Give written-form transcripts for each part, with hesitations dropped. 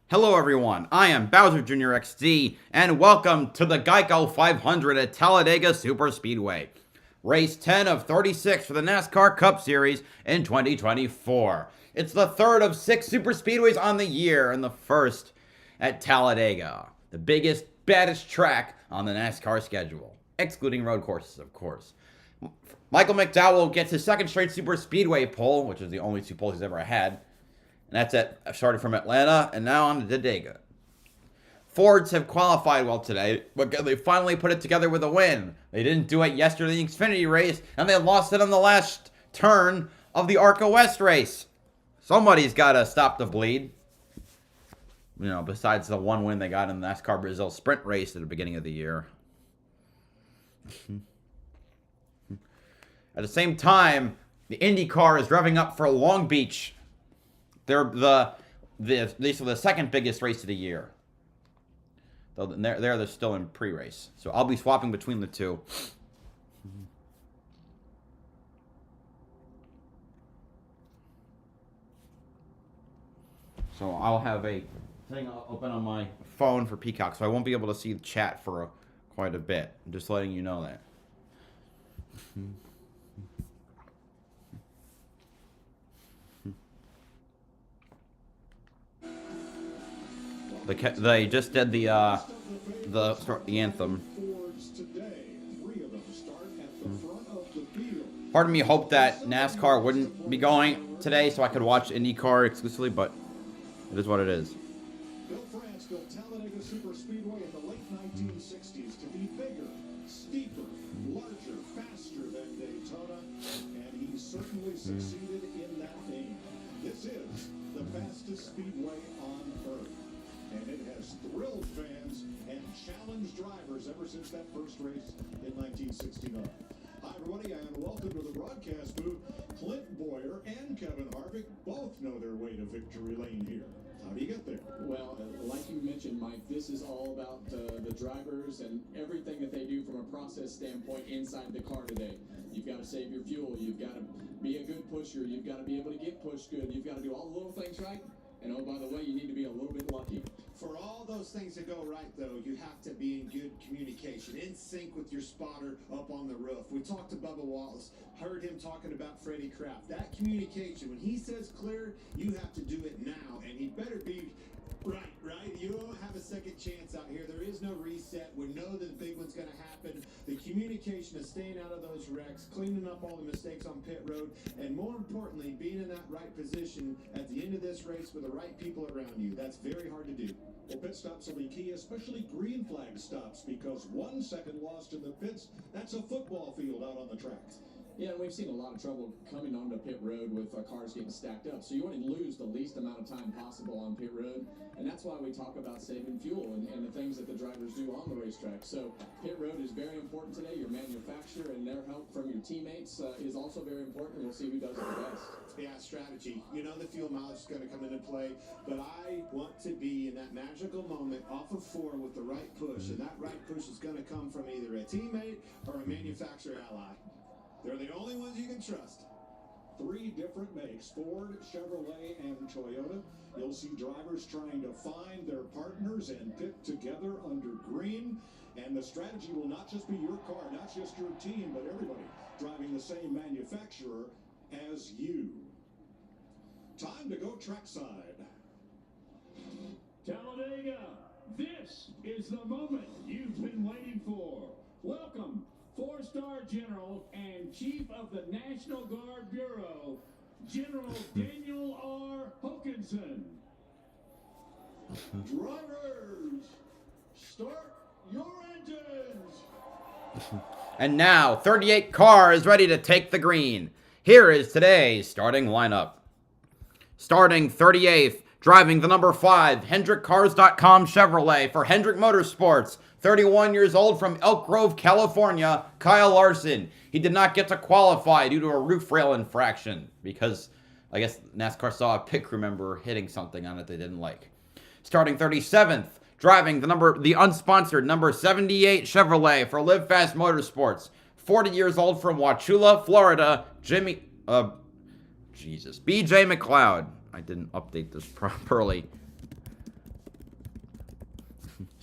Hello everyone, I am BowserJrXD, and welcome to the GEICO 500 at Talladega Superspeedway. Race 10 of 36 for the NASCAR Cup Series in 2024. It's the third of 6 superspeedways on the year, and the first at Talladega, the biggest, baddest track on the NASCAR schedule, excluding road courses, of course. Michael McDowell gets his second straight superspeedway pole, which is the only 2 poles he's ever had. And that's started from Atlanta and now on to Talladega. Fords have qualified well today, but they finally put it together with a win. They didn't do it yesterday in the Xfinity race, and they lost it on the last turn of the ARCA West race. Somebody's got to stop the bleed. You know, besides the one win they got in the NASCAR Brazil sprint race at the beginning of the year. At the same time, the IndyCar is revving up for Long Beach. They're the second biggest race of the year. Though they're still in pre-race. So I'll be swapping between the two. So I'll have a thing open on my phone for Peacock, so I won't be able to see the chat for quite a bit. I'm just letting you know that. They just did the anthem. Part of me hoped that NASCAR wouldn't be going today so I could watch IndyCar exclusively, but it is what it is. Bill France built Talladega Superspeedway in the late 1960s to be bigger, steeper, larger, faster than Daytona, and he certainly succeeded in that aim. This is the fastest speedway on Earth. And it has thrilled fans and challenged drivers ever since that first race in 1969. Hi, everybody, and welcome to the broadcast booth. Clint Boyer and Kevin Harvick both know their way to victory lane here. How do you get there? Well, like you mentioned, Mike, this is all about the drivers and everything that they do from a process standpoint inside the car today. You've got to save your fuel. You've got to be a good pusher. You've got to be able to get pushed good. You've got to do all the little things right. And oh, by the way, you need to be a little bit lucky. For all those things to go right, though, you have to be in good communication, in sync with your spotter up on the roof. We talked to Bubba Wallace, heard him talking about Freddie Kraft. That communication, when he says clear, you have to do it now, and he better be right? You don't have a second chance out here. There is no reset. We know that the big one's going to happen. The communication of staying out of those wrecks, cleaning up all the mistakes on pit road, and more importantly, being in that right position at the end of this race with the right people around you. That's very hard to do. Well, pit stops will be key, especially green flag stops, because 1 second lost in the pits, that's a football field out on the track. Yeah, and we've seen a lot of trouble coming onto pit road with cars getting stacked up. So you want to lose the least amount of time possible on pit road. And that's why we talk about saving fuel and the things that the drivers do on the racetrack. So pit road is very important today. Your manufacturer and their help from your teammates is also very important. We'll see who does it the best. Yeah, strategy. You know the fuel mileage is going to come into play, but I want to be in that magical moment off of 4 with the right push, and that right push is going to come from either a teammate or a manufacturer ally. They're the only ones you can trust. 3 different makes, Ford, Chevrolet, and Toyota. You'll see drivers trying to find their partners and pit together under green. And the strategy will not just be your car, not just your team, but everybody driving the same manufacturer as you. Time to go trackside. Talladega, this is the moment you've been waiting for. Welcome, 4-star General and Chief of the National Guard Bureau, General Daniel R. Hokanson. Drivers, start your engines. And now, 38 cars ready to take the green. Here is today's starting lineup. Starting 38th, driving the number 5, HendrickCars.com Chevrolet for Hendrick Motorsports. 31 years old from Elk Grove, California, Kyle Larson. He did not get to qualify due to a roof rail infraction because I guess NASCAR saw a pit crew member hitting something on it they didn't like. Starting 37th, driving the unsponsored number 78 Chevrolet for Live Fast Motorsports. 40 years old from Wauchula, Florida, BJ McLeod. I didn't update this properly.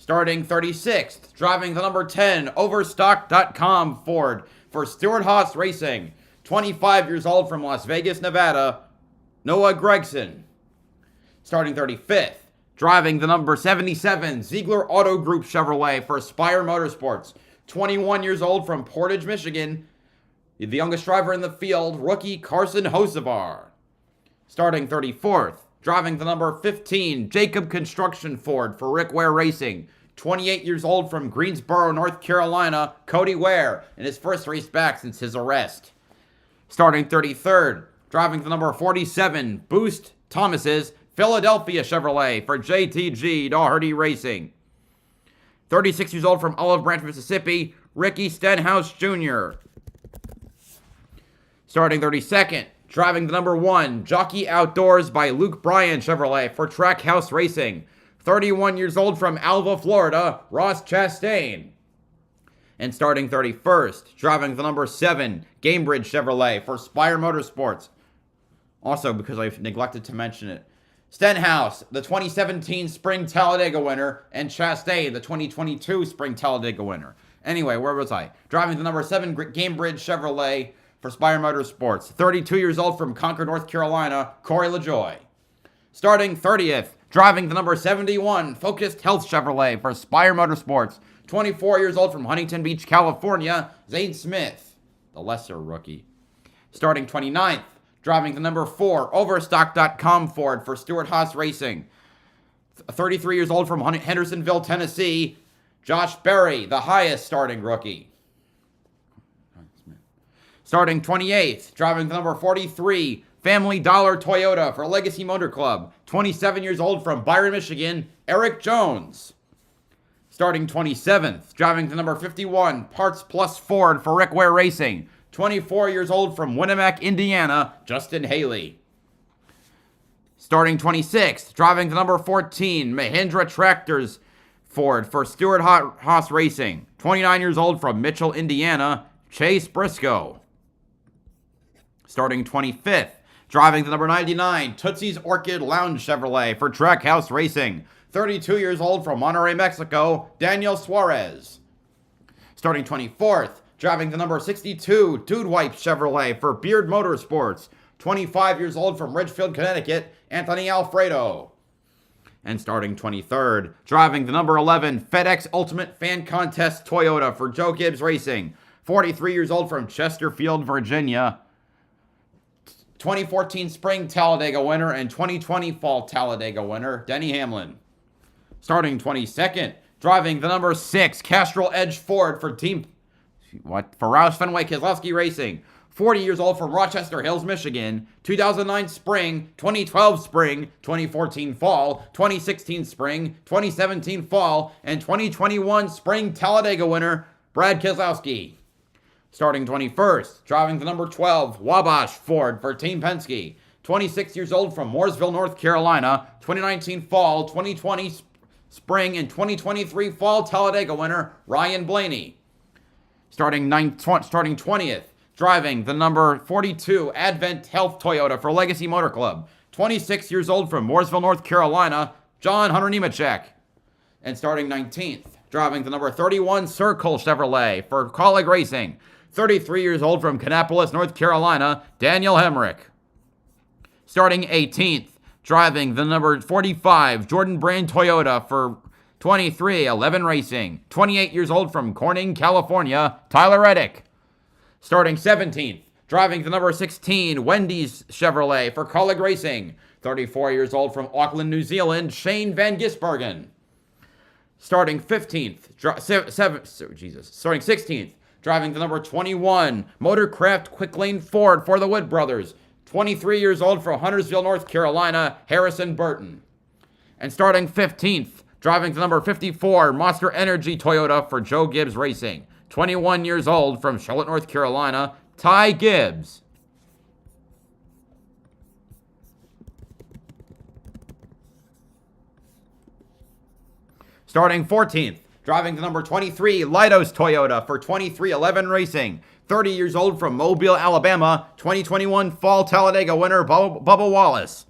Starting 36th, driving the number 10 Overstock.com Ford for Stewart-Haas Racing. 25 years old from Las Vegas, Nevada, Noah Gregson. Starting 35th, driving the number 77 Ziegler Auto Group Chevrolet for Aspire Motorsports. 21 years old from Portage, Michigan, the youngest driver in the field, rookie Carson Hocevar. Starting 34th, driving the number 15 Jacob Construction Ford for Rick Ware Racing. 28 years old from Greensboro, North Carolina, Cody Ware, in his first race back since his arrest. Starting 33rd, driving the number 47 Boost Thomas's Philadelphia Chevrolet for JTG Daugherty Racing. 36 years old from Olive Branch, Mississippi, Ricky Stenhouse Jr. Starting 32nd, driving the number 1 Jockey Outdoors by Luke Bryan Chevrolet for Trackhouse Racing. 31 years old from Alva, Florida, Ross Chastain. And starting 31st, driving the number 7 Gamebridge Chevrolet for Spire Motorsports. Also, because I neglected to mention it, Stenhouse, the 2017 Spring Talladega winner, and Chastain, the 2022 Spring Talladega winner. Anyway, where was I? Driving the number 7 Gamebridge Chevrolet for Spire Motorsports. 32 years old from Concord, North Carolina, Corey LaJoy. Starting 30th, driving the number 71 Focused Health Chevrolet for Spire Motorsports. 24 years old from Huntington Beach, California, Zane Smith, the lesser rookie. Starting 29th, driving the number 4 Overstock.com Ford for Stewart-Haas Racing. 33 years old from Hendersonville, Tennessee, Josh Berry, the highest starting rookie. Starting 28th, driving the number 43 Family Dollar Toyota for Legacy Motor Club. 27 years old from Byron, Michigan, Eric Jones. Starting 27th, driving the number 51 Parts Plus Ford for Rick Ware Racing. 24 years old from Winnemac, Indiana, Justin Haley. Starting 26th, driving the number 14 Mahindra Tractors Ford for Stewart-Haas Racing. 29 years old from Mitchell, Indiana, Chase Briscoe. Starting 25th, driving the number 99 Tootsie's Orchid Lounge Chevrolet for Trackhouse Racing. 32 years old from Monterrey, Mexico, Daniel Suarez. Starting 24th, driving the number 62 Dude Wipe Chevrolet for Beard Motorsports. 25 years old from Ridgefield, Connecticut, Anthony Alfredo. And starting 23rd, driving the number 11 FedEx Ultimate Fan Contest Toyota for Joe Gibbs Racing. 43 years old from Chesterfield, Virginia, 2014 Spring Talladega winner and 2020 Fall Talladega winner, Denny Hamlin. Starting 22nd, driving the number 6 Castrol Edge Ford for Roush Fenway Keselowski Racing. 40 years old from Rochester Hills, Michigan. 2009 Spring, 2012 Spring, 2014 Fall, 2016 Spring, 2017 Fall, and 2021 Spring Talladega winner, Brad Keselowski. Starting 21st, driving the number 12 Wabash Ford for Team Penske. 26 years old from Mooresville, North Carolina. 2019 Fall, 2020 Spring, and 2023 Fall Talladega winner, Ryan Blaney. Starting 20th, driving the number 42 Advent Health Toyota for Legacy Motor Club. 26 years old from Mooresville, North Carolina, John Hunter Nemechek. And starting 19th, driving the number 31 Circle Chevrolet for Colleague Racing. 33 years old from Kannapolis, North Carolina, Daniel Hemrick. Starting 18th, driving the number 45 Jordan Brand Toyota for 2311 Racing. 28 years old from Corning, California, Tyler Reddick. Starting 17th, driving the number 16 Wendy's Chevrolet for Colleague Racing. 34 years old from Auckland, New Zealand, Shane Van Gisbergen. Starting 15th, starting 16th, driving the number 21 Motorcraft Quick Lane Ford for the Wood Brothers. 23 years old from Huntersville, North Carolina, Harrison Burton. And starting 15th, driving the number 54 Monster Energy Toyota for Joe Gibbs Racing. 21 years old from Charlotte, North Carolina, Ty Gibbs. Starting 14th, driving the number 23 Leidos Toyota for 2311 Racing. 30 years old from Mobile, Alabama, 2021 Fall Talladega winner Bubba Wallace.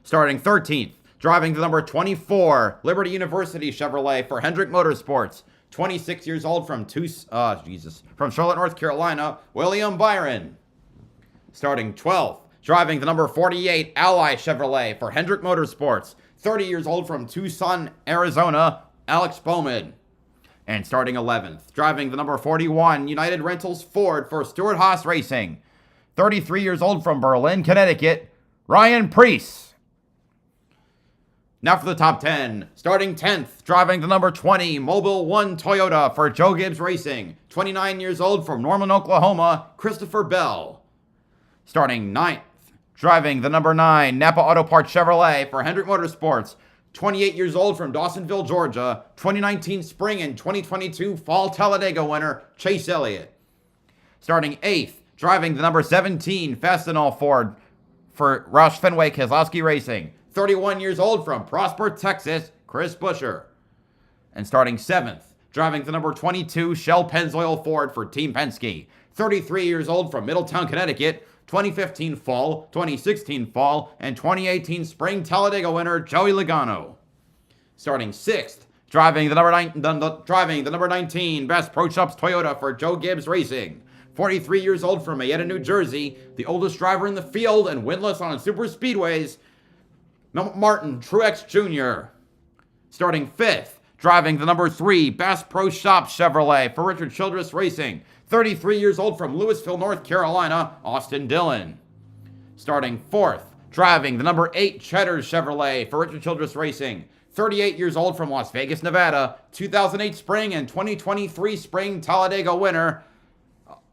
Starting 13th, Driving the number 24 Liberty University Chevrolet for Hendrick Motorsports. 26 years old from from Charlotte, North Carolina, William Byron. Starting 12th, driving the number 48 Ally Chevrolet for Hendrick Motorsports. 30 years old from Tucson, Arizona, Alex Bowman. And starting 11th, driving the number 41 United Rentals Ford for Stewart Haas Racing. 33 years old from Berlin, Connecticut, Ryan Preece. Now for the top 10. Starting 10th, driving the number 20 Mobile 1 Toyota for Joe Gibbs Racing. 29 years old from Norman, Oklahoma, Christopher Bell. Starting 9th, driving the number 9 Napa Auto Parts Chevrolet for Hendrick Motorsports. 28 years old from Dawsonville, Georgia. 2019 Spring and 2022 Fall Talladega winner, Chase Elliott. Starting 8th, driving the number 17 Fastenal Ford for Roush Fenway Keselowski Racing. 31 years old from Prosper, Texas, Chris Buescher. And starting 7th, driving the number 22 Shell Pennzoil Ford for Team Penske. 33 years old from Middletown, Connecticut, 2015 Fall, 2016 Fall, and 2018 Spring Talladega winner Joey Logano. Starting 6th, driving the number 19 Best Pro Shops Toyota for Joe Gibbs Racing. 43 years old from Mayetta, New Jersey, the oldest driver in the field and winless on super speedways, Martin Truex Jr. Starting 5th, driving the number 3 Bass Pro Shops Chevrolet for Richard Childress Racing. 33 years old from Louisville, North Carolina, Austin Dillon. Starting 4th, driving the number 8 Cheddar Chevrolet for Richard Childress Racing. 38 years old from Las Vegas, Nevada, 2008 Spring and 2023 Spring Talladega winner,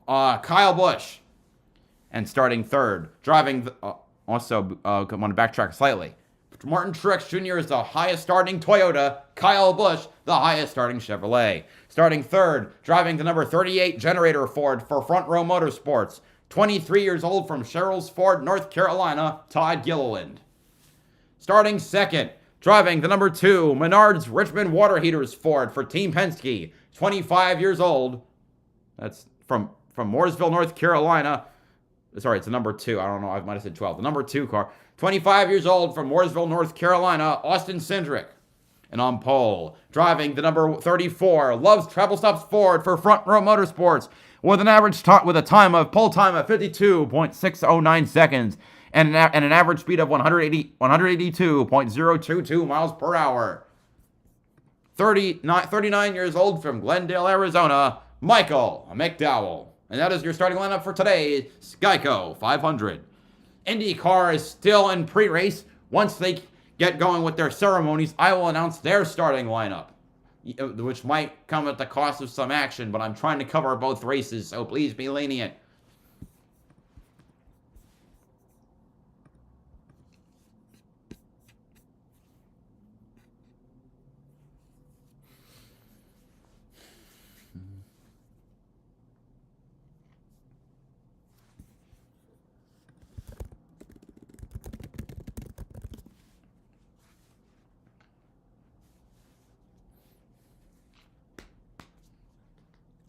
Kyle Busch. And starting 3rd, driving I want to backtrack slightly. Martin Truex Jr. is the highest starting Toyota. Kyle Busch, the highest starting Chevrolet. Starting 3rd, driving the number 38 Generator Ford for Front Row Motorsports. 23 years old from Sherrills Ford, North Carolina, Todd Gilliland. Starting 2nd, driving the number 2 Menards Richmond Water Heaters Ford for Team Penske. 25 years old. That's from Mooresville, North Carolina. Sorry, it's the number 2. I don't know. I might have said 12. The number 2 car. 25 years old from Mooresville, North Carolina, Austin Cindric. And on pole, driving the number 34 Love's Travel Stops Ford for Front Row Motorsports with an average pole time of 52.609 seconds and an average speed of 182.022 miles per hour. 39 years old from Glendale, Arizona, Michael McDowell. And that is your starting lineup for today's GEICO 500. IndyCar is still in pre-race. Once they get going with their ceremonies, I will announce their starting lineup, which might come at the cost of some action, but I'm trying to cover both races, so please be lenient.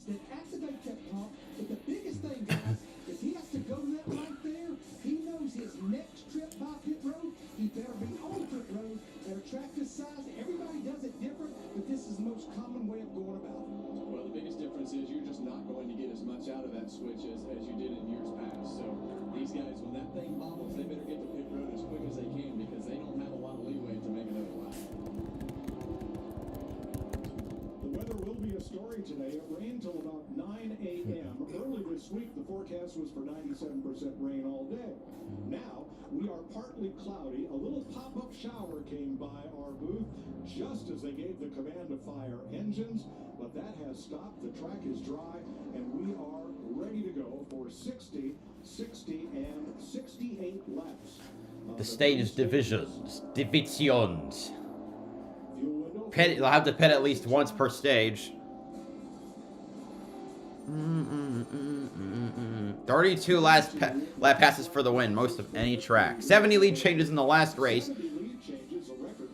That activate that pump, but the biggest thing, guys, if he has to go that right there, he knows his next trip by pit road, he better be on pit road. Their track this size, everybody does it different, but this is the most common way of going about it. Well, the biggest difference is you're just not going to get as much out of that switch as you did in years past. So these guys, when that thing bobbles, they better get to pit road as quick as they can because they don't have a lot of leeway to make another lap. The weather will be a story today. It rained till about 9 a.m. Early this week, the forecast was for 97% rain all day. Now, we are partly cloudy. A little pop-up shower came by our booth just as they gave the command to fire engines, but that has stopped. The track is dry, and we are ready to go for 60, 60, and 68 laps. The stage is divisions. Fuel window. They'll have to pit at least once per stage. 32 lap passes for the win, most of any track. 70 lead changes in the last race. 70 lead changes, a record.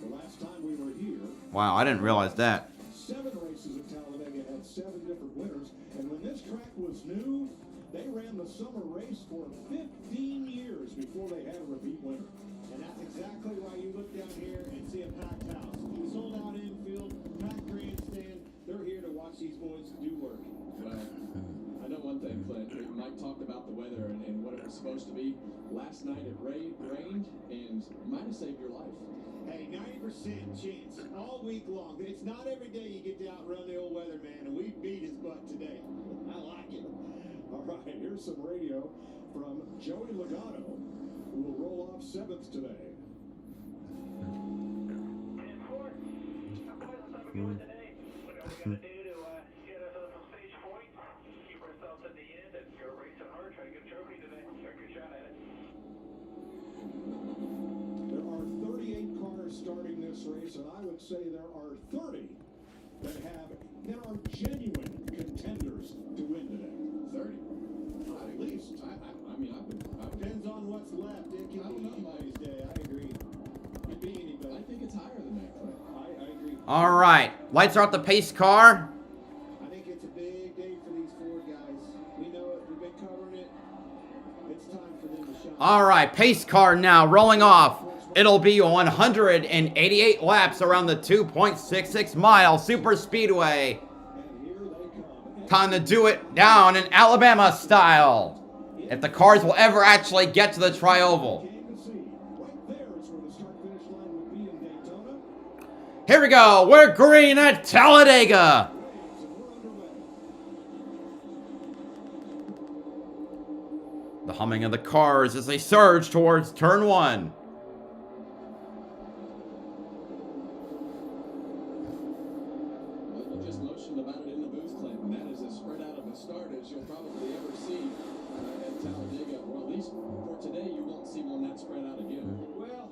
The last time we were here, Wow, I didn't realize that. 7 races at Talladega had 7 different winners, and when this track was new, They ran the summer race for 15 years before they had a repeat winner. And that's exactly why you look down here and see a packed house. Sold out infield, packed grandstand. They're here to watch these boys do work. Well, I know one thing, Clint. Mike talked about the weather and what it was supposed to be. Last night it rained and might have saved your life. Hey, 90% chance all week long. It's not every day you get to outrun the old weatherman, and we beat his butt today. I like it. All right, here's some radio from Joey Logano, who will roll off 7th today. There are 38 cars starting this race, and I would say there are 30 that are genuine contenders to win today. 30. At least. I mean, I would. Depends on what's left. It can be anybody's day. I agree. Could be anybody. I think it's higher than that, Clint. I agree. All right. Lights are out the pace car. I think it's a big day for these Ford guys. We know it. We've been covering it. It's time for them to shine. All right. Pace car now rolling off. It'll be 188 laps around the 2.66 mile super speedway. And here they come. Time to do it down in Alabama style. If the cars will ever actually get to the tri-oval. Came to see. Right there is where the start-finish line would be in Daytona. Here we go. We're green at Talladega. Waves, and we're underway. The humming of the cars as they surge towards turn 1. Well, you just motioned about it in the booth, Clint, and that is as spread out of a start as you'll probably ever see at Talladega. Or at least for today, you won't see one that spread out again. Well,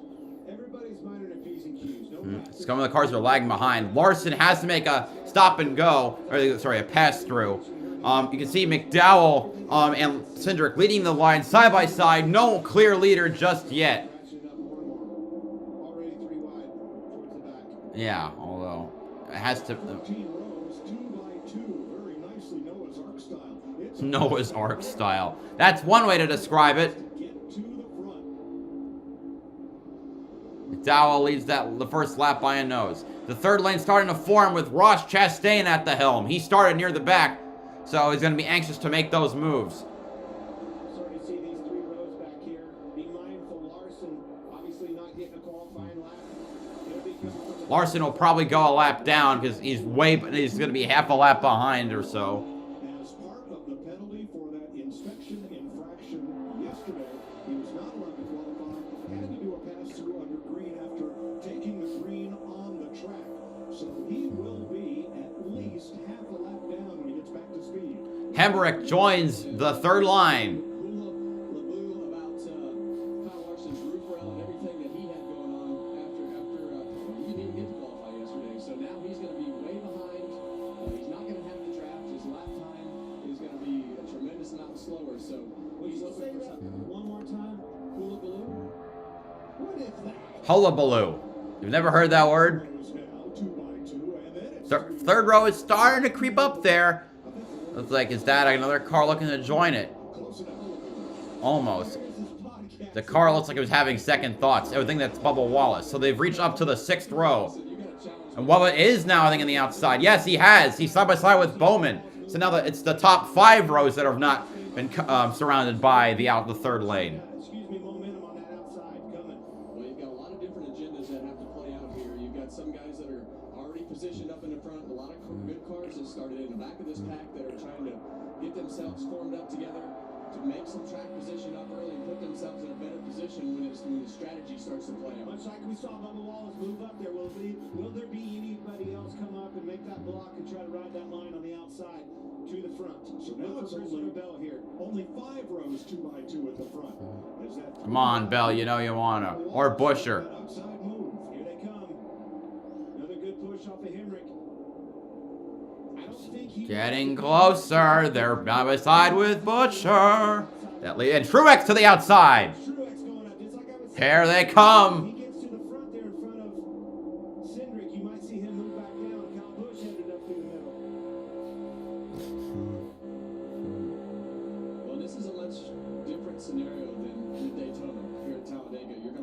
everybody's minding their P's and Q's. No Some of the cars are lagging behind. Larson has to make a stop and go, or sorry, a pass through. You can see McDowell and Cindric leading the line side by side. No clear leader just yet. Ratcheting up more and more. Already 3 wide towards the back. Yeah, although it has to. 14 rows, 2 by 2. Very nicely Noah's Ark style. It's Noah's Ark style. That's one way to describe it. get to the front. McDowell leads the first lap by a nose. The third lane starting to form with Ross Chastain at the helm. He started near the back, so he's going to be anxious to make those moves. Starting to see these 3 rows back here. Be mindful, Larson obviously not getting a qualifying lap. He'll be coming from the Larson will probably go a lap down because he's going to be half a lap behind or so. As part of the penalty for that inspection infraction yesterday, he was not allowed to qualify, had to do a pass-through under green after taking the green on the track. So he will be at least half a lap down when he gets back to speed. Hemrick joins the third line. Laboo about Kyle Larson's roof rail and everything that he had going on after he didn't get to qualify yesterday. So now he's going to be way behind. He's not going to have the draft. His lap time is going to be a tremendous amount slower. So Would he's you say hoping for that something. one more time? Hula baloo? What is that? Hullabaloo. You've never heard that word? Rows now, 2 by 2, and then it's Third row is starting to creep up there. Looks like, is that another car looking to join it? close enough. Almost. This is podcast. The car looks like it was having second thoughts. I would think that's Bubba Wallace. So they've reached up to the 6th row. You got to challenge. And Bubba is now, I think, on the outside. Yes, he has. He's side by side with Bowman. So now it's the top 5 rows that have not been surrounded by the third lane. Excuse me, momentum on that outside coming. Well, you've got a lot of different agendas that have to play out here. You've got some guys that are already positioned up in the front. A lot of good cars that started in the back of this pack that are trying to get themselves formed up together to make some track position up early and put themselves in a better position when the strategy starts to play out. Much like we saw Bubba Wallace move up there, will there be anybody else come up and make that block and try to ride that line on the outside to the front? So now it's Christopher Bell here. only 5 rows, 2 by 2 at the front. Is that Come on, Bell. You know you want to. Or Busher. that outside move? Here they come. Another good push off of Hemrick. I don't think he Getting closer. They're side by side with Busher. That lead. And Truex to the outside. Truex going up. Just like I was saying. Here they come. He gets to the front there in front of Cindric. You might see him move back down. Kyle Busch headed up through the middle. Well,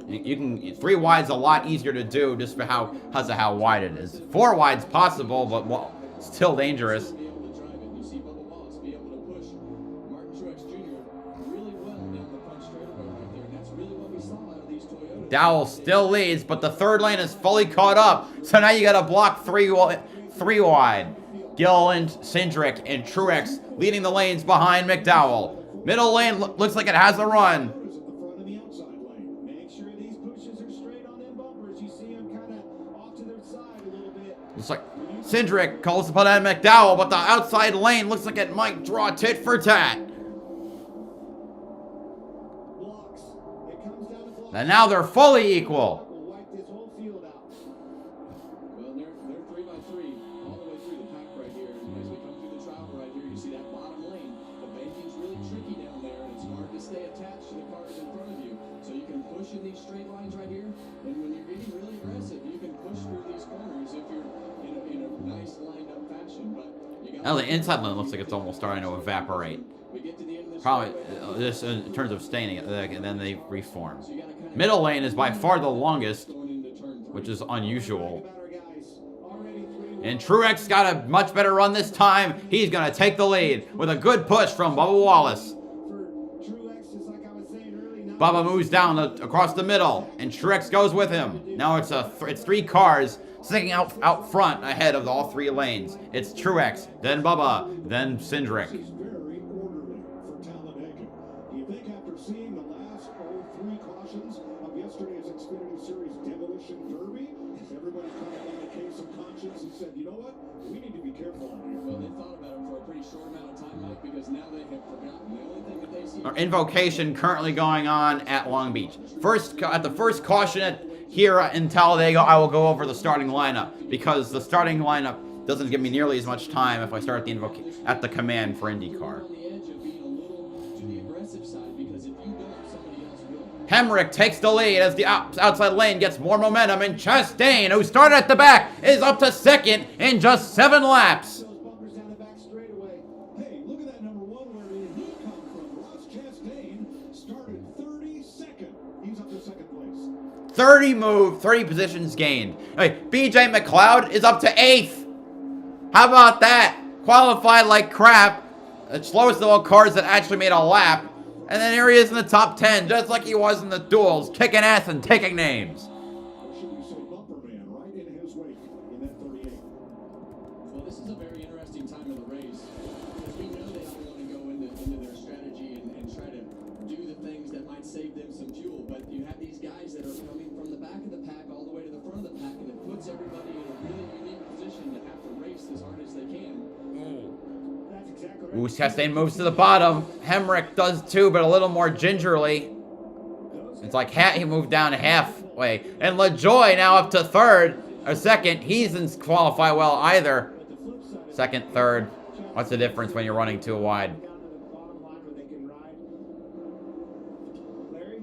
You can 3 wide's a lot easier to do just for because of how wide it is. 4 wide's possible, but well, still dangerous. Be able to drive it. You see Bubba Wallace be able to push Martin Truex Jr. really well down the front straightaway right there, and that's really what we saw out of these Toyotas. Dowell still leads, but the 3rd lane is fully caught up. So now you got to block 3 wide. Gilliland, Cindric, and Truex leading the lanes behind McDowell. Middle lane looks like it has a run. At the front of the outside lane. Make sure these pushes are straight on them bumpers. You see them kind of off to their side a little bit. Looks like Cindric calls upon McDowell, but the outside lane looks like it might draw tit for tat. Blocks. It comes down to blocks. And now they're fully equal. We'll wipe this whole field out. Well, they're 3 by 3 all the way through the pack right here. And as we come through the travel right here, you see that bottom lane. The banking's really tricky down there, and it's hard to stay attached to the cars in front of you. So you can push in these straight lines right here, and when you're getting really aggressive, you can push through these corners if you're in a nice lined up fashion. But you got Now the inside lane looks like it's almost starting to evaporate. we get to the end of this Probably straightaway. this in terms of staining, and then they reform. So you gotta kind of Middle lane is by far the longest, going into turn 3. which is unusual. About our guys. Already 3 And Truex got a much better run this time. He's going to take the lead with a good push from Bubba Wallace. for Truex, just like I was saying early. Bubba moves down across the middle, and Truex goes with him. Now it's 3 cars sticking out front ahead of all 3 lanes. It's Truex, then Bubba, then Cindric. This is very orderly for Talladega. Do you think after seeing the last 3 cautions of yesterday's Xfinity Series Demolition Derby, everybody kind of got a case of conscience and said, you know what, we need to be careful out here. Well, they thought about it for a pretty short amount of time, Mike, because now they have forgotten. The only thing that they see. Our invocation currently going on at Long Beach. At the first caution here in Talladega, I will go over the starting lineup because the starting lineup doesn't give me nearly as much time if I start at the command for IndyCar. On the edge of being a little to the aggressive side, because if you don't, somebody else will. Hemrick takes the lead as the outside lane gets more momentum, and Chastain, who started at the back, is up to 2nd in just 7 laps. Those bumpers down the back straightaway. Hey, look at that number 1, where did he come from? Ross Chastain started 32nd. He's up to 2nd place. 30 positions gained. Hey, BJ McLeod is up to 8th. How about that? Qualified like crap. The slowest of all cars that actually made a lap. And then here he is in the top 10, just like he was in the duels, kicking ass and taking names. Or should we say Bumper Man right in his wake in that 38? Well, this is a very interesting time of the race, because we know they don't want to go into their strategy and try to do the things that might save them some fuel. But you have these guys that are coming from the back of the pack all the way to the front of the pack, and it puts everybody in a really unique position to have to race as hard as they can. That's exactly right. Ooh, Chastain moves to the bottom. Hemrick does too, but a little more gingerly. It's like he moved down halfway. And LaJoy now up to 3rd, or 2nd. He doesn't qualify well either. 2nd, 3rd. What's the difference when you're running too wide? Down to the bottom line where they can ride. Larry?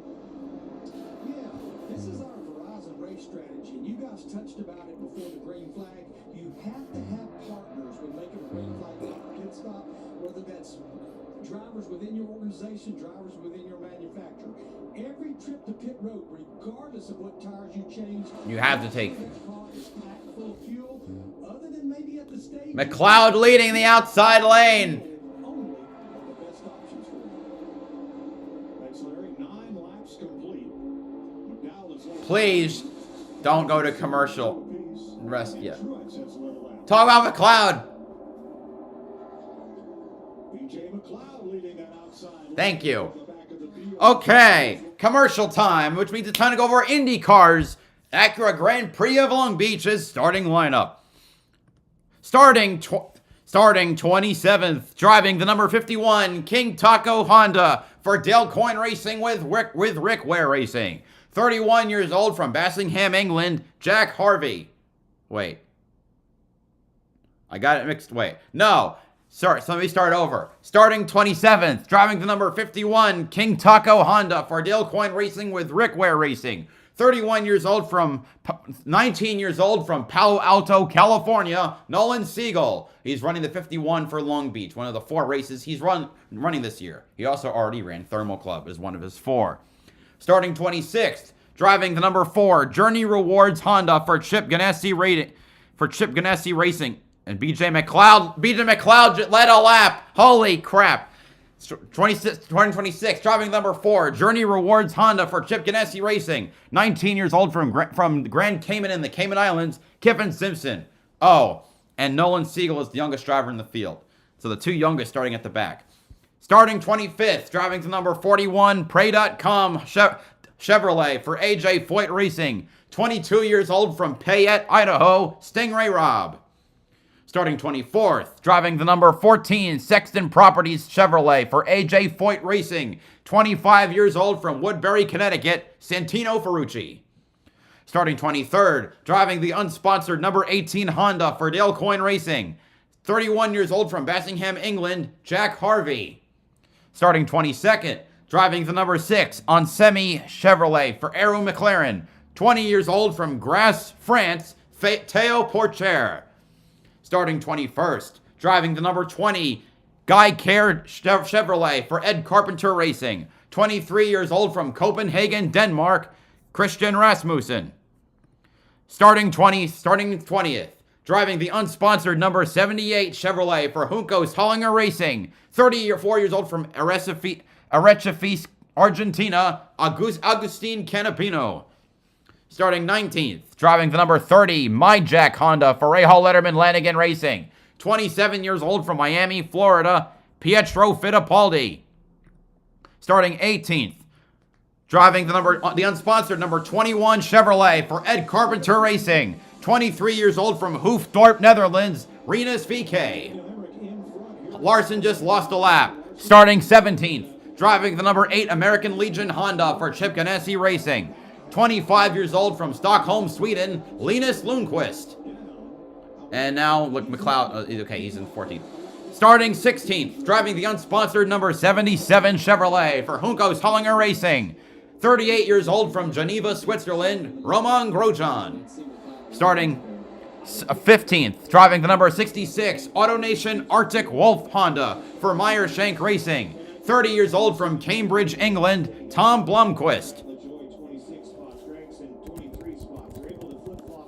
Yeah, this is our Verizon race strategy, and you guys touched about it before the green flag. You have to have partners when making a green flag pit stop, whether that's drivers within your organization, drivers within your manufacturer. Every trip to pit road, regardless of what tires you change, You have to take. your car is packed full of fuel, other than maybe at the stage. McLeod leading the outside lane. Only are the best options for you. Thanks, Larry. 9 laps complete. McDowell is left. Please don't go to commercial. Piece. Rest yet. Truex has led a lap. Talk about McLeod. BJ McLeod leading that outside. Thank you. lap at the back of the field. Okay, commercial time, which means it's time to go over Indy cars. Acura Grand Prix of Long Beach's starting lineup. Starting 27th, driving the number 51 King Taco Honda for Dale Coyne Racing with Rick Ware Racing. 31 years old from Bassingham, England, Jack Harvey. Wait. I got it mixed. Wait. No. Sorry, so let me start over. Starting 27th, driving the number 51 King Taco Honda for Dale Coyne Racing with Rick Ware Racing. 19 years old from Palo Alto, California, Nolan Siegel. He's running the 51 for Long Beach, one of the 4 races he's running this year. He also already ran Thermal Club as one of his 4. Starting 26th, Driving the number 4, Journey Rewards Honda for Chip Ganassi Racing. And BJ McLeod led a lap. Holy crap. 2026, driving number 4, Journey Rewards Honda for Chip Ganassi Racing. 19 years old from Grand Cayman in the Cayman Islands, Kiffin Simpson. Oh, and Nolan Siegel is the youngest driver in the field. So the 2 youngest starting at the back. Starting 25th, driving to number 41, Pray.com Chevrolet for AJ Foyt Racing. 22 years old from Payette, Idaho, Stingray Robb. Starting 24th, driving the number 14, Sexton Properties Chevrolet for AJ Foyt Racing. 25 years old from Woodbury, Connecticut, Santino Ferrucci. Starting 23rd, driving the unsponsored number 18 Honda for Dale Coyne Racing. 31 years old from Bassingham, England, Jack Harvey. Starting 22nd, driving the number 6 Onsemi Chevrolet for Aero McLaren. 20 years old from Grasse, France, Théo Porcher. Starting 21st, driving the number 20 GEICO Chevrolet for Ed Carpenter Racing. 23 years old from Copenhagen, Denmark, Christian Rasmussen. Starting 20th, driving the unsponsored number 78 Chevrolet for Juncos Hollinger Racing. 34 years old from Arechife, Argentina, Agustin Canapino. Starting 19th, driving the number 30 MyJack Honda for Rahal Letterman Lanigan Racing. 27 years old from Miami, Florida, Pietro Fittipaldi. Starting 18th, driving the unsponsored number 21 Chevrolet for Ed Carpenter Racing. 23 years old from Hoofddorp, Netherlands, Rinus VK. Larson just lost a lap. Starting 17th, driving the number 8 American Legion Honda for Chip Ganassi Racing. 25 years old from Stockholm, Sweden, Linus Lundqvist. And now, look, McLeod, okay, he's in 14th. Starting 16th, driving the unsponsored number 77 Chevrolet for Juncos Hollinger Racing. 38 years old from Geneva, Switzerland, Roman Grosjean. Starting 15th, driving the number 66 AutoNation Arctic Wolf Honda for Meyer Shank Racing. 30 years old from Cambridge, England, Tom Blomqvist.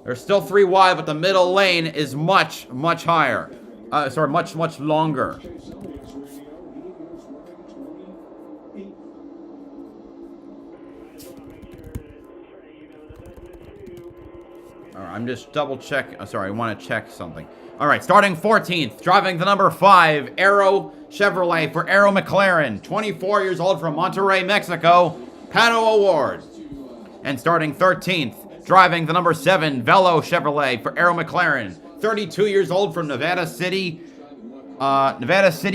There's still 3 wide, but the middle lane is much higher. Much longer. All right, I'm just double check. I want to check something. All right, starting 14th, driving the number 5 Aero Chevrolet for Aero McLaren. 24 years old from Monterrey, Mexico, Pato Award. And starting 13th, driving the number 7 Velo Chevrolet for Aero McLaren. 32 years old from Nevada City,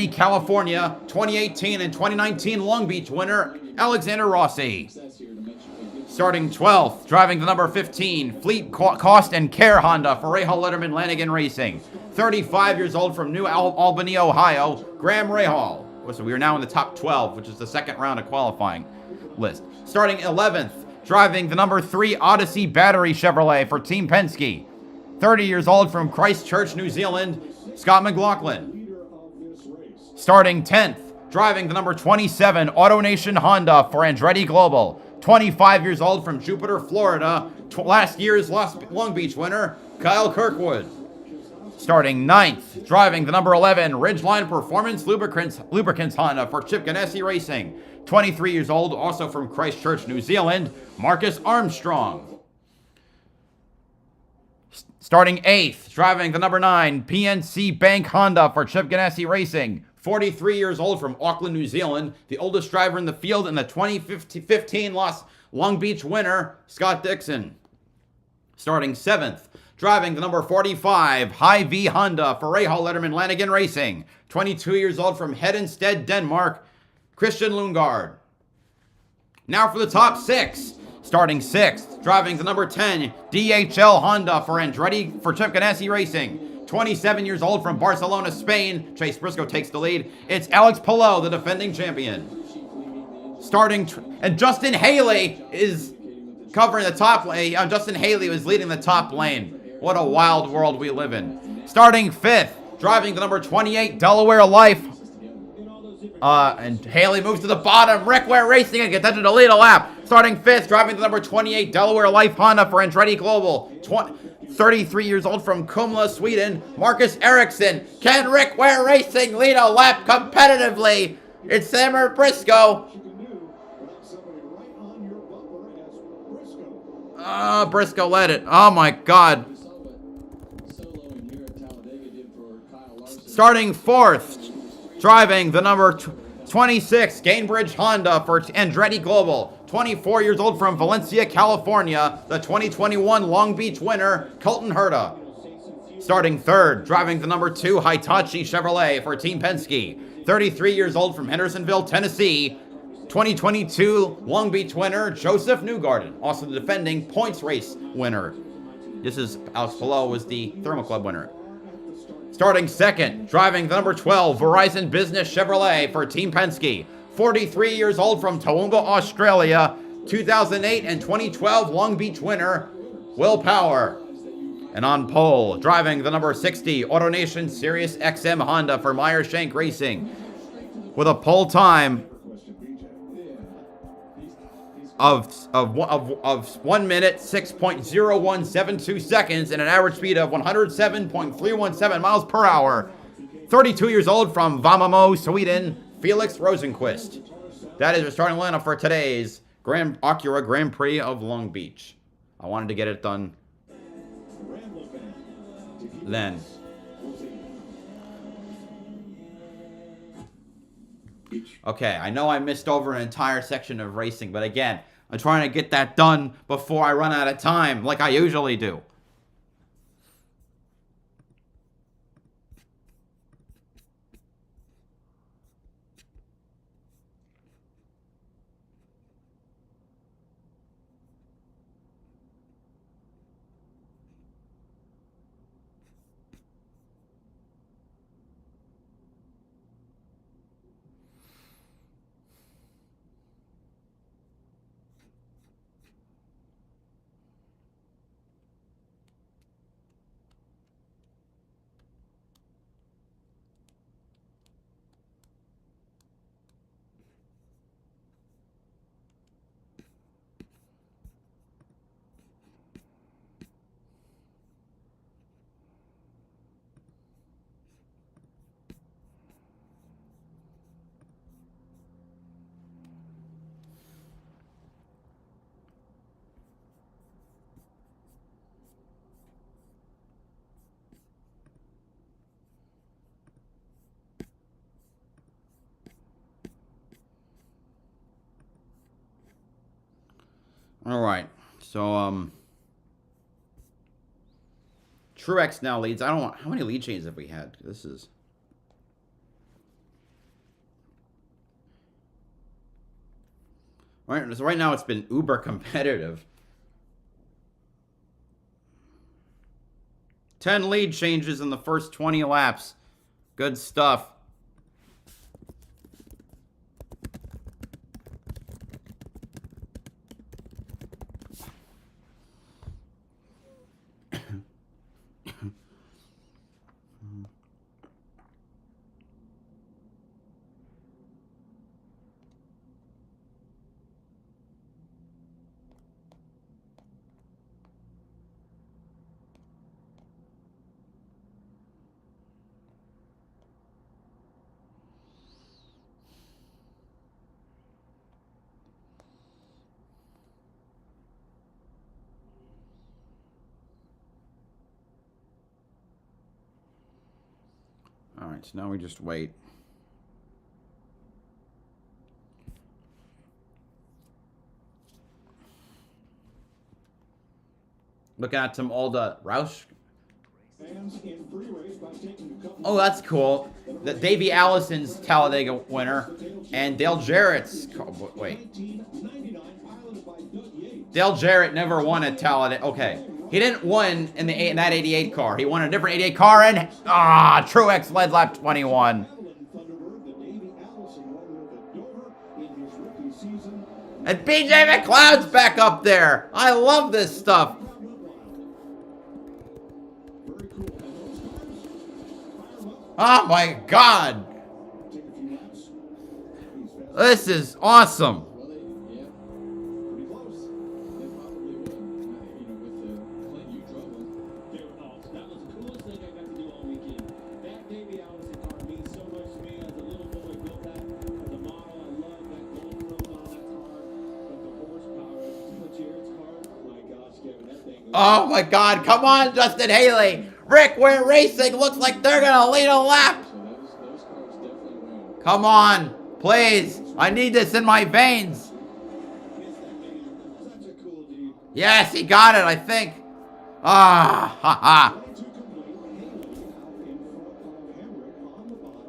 California. 2018 and 2019 Long Beach winner, Alexander Rossi. Starting 12th, driving the number 15 Fleet Cost and Care Honda for Rahal Letterman Lanigan Racing. 35 years old from New Albany, Ohio, Graham Rahal. So we are now in the top 12, which is the second round of qualifying list. Starting 11th, driving the number 3 Odyssey Battery Chevrolet for Team Penske. 30 years old from Christchurch, New Zealand, Scott McLaughlin. Starting 10th, driving the number 27 AutoNation Honda for Andretti Global. 25 years old from Jupiter, Florida, last year's Long Beach winner, Kyle Kirkwood. Starting 9th, driving the number 11 Ridgeline Performance Lubricants Honda for Chip Ganassi Racing. 23 years old, also from Christchurch, New Zealand, Marcus Armstrong. Starting 8th, driving the number 9 PNC Bank Honda for Chip Ganassi Racing. 43 years old from Auckland, New Zealand, the oldest driver in the field, and the 2015 Long Beach winner, Scott Dixon. Starting 7th, driving the number 45 Hy-Vee Honda for Rahal Letterman Lanigan Racing. 22 years old from Hedensted, Denmark, Christian Lundgaard. Now for the top 6. Starting 6th, driving the number 10 DHL Honda for Chip Ganassi Racing. 27 years old from Barcelona, Spain. Chase Briscoe takes the lead. It's Alex Palou, the defending champion. And Justin Haley is covering the top lane. Justin Haley was leading the top lane. What a wild world we live in. Starting 5th, driving the number 28 Delaware Life. And Haley moves to the bottom. Rick Ware Racing and gets into the lead a lap. Starting 5th, driving the number 28 Delaware Life Honda for Andretti Global. 33 years old from Kumla, Sweden, Marcus Ericsson. Can Rick Ware Racing lead a lap competitively? It's Sammer Briscoe. You can do without somebody right on your bumper as Briscoe. Briscoe led it. Oh my God. We saw what Solo in here at Talladega did for Kyle Larson. Starting 4th, driving the number 26 Gainbridge Honda for Andretti Global. 24 years old from Valencia, California, the 2021 Long Beach winner, Colton Herta. Starting 3rd, driving the number 2 Hitachi Chevrolet for Team Penske. 33 years old from Hendersonville, Tennessee, 2022 Long Beach winner, Joseph Newgarden. Also the defending points race winner. This is Alex Palou was the Thermal Club winner. Starting 2nd, driving the number 12 Verizon Business Chevrolet for Team Penske. 43 years old from Toowoomba, Australia, 2008 and 2012 Long Beach winner, Will Power. And on pole, driving the number 60 AutoNation Sirius XM Honda for Meyer Shank Racing, with a pole time of 1 minute 6.0172 seconds and an average speed of 107.317 miles per hour. 32 years old from Vamamo, Sweden, Felix Rosenquist. That is your starting lineup for today's Acura Grand Prix of Long Beach. I wanted to get it done then. Okay, I know I missed over an entire section of racing, but again, I'm trying to get that done before I run out of time, like I usually do. All right, so Truex now leads. I don't know how many lead changes have we had. This is right. So right now it's been uber competitive. 10 lead changes in the first 20 laps. Good stuff. All right, so now we just wait. Looking at some old Roush. Oh, that's cool. The Davey Allison's Talladega winner and Dale Jarrett's. Wait. Dale Jarrett never won at Talladega. Okay. He didn't win in that 88 car. He won a different 88 car, and Truex led lap 21. And BJ McLeod's back up there. I love this stuff. Oh my God. This is awesome. Oh my God, come on, Justin Haley. Rick, we're racing. Looks like they're going to lead a lap. So those cars definitely win. Come on, please. I need this in my veins. Such a cool dude. Yes, he got it, I think. Ah, ha, ha. 22 complete. Haley out in front of Hemrick on the bottom.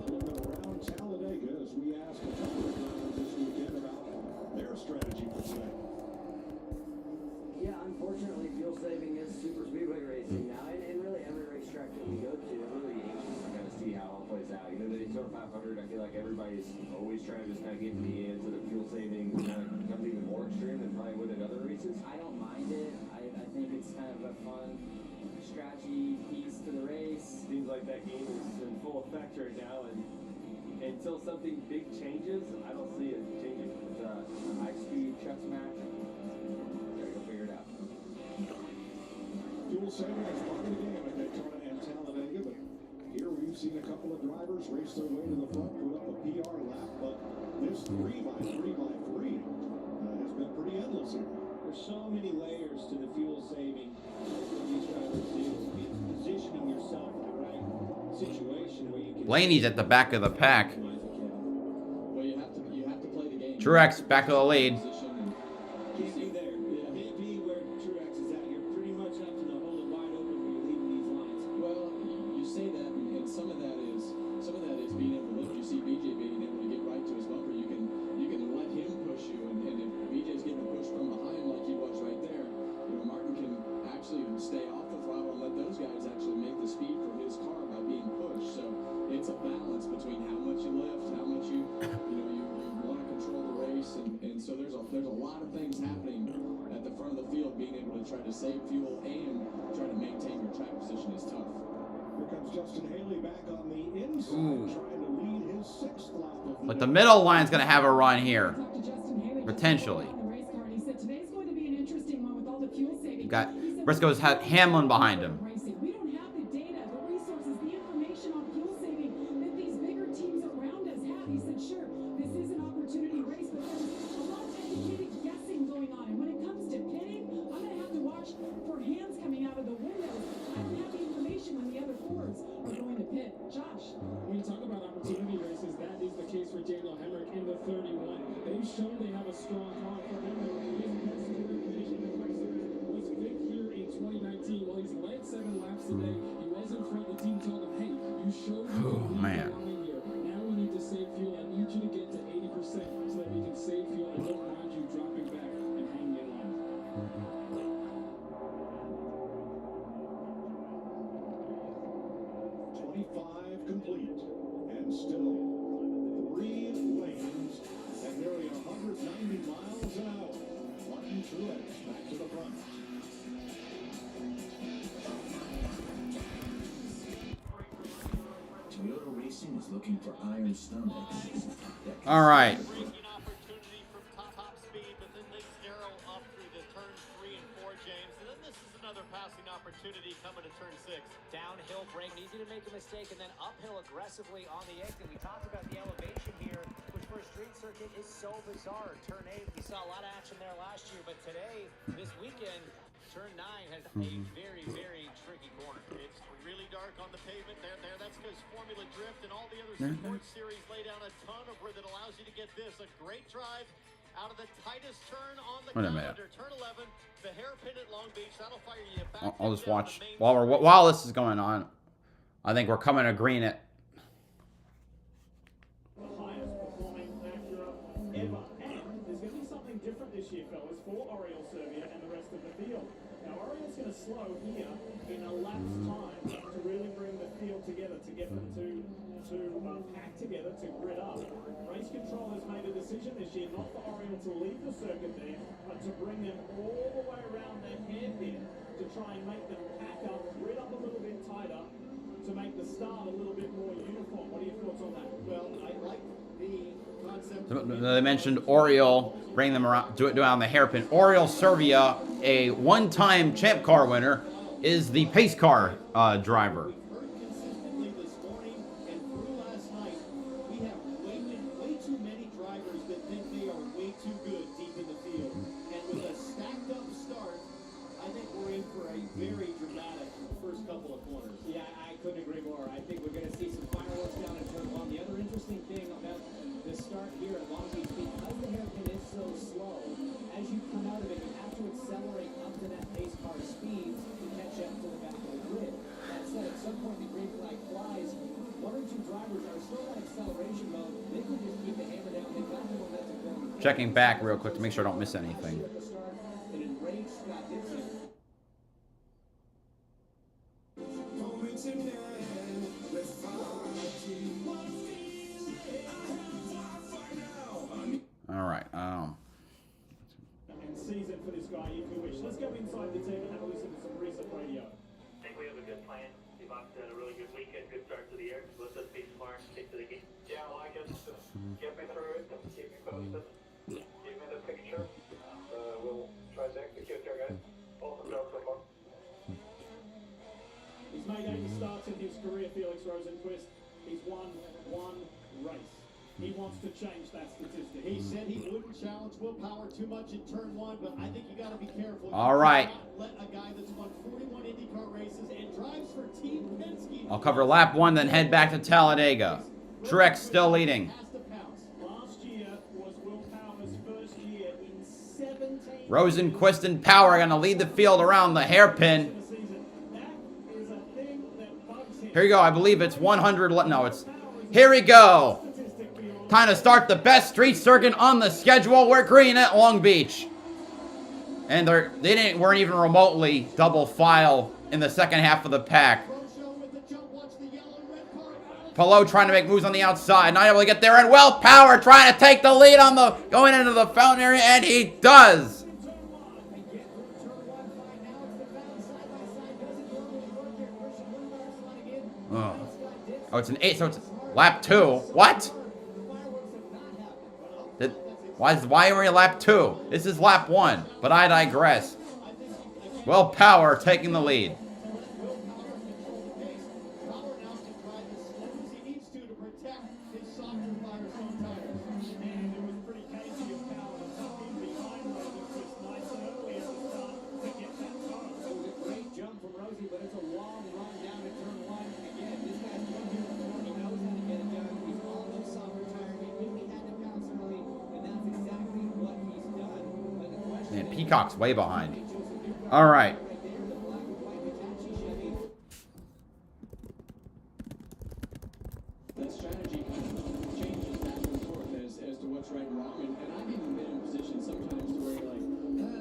Looking around Talladega as we ask a couple of drivers this weekend about their strategy for today. Yeah, unfortunately, fuel saving is super speedway racing now, and really every racetrack that we go to, I'm really anxious to kind of see how it plays out. You know, the Daytona 500, I feel like everybody's always trying to just kind of get to the end, so the fuel saving kind of becomes even more extreme than probably would in other races. I don't mind it. I think it's kind of a fun, scratchy piece to the race. Seems like that game is in full effect right now, and until something big changes, I don't see it changing. It's a high-speed chess match. Gotta go figure it out. Fuel saving is part of the game at Daytona and Talladega, but here we've seen a couple of drivers race their way to the front, put up a PR lap, but this 3x3x3 has been pretty endless here. There's so many layers to the fuel saving that these drivers do. It's positioning yourself in the right situation where you can. Blaney's at the back of the pack. Well, you have to play the game. Truex back to the lead. Position and Can't be there. Yeah, can't be where Truex is at. You're pretty much having to hold it wide open when you're leaving these lines. well, you say that, and some of that is being able to lift. You see BJ being able to get right to his bumper. You can let him push you, and if BJ's getting a push from behind like he was right there, you know, Martin can actually stay off the throttle and let those guys actually make the speed for his car by being pushed. So it's a balance between how much you lift, how much you want to control the race, and so there's a lot of things happening at the front of the field. Being able to try to save fuel and try to maintain your track position is tough. Here comes Justin Haley back on the inside, trying to lead his 6th lap of But the middle line's going to have a run here. Potentially. You got Briscoe's Hamlin behind him. We don't have the data, the resources, the information on fuel saving that these bigger teams around us have. He said, sure, this is an opportunity race, but there's a lot of educated guessing going on. And when it comes to pitting, I'm going to have to watch for hands coming out of the windows. I don't have the information when the other Fords are going to pit. Josh. When you talk about opportunity races, that is the case for Daniel Hemrick in the 31. They've shown they have a strong car for him. Was fifth here in 2019. Well, he's led 7 laps today. He was in front. The team told him, hey, you showed me Oh, man. here. Now we need to save fuel. I need you to get to 80% so that we can save fuel and don't mind you dropping back and hanging in line. 25 complete, and still 3 lanes at nearly 190 miles an hour. Martin Truex back to the front. Toyota Racing is looking for iron stomachs. All right. Braking opportunity from top speed, but then they narrow up through the turn 3 and 4, James. And then this is another passing opportunity coming to turn 6. Downhill brake, easy to make a mistake, and then uphill aggressively on the exit. We talked about the elevation here, which for a street circuit is so bizarre. Turn 8, we saw a lot of action there last year, but today, this weekend, turn 9 has a very, very tricky corner. It's really dark on the pavement there. That's because Formula Drift and all the other support series lay down a ton of room that allows you to get this. A great drive out of the tightest turn on the calendar. Turn 11, the hairpin at Long Beach. That'll fire you back. I'll just watch while this is going on. I think we're coming to green it. The highest performing Acura ever. And there's going to be something different this year, fellas, for Oriol Servia and the rest of the field. Now, Oriol's going to slow here in a lap's time to really bring the field together, to get them to pack together, to grid up. Race control has made a decision this year not for Oriol to leave the circuit there, but to bring them all the way around their hairpin to try and make them pack up, grid up a little bit tighter, to make the start a little bit more uniform. What are your thoughts on that? Well, I like the concept. They mentioned Oriol, bring them around, do it on the hairpin. Oriol Servia, a one-time champ car winner, is the pace car driver. Heard consistently this morning and through last night, we have way too many drivers that think they are way too good deep in the field. And with a stacked up start, drivers are still in acceleration mode. They could just keep the hammer down. They've got the momentum going. Checking back real quick to make sure I don't miss anything. At the start, an enraged Scott Dixon. All right. And season for this guy, if you wish. Let's go inside the team and have a listen to some recent radio. I think we have a good plan. We've had a really good weekend, good start to the year. Let's just be smart, stick to the game. Yeah, I like it. Just get me through it, keep me posted. Give me the picture, and we'll try to execute here, guys. Awesome job so far. He's made 80 starts in his career, Felix Rosenquist. He's won one race. He wants to change that statistic. He said he wouldn't challenge Will Power too much in turn one, but I think you got to be careful. All right. Let a guy that's won 41 IndyCar races and drives for Team Penske. I'll cover lap 1, then head back to Talladega. Truex still leading. Last year was Will Power's first year in 17 Rosenquist and Power are going to lead the field around the hairpin. Here you go. I believe it's 100. No, it's... Here we go. Time to start the best street circuit on the schedule. We're green at Long Beach. And weren't even remotely double file in the second half of the pack. Palou trying to make moves on the outside, not able to get there, and Will Power trying to take the lead on the going into the fountain area, and he does. Oh, it's an 8, so it's lap 2. What? Why are we lap 2? This is lap 1, but I digress. Will Power taking the lead. Man, Peacock's way behind. All right. That strategy kind of changes back and forth as to what's right and wrong. And I've even been in positions sometimes to where you're like,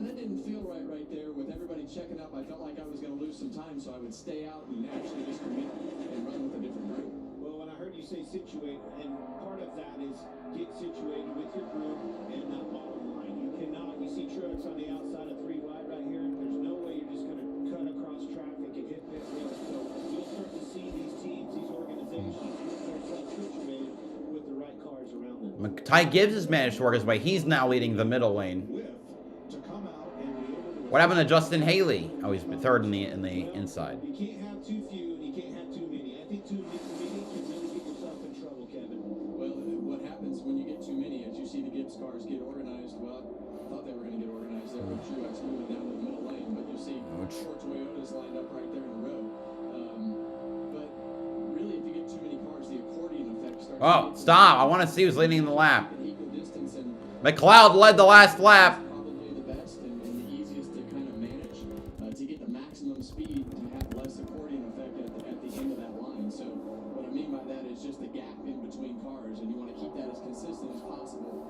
that didn't feel right there. With everybody checking up, I felt like I was going to lose some time, so I would stay out and actually just commit and run with a different group. Well, when I heard you say situate, and part of that is get situated with your group and not bottom line. You cannot, you see Truex on the outside of 3 wide right here. There's no way you're just going to cut across traffic and hit pit road. So you'll start to see these teams, these organizations, start situated with the right cars around them. Ty Gibbs has managed to work his way. He's now leading the middle lane. What happened to Justin Haley? Oh, he's third in the inside. You can't have too few and you can't have too many. I think too many can really get yourself in trouble, Kevin. Well, what happens when you get too many, as you see the Gibbs cars get organized, well, I thought they were going to get organized there with Truex moving down to the middle lane, but you see 4 Toyotas lined up right there in a row. But really, if you get too many cars, the accordion effect starts. Oh, stop. I want to see who's leading the lap. McLeod led the last lap. Probably the best and the easiest to kind of manage to get the maximum speed to have less accordion effect at the end of that line. So what I mean by that is just the gap in between cars, and you want to keep that as consistent as possible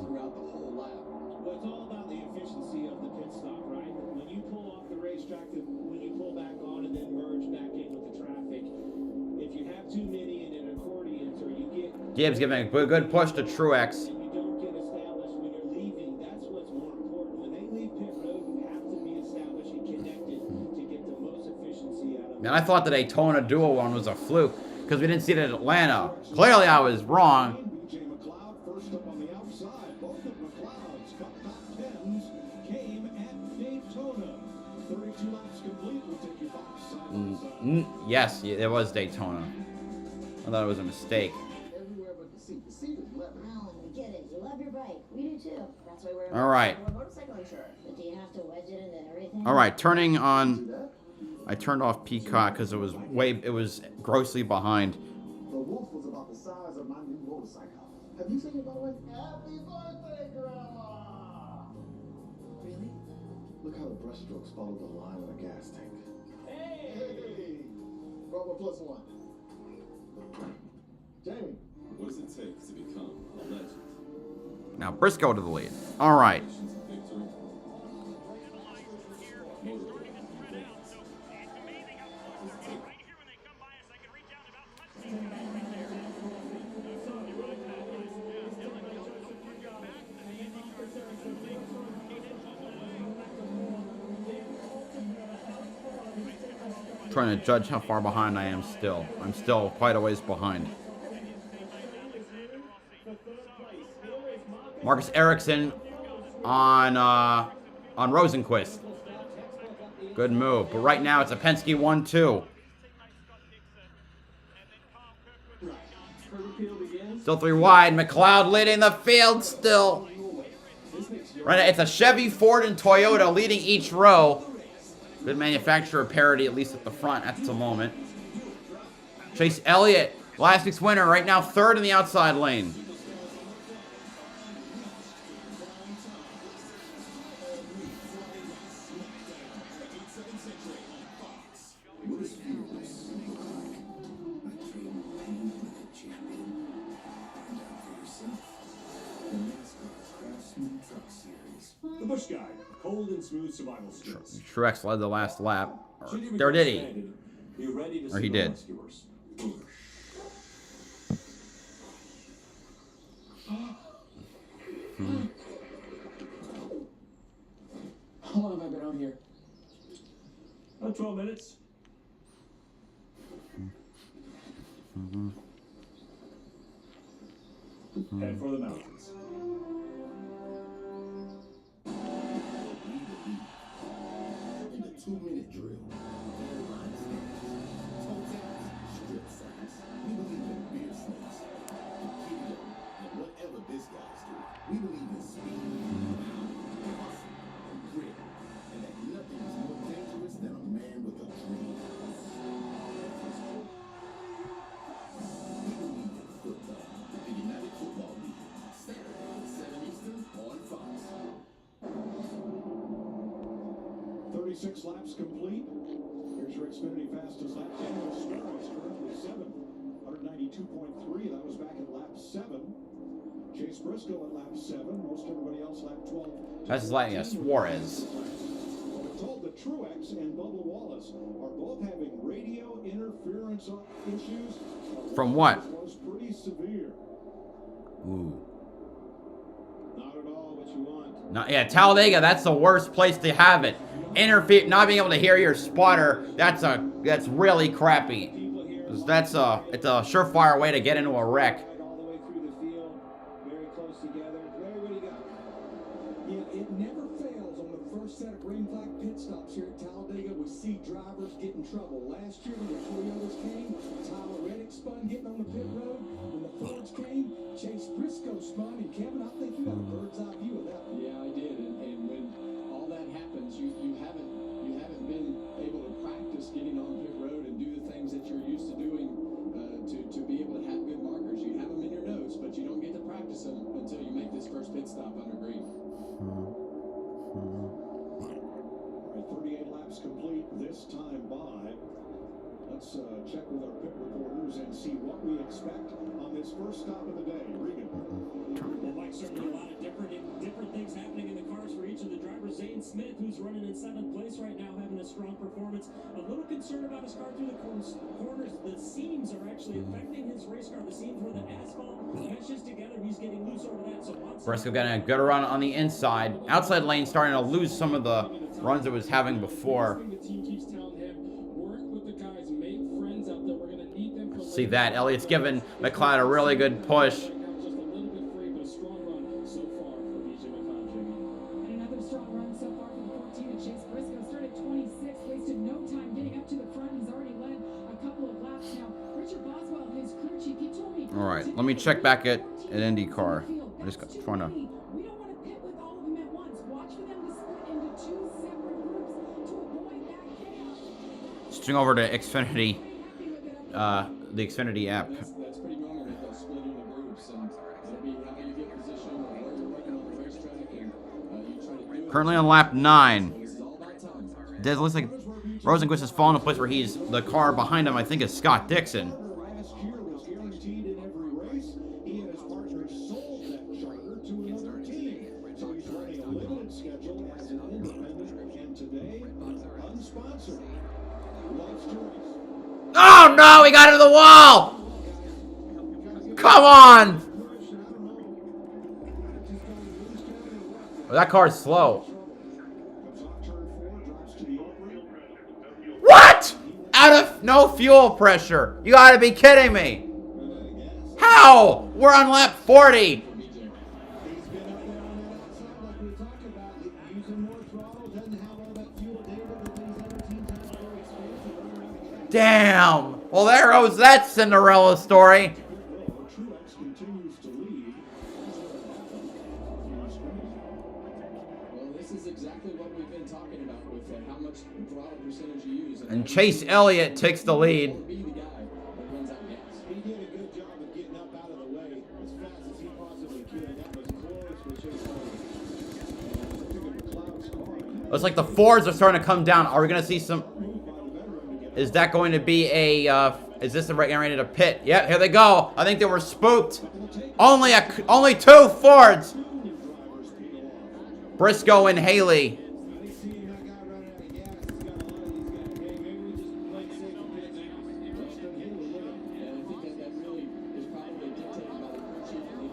throughout the whole lap. Well, it's all about the efficiency of the pit stop, right? When you pull off the racetrack, when you pull back on and then merge back in with the traffic, if you have too many in an accordion, or you get Gibbs giving a good push to Truex. and you don't get established when you're leaving, that's what's more important. When they leave pit road, you have to be established and connected to get the most efficiency out of it. Man, I thought the Daytona Duo one was a fluke because we didn't see it at Atlanta. Clearly, I was wrong. BJ McLeod first up on the outside. Both of McLeod's top 10s came at Daytona. 32 laps complete will take you back side by side. Yes, it was Daytona. I thought it was a mistake. Everywhere but the seat. The seat is leather. Well, we get it. You love your bike. We do too. That's why we're All right. motorcycle insurance. But do you have to wedge it into everything? All right, turning on. I turned off Peacock because it was grossly behind. The Wolf was about the size of my new motorcycle. Have you seen it, by the way? Happy birthday, Grandma! Really? Look how the brushstrokes follow the line of a gas tank. Hey! Bravo +1. Jamie, what does it take to become a legend? Now Briscoe to the lead. All right. Trying to judge how far behind I am still. I'm still quite a ways behind. Marcus Ericsson on Rosenquist. Good move. But right now it's a Penske 1-2. Still 3 wide. McLeod leading the field still. Right now, it's a Chevy, Ford, and Toyota leading each row. Good manufacturer parity, at least at the front at the moment. Chase Elliott, last week's winner, right now 3rd in the outside lane. The Busch Guy, cold and smooth survival skills. Truex led the last lap. Or did he? Or he did. How long have I been out here? About 12 minutes. Head for the mountains. In the 2-minute drill, line stands, toe taps, strip sacks. We believe in beer snakes, and and whatever this guy's doing. We believe in speed, hustle, and grit, and that nothing is more dangerous than a man with a dream. We believe in football, the United Football League, Saturday at 7 Eastern on Fox. 36 laps complete. Here's your Xfinity fastest lap. Daniel Suarez is currently 7th, 192.3. That was back at lap 7. Chase Briscoe at lap 7. Most everybody else lap 12. That's like a Suarez. Well, we're told that Truex and Bubba Wallace are both having radio interference issues. From what? Was pretty severe. Ooh. Not at all what you want. No, yeah, Talladega, that's the worst place to have it. Not being able to hear your spotter, that's really crappy. It's a surefire way to get into a wreck. All the way through the field, very close together. Larry, what do you got? Yeah, it never fails on the first set of green flag pit stops here at Talladega. We see drivers get in trouble. Last year when the Toyotas came, Tyler Reddick spun getting on the pit road. When the Fords came, Chase Briscoe spun. And Kevin, I think you got a bird's eye view of that one. Yeah, I did. And when all that happens, you haven't been able to practice getting on pit road and do the things that you're used to doing to be able to have good markers. You have them in your nose, but you don't get to practice them until you make this first pit stop under green. All right, 38 laps complete this time by. Let's check with our pit reporters and see what we expect on this first stop of the day. Regan. Well, Mike, certainly a lot of different things happening in the cars for each of the drivers. Zane Smith, who's running in 7th place right now, having a strong performance. A little concerned about his car through the corners. The seams are actually affecting his race car. The seams where the asphalt meshes together, he's getting loose over that. So Briscoe getting a good run on the inside. Outside lane starting to lose some of the runs it was having before. The team keeps telling him, work with the guys, make friends out there. We're going to need them. See that? Elliott's giving McLeod a really good push. Just a little bit free, but a strong run so far for BJ McLeod, Jamie. And another strong run so far from the 14 of Chase Briscoe. Started 26th, wasted no time getting up to the front. He's already led a couple of laps now. Richard Boswell, his crew chief, he told me. All right, let me check back at IndyCar. I just got trying to. We don't want to pit with all of them at once. Watch for them to split into 2 separate groups to avoid that chaos. Switching over to Xfinity, the Xfinity app. That's pretty normal that they'll split into groups, and it'll be how you get positioned or where you're working on the racetrack, and you try to do it. Currently on lap 9. This is all about time. It looks like Rosenquist has fallen to a place where the car behind him, I think, is Scott Dixon. Last year was guaranteed in every Oh no, he got into the wall! Come on! Oh, that car's slow. What? Out of no fuel pressure. You gotta be kidding me. How? We're on lap 40. Damn. Well, there goes that Cinderella story. And Chase Elliott takes the lead. Looks like the Fords are starting to come down. Are we going to see some... Is that going to be a... is this getting ready to pit? Yeah, here they go. I think they were spooked. Only 2 Fords. Briscoe and Haley.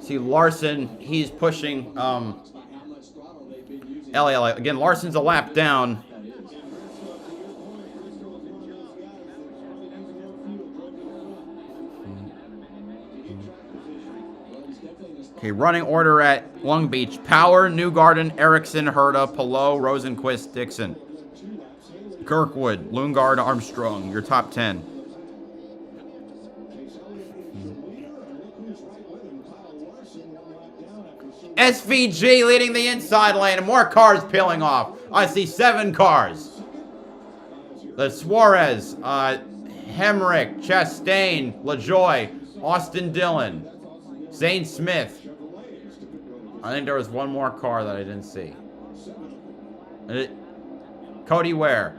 See Larson, he's pushing Elliott. Again, Larson's a lap down. Okay, running order at Long Beach. Power, Newgarden, Erickson, Herta, Palou, Rosenquist, Dixon. Kirkwood, Lundgaard, Armstrong, your top 10. SVG leading the inside lane, and more cars peeling off. I see 7 cars. The Suarez, Hemrick, Chastain, LaJoie, Austin Dillon, Zane Smith. I think there was one more car that I didn't see. Cody Ware.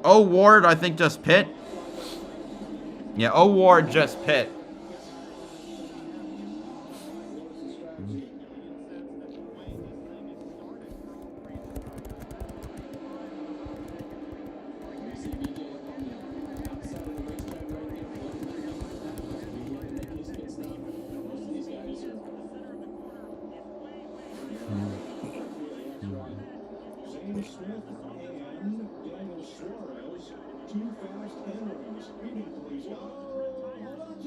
O. Ward, I think, just pit. Yeah, O. Ward just pit.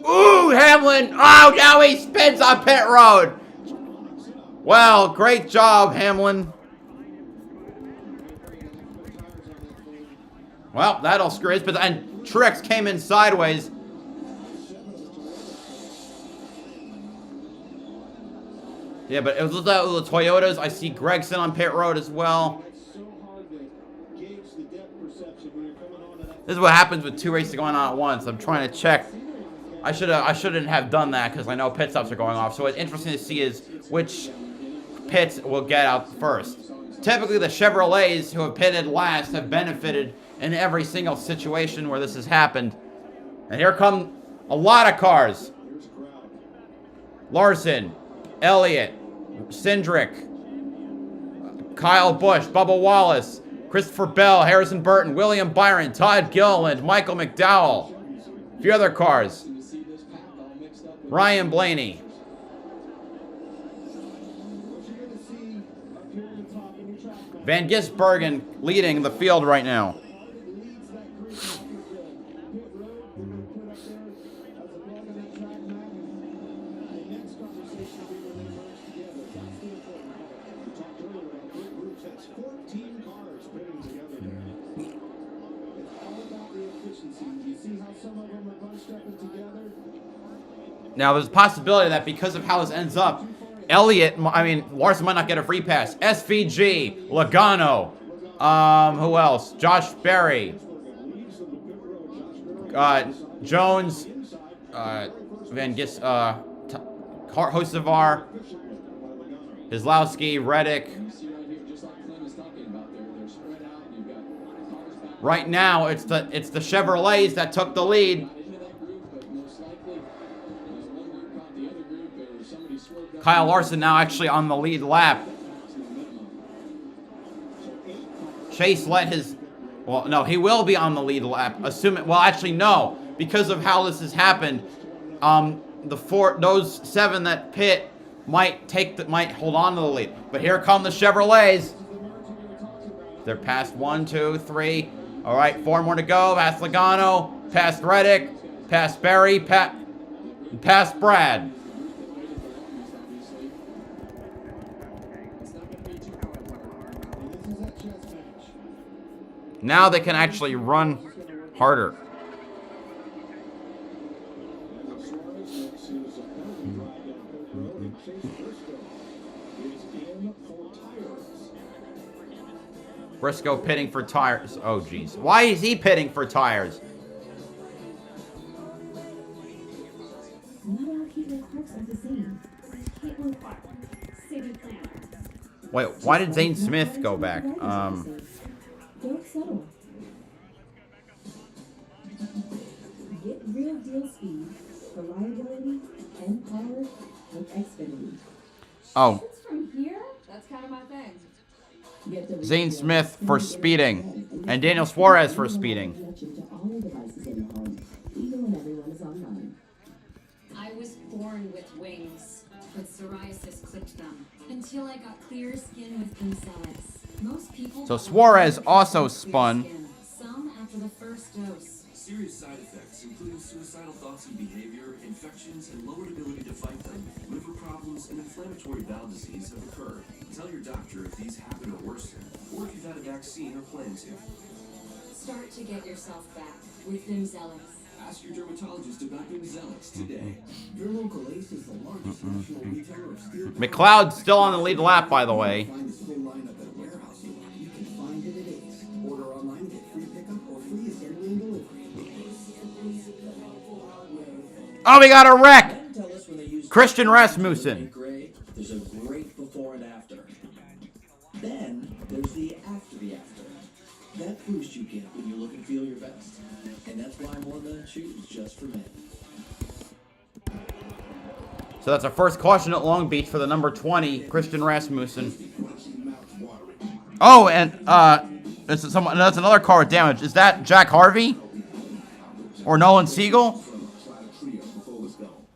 Ooh, Hamlin! Oh, now he spins on pit road. Well, great job, Hamlin. Well, that'll screw his, but and Truex came in sideways. Yeah, but it was the Toyotas. I see Gregson on pit road as well. This is what happens with 2 races going on at once. I'm trying to check. I shouldn't have done that because I know pit stops are going off. So what's interesting to see is which pits will get out first. Typically, the Chevrolets who have pitted last have benefited in every single situation where this has happened. And here come a lot of cars. Larson, Elliott, Cindric, Kyle Busch, Bubba Wallace, Christopher Bell, Harrison Burton, William Byron, Todd Gilliland, Michael McDowell. A few other cars. Ryan Blaney. Van Gisbergen leading the field right now. Now, there's a possibility that because of how this ends up, Larson might not get a free pass. SVG, Logano, who else? Josh Berry, Jones, Van Gis, Hocevar, Keselowski, Reddick. Right now, it's the Chevrolets that took the lead. Kyle Larson now actually on the lead lap. Chase let his Well, no, he will be on the lead lap, assuming... Well, actually, no. Because of how this has happened, those 7 that pit might hold on to the lead. But here come the Chevrolets. They're past 1, 2, 3. All right, 4 more to go. Past Logano, past Reddick, past Berry, past Brad. Now they can actually run harder. Briscoe pitting for tires. Oh, jeez. Why is he pitting for tires? Wait, why did Zane Smith go back? Don't settle. Get real deal speed, reliability, and power with Xfinity. Oh. From here, that's kind of my thing. Zane Smith for speeding. And Daniel Suarez for speeding. I was born with wings, but psoriasis clipped them. Until I got clear skin with Gonzalez. Most people. So Suarez also spun. Some after the first dose. Serious side effects, including suicidal thoughts and behavior, infections, and lowered ability to fight them. Liver problems and inflammatory bowel disease have occurred. Tell your doctor if these happen or worsen, or if you've had a vaccine or plan to. Start to get yourself back with Gonzalez. Ask your dermatologist about Gonzalez today. Your local Ace is the largest national retailer of steel. McLeod's still on the lead lap, by the way. Find this full lineup at a warehouse you can find it at Ace. Order online, get free pickup or free assembly and delivery. Oh, we got a wreck! Christian Rasmussen. There's a great before and after. Then there's the after. That boost you get when you look and feel your best. And that's why I'm one to choose just for men. So that's our first caution at Long Beach for the number 20, Christian Rasmussen. Oh, and that's another car with damage. Is that Jack Harvey? Or Nolan Siegel?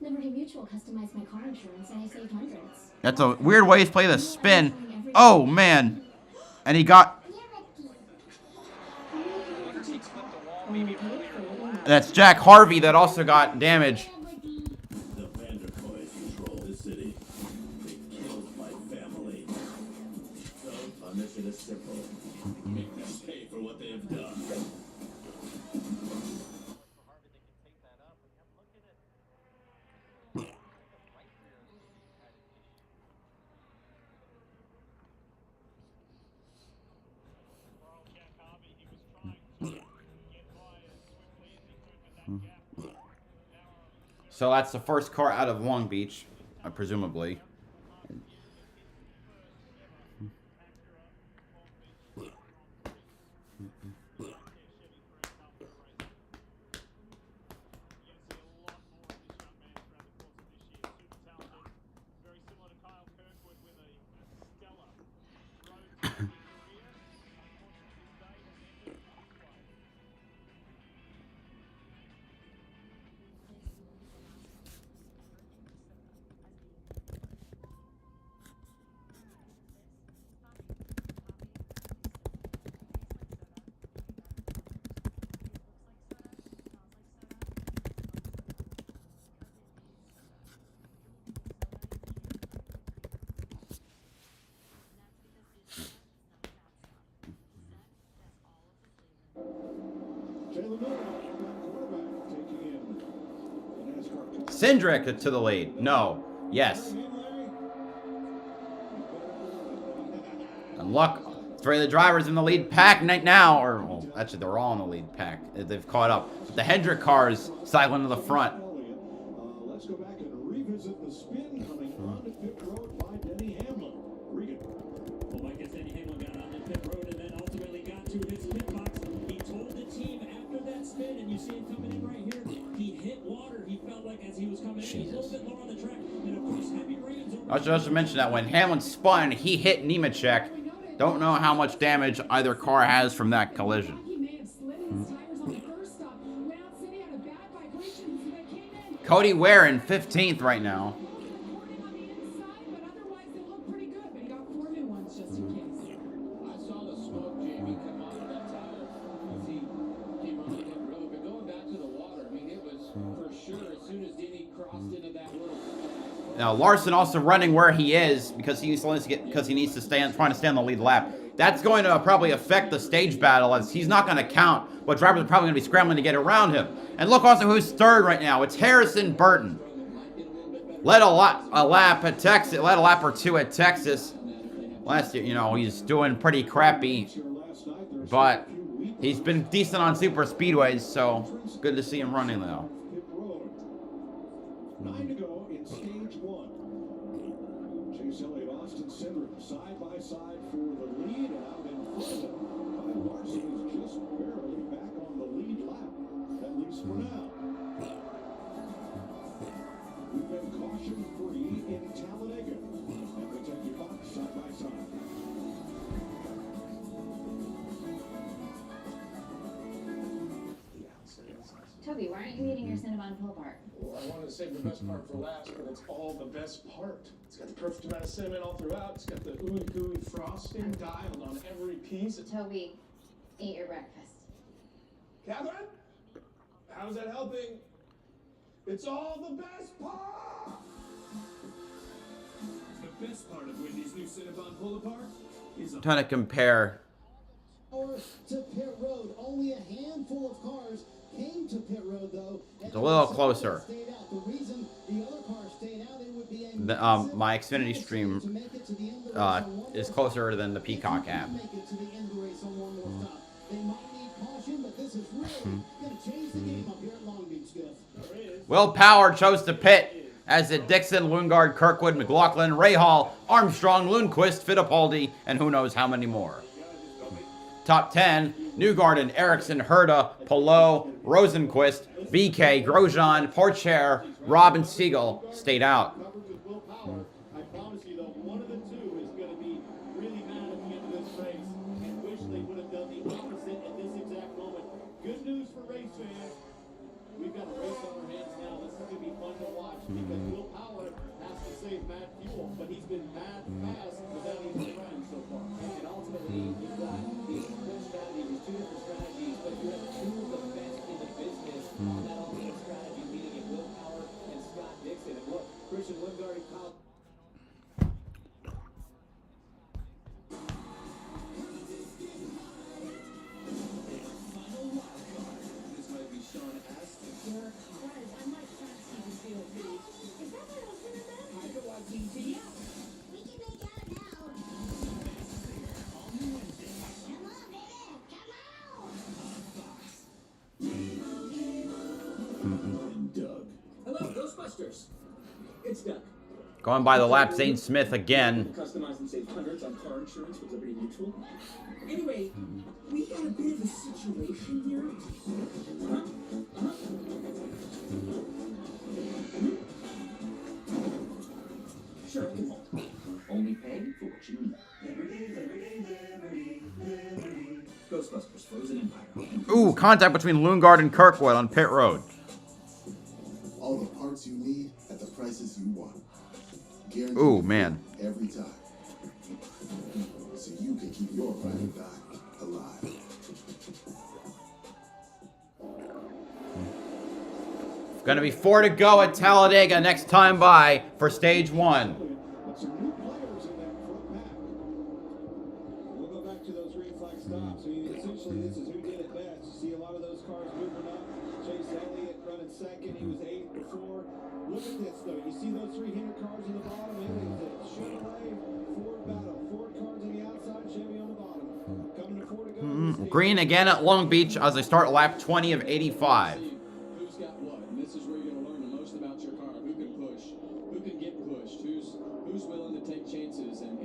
Liberty Mutual customized my car insurance and I saved hundreds. That's a weird way to play the spin. Oh, man. And he got... That's Jack Harvey that also got damage. The Vandercoys control this city. They killed my family. So, my mission is simple. Make them pay for what they have done. So that's the first car out of Long Beach, presumably. Cindric to the lead. No. Yes. And luck. Three of the drivers in the lead pack right now. Or, well, actually, they're all in the lead pack. They've caught up. But the Hendrick cars cycling to the front. Let's go back and revisit the spin coming onto pit road by Denny Hamlin. Regan. Well, I guess Denny Hamlin got on the pit road and then ultimately got to his pit box. He told the team after that spin, and you see him coming in right here, he hit water. He felt like as he was coming in, he was a little bit low on the track. And of course, heavy rains over. I should also mention that when Hamlin spun, he hit Nemechek. Don't know how much damage either car has from that collision. Cody Ware in 15th right now. Now Larson also running where he is because he needs to stand, trying to stay on the lead lap. That's going to probably affect the stage battle, as he's not going to count, but drivers are probably going to be scrambling to get around him. And look also who's third right now. It's Harrison Burton. Led a lap at Texas, led a lap or two at Texas last year. You know, he's doing pretty crappy, but he's been decent on super speedways, so good to see him running though. 9 to go in stage 1. Chase Elliott, Austin Cindric, side by side for the lead, and out in front of him. Kyle Larson is just barely back on the lead lap, at least for now. We've been caution-free in Talladega, and we'll take you back side by side. Toby, why aren't you eating your Cinnabon pull part? Well, I wanted to save the best part for last, but it's all the best part. It's got the perfect amount of cinnamon all throughout. It's got the ooey gooey frosting dialed on every piece. Toby, eat your breakfast. Catherine? How's that helping? It's all the best part! The best part of Wendy's new Cinnabon pull-apart is I'm trying to compare. To pit road, only a handful of cars came to pit road though. It's a little closer. The reason the other cars stayed out, it would be a My Xfinity stream is closer than the Peacock app. Make it to the end of the race on one more stop. They might need caution, but this is really going to change the game up here at Long Beach, Jeff. Will Power chose to pit, as did Dixon, Lundgaard, Kirkwood, McLaughlin, Rahal, Armstrong, Lundqvist, Fittipaldi, and who knows how many more. Top 10, Newgarden, Ericsson, Herta, Palou, Rosenquist, VK, Grosjean, Porcher, Rob, and Siegel stayed out. I promise you, though, one of the two is going to be really mad at the end of this race and wish they would have done the opposite at this exact moment. Good news for race fans. We've got a race on our hands now. This is going to be fun to watch because Will Power has to save mad fuel, but he's been mad fast without even trying so far. And ultimately, you've got these strategies, two different strategies, but you have two of the best in the business on that ultimate strategy, meaning it Will Power and Scott Dixon. And look, Christian Lundgaard and Kyle. Hello, Ghostbusters. It's Doug. Going by the lap, Zane Smith again. Customize and save hundreds on car insurance with Liberty Mutual. Anyway, we got a bit of a situation here. Sure, I can hold. Only pay for what you need. Ghostbusters Frozen Empire. Ooh, contact between Lundgaard and Kirkwood on pit road. All the parts you need at the prices you want. Guaranteed. Ooh, man. Every time. So you can keep your ride or die alive. Gonna be 4 to go at Talladega next time by for stage 1. Some new players in that front pack. We'll go back to those green flag stops. I mean, essentially, this is who did it best. You see a lot of those cars moving up. Chase Elliott running second. He was 8th before. Look at this, though. You see those 3 Hinter cars in the bottom? It is a Chevrolet Ford battle. Ford cars on the outside, Chevy on the bottom. Coming to 4 to go. Green again at Long Beach as they start lap 20 of 85. Who's got what? And this is where you're going to learn the most about your car. Who can push? Who can get pushed? Who's willing to take chances? And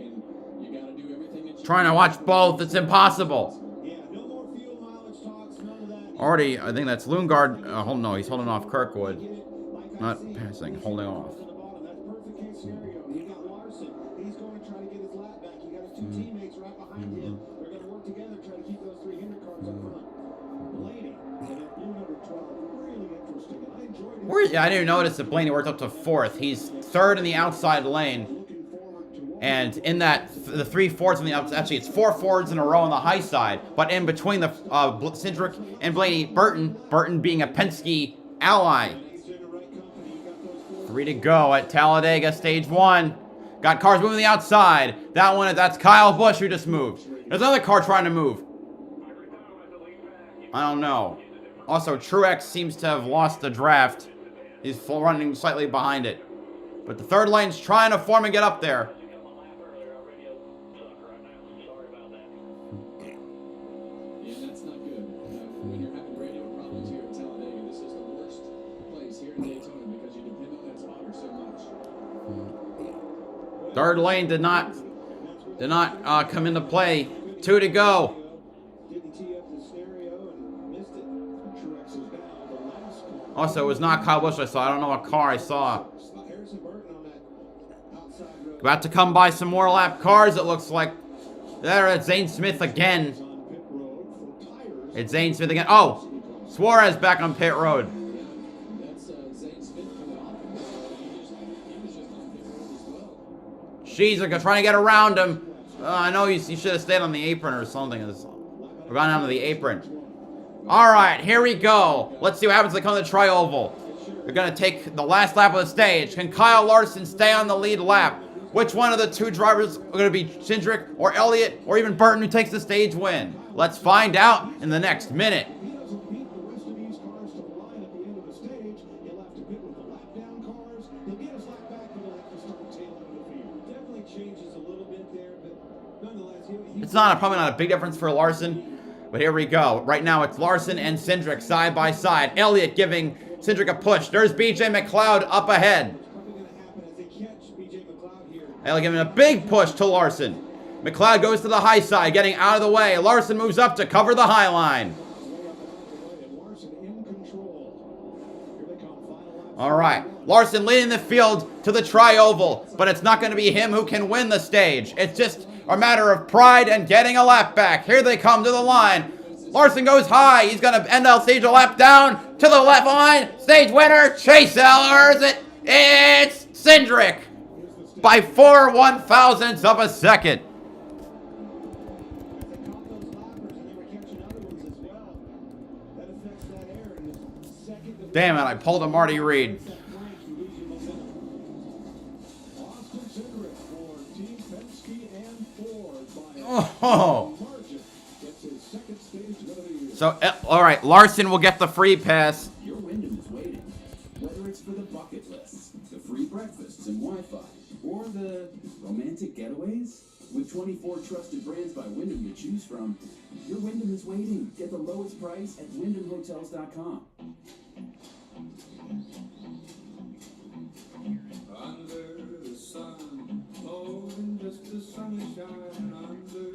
you got to do everything that you Trying to watch both, it's impossible. Yeah, no more fuel mileage talks, none of that. Already, I think that's Lundgaard. No, he's holding off Kirkwood. Not passing, holding off. That's perfect case scenario. You got Larson. He's going to try to get his lap back. You got his 2 teammates right behind him. They're going to work together, try to keep those 3 Hinter cars up front. Blaney and that blue number 12, really interesting. And I enjoyed it. Where I didn't even notice that Blaney worked up to 4th. He's 3rd in the outside lane. And in that, the 3 Fords on the outside, actually it's 4 Fords in a row on the high side. But in between the Cindric and Blaney, Burton being a Penske ally. 3 to go at Talladega, stage 1. Got cars moving the outside. That's Kyle Busch who just moved. There's another car trying to move. I don't know. Also, Truex seems to have lost the draft. He's running slightly behind it. But the 3rd lane's trying to form and get up there. Yeah, that's not good. When you're having radio problems here at Talladega, this is the worst place here in Daytona because you depend on that spotter so much. 3rd lane did not come into play. 2 to go. Also, it was not Kyle Busch I saw. I don't know what car I saw. About to come by some more lap cars, it looks like. There, it's Zane Smith again. It's Zane Smith again. Oh! Suarez back on pit road. Jeez, they're trying to get around him. I know you should have stayed on the apron or something. Or gone down to the apron. Alright, here we go. Let's see what happens when they come to the tri-oval. They're going to take the last lap of the stage. Can Kyle Larson stay on the lead lap? Which one of the 2 drivers are going to be Cindric or Elliott or even Burton who takes the stage win? Let's find out in the next minute. It's probably not a big difference for Larson. But here we go. Right now, it's Larson and Cindric side by side. Elliott giving Cindric a push. There's BJ McLeod up ahead. Elliott giving a big push to Larson. McLeod goes to the high side, getting out of the way. Larson moves up to cover the high line. All right. Larson leading the field to the tri-oval. But it's not going to be him who can win the stage. It's just a matter of pride and getting a lap back. Here they come to the line. Larson goes high. He's going to end the stage a lap down to the left line. Stage winner, Chase Elliott. It's Cindric by 4 1/1000ths of a second. Damn it, I pulled a Marty Reed. Oh. So, all right, Larson will get the free pass. Your Wyndham is waiting. Whether it's for the bucket lists, the free breakfasts and Wi-Fi, or the romantic getaways, with 24 trusted brands by Wyndham to choose from, your Wyndham is waiting. Get the lowest price at WyndhamHotels.com.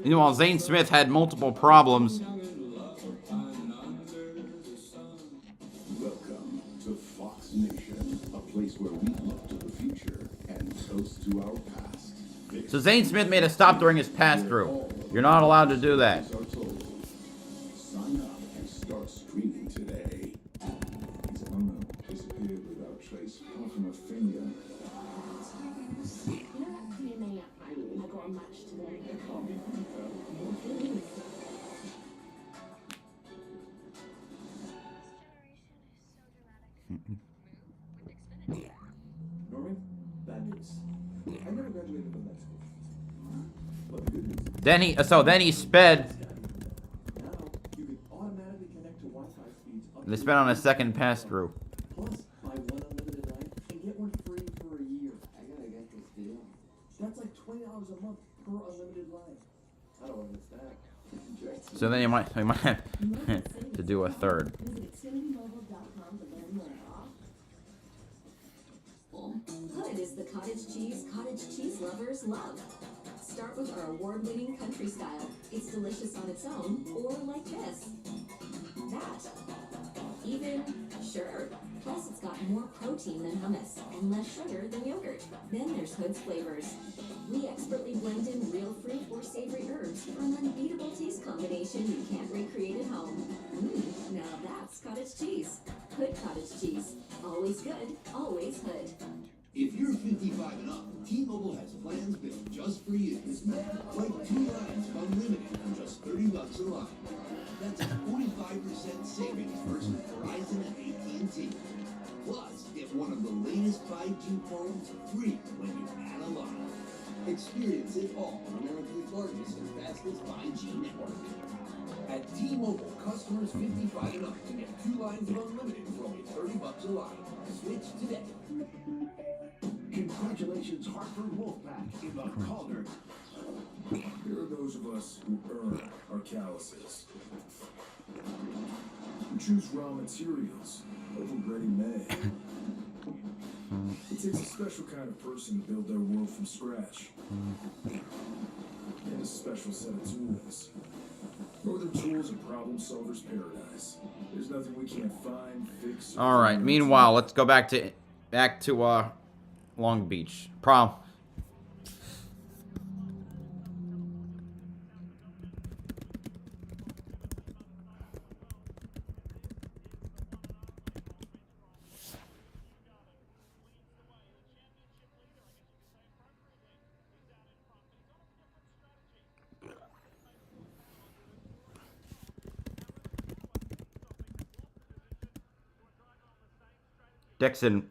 Meanwhile, Zane Smith had multiple problems. Welcome to Fox Nation, a place where we look to the future and toast to our past. So Zane Smith made a stop during his pass-through. You're not allowed to do that. Sign up and start streaming today. His owner disappeared without trace, apart from a finger. Norman, bad news. I never graduated from that school. But the good news is Then he sped. now you can automatically connect to Wi-Fi speeds up They sped on a second pass-through. plus buy 1 unlimited line and get 1 free for a year. I gotta get this deal. That's like $20 a month per unlimited line. I don't understand. So then you might have to do a third. Hood is the cottage cheese lovers love. Start with our award-winning country style. It's delicious on its own, or like this. That. Even Sure. Plus, it's got more protein than hummus and less sugar than yogurt. Then there's Hood's flavors. We expertly blend in real fruit or savory herbs for an unbeatable taste combination you can't recreate at home. Now that's cottage cheese. Hood cottage cheese. Always good, always Hood. If you're 55 and up, T-Mobile has plans built just for you. Like 2 lines unlimited for just $30 a line. That's a 45% savings versus Verizon and AT&T. Plus, get one of the latest 5G phones free when you add a line. Experience it all on America's largest and fastest 5G network. At T-Mobile, customers 55 and up can get 2 lines of unlimited for only $30 a line. Switch today. Congratulations, Hartford Wolfpack in the Calder. There are those of us who earn our calluses. We choose raw materials over ready-made. It takes a special kind of person to build their world from scratch. And a special set of tools. Northern Tools and Problem Solvers Paradise. There's nothing we can't find, fix. All right. Meanwhile, let's go back to Long Beach. Dixon.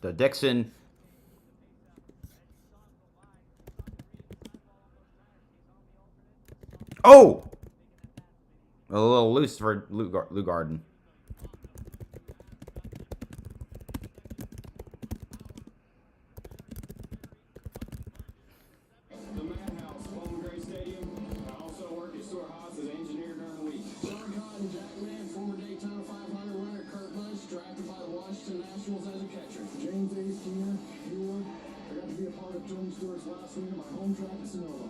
The Dixon. Oh! A little loose for Lugarden. The Madhouse, Bowling Green Stadium. I also work at Storehouse as engineer during the week. John Cotton, Jack Mann, former Daytona 500 winner, Kurt Busch, drafted by the Washington Nationals as a catcher. James Ace, Keener, Bueller. I got to be a part of Tony Stewart's last win at my home track at Sonoma.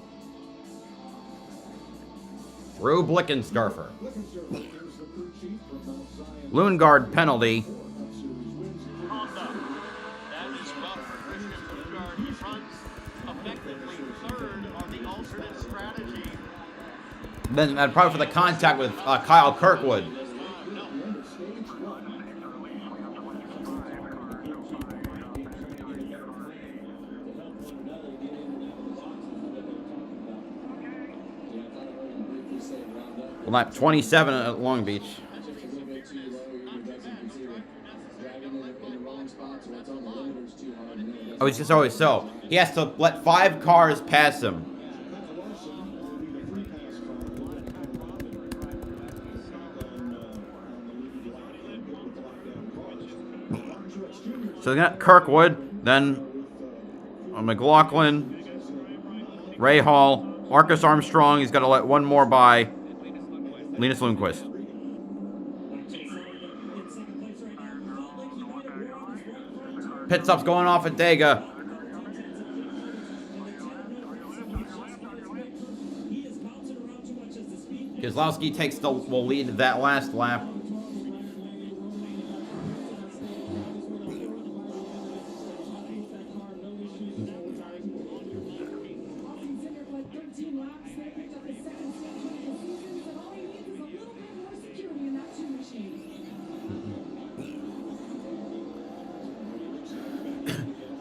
Drew Blickensdorfer. Lundgaard penalty. Honda. That is rough for Christian Lundgaard, who runs effectively third on the alternate strategy. Then probably for the contact with Kyle Kirkwood. Well, not 27 at Long Beach. Oh, it's just always so. He has to let 5 cars pass him. So they got Kirkwood, then McLaughlin, Ray Hall, Marcus Armstrong. He's got to let one more by. Linus Lundqvist. Pit stop's going off at Dega. Keselowski will lead that last lap.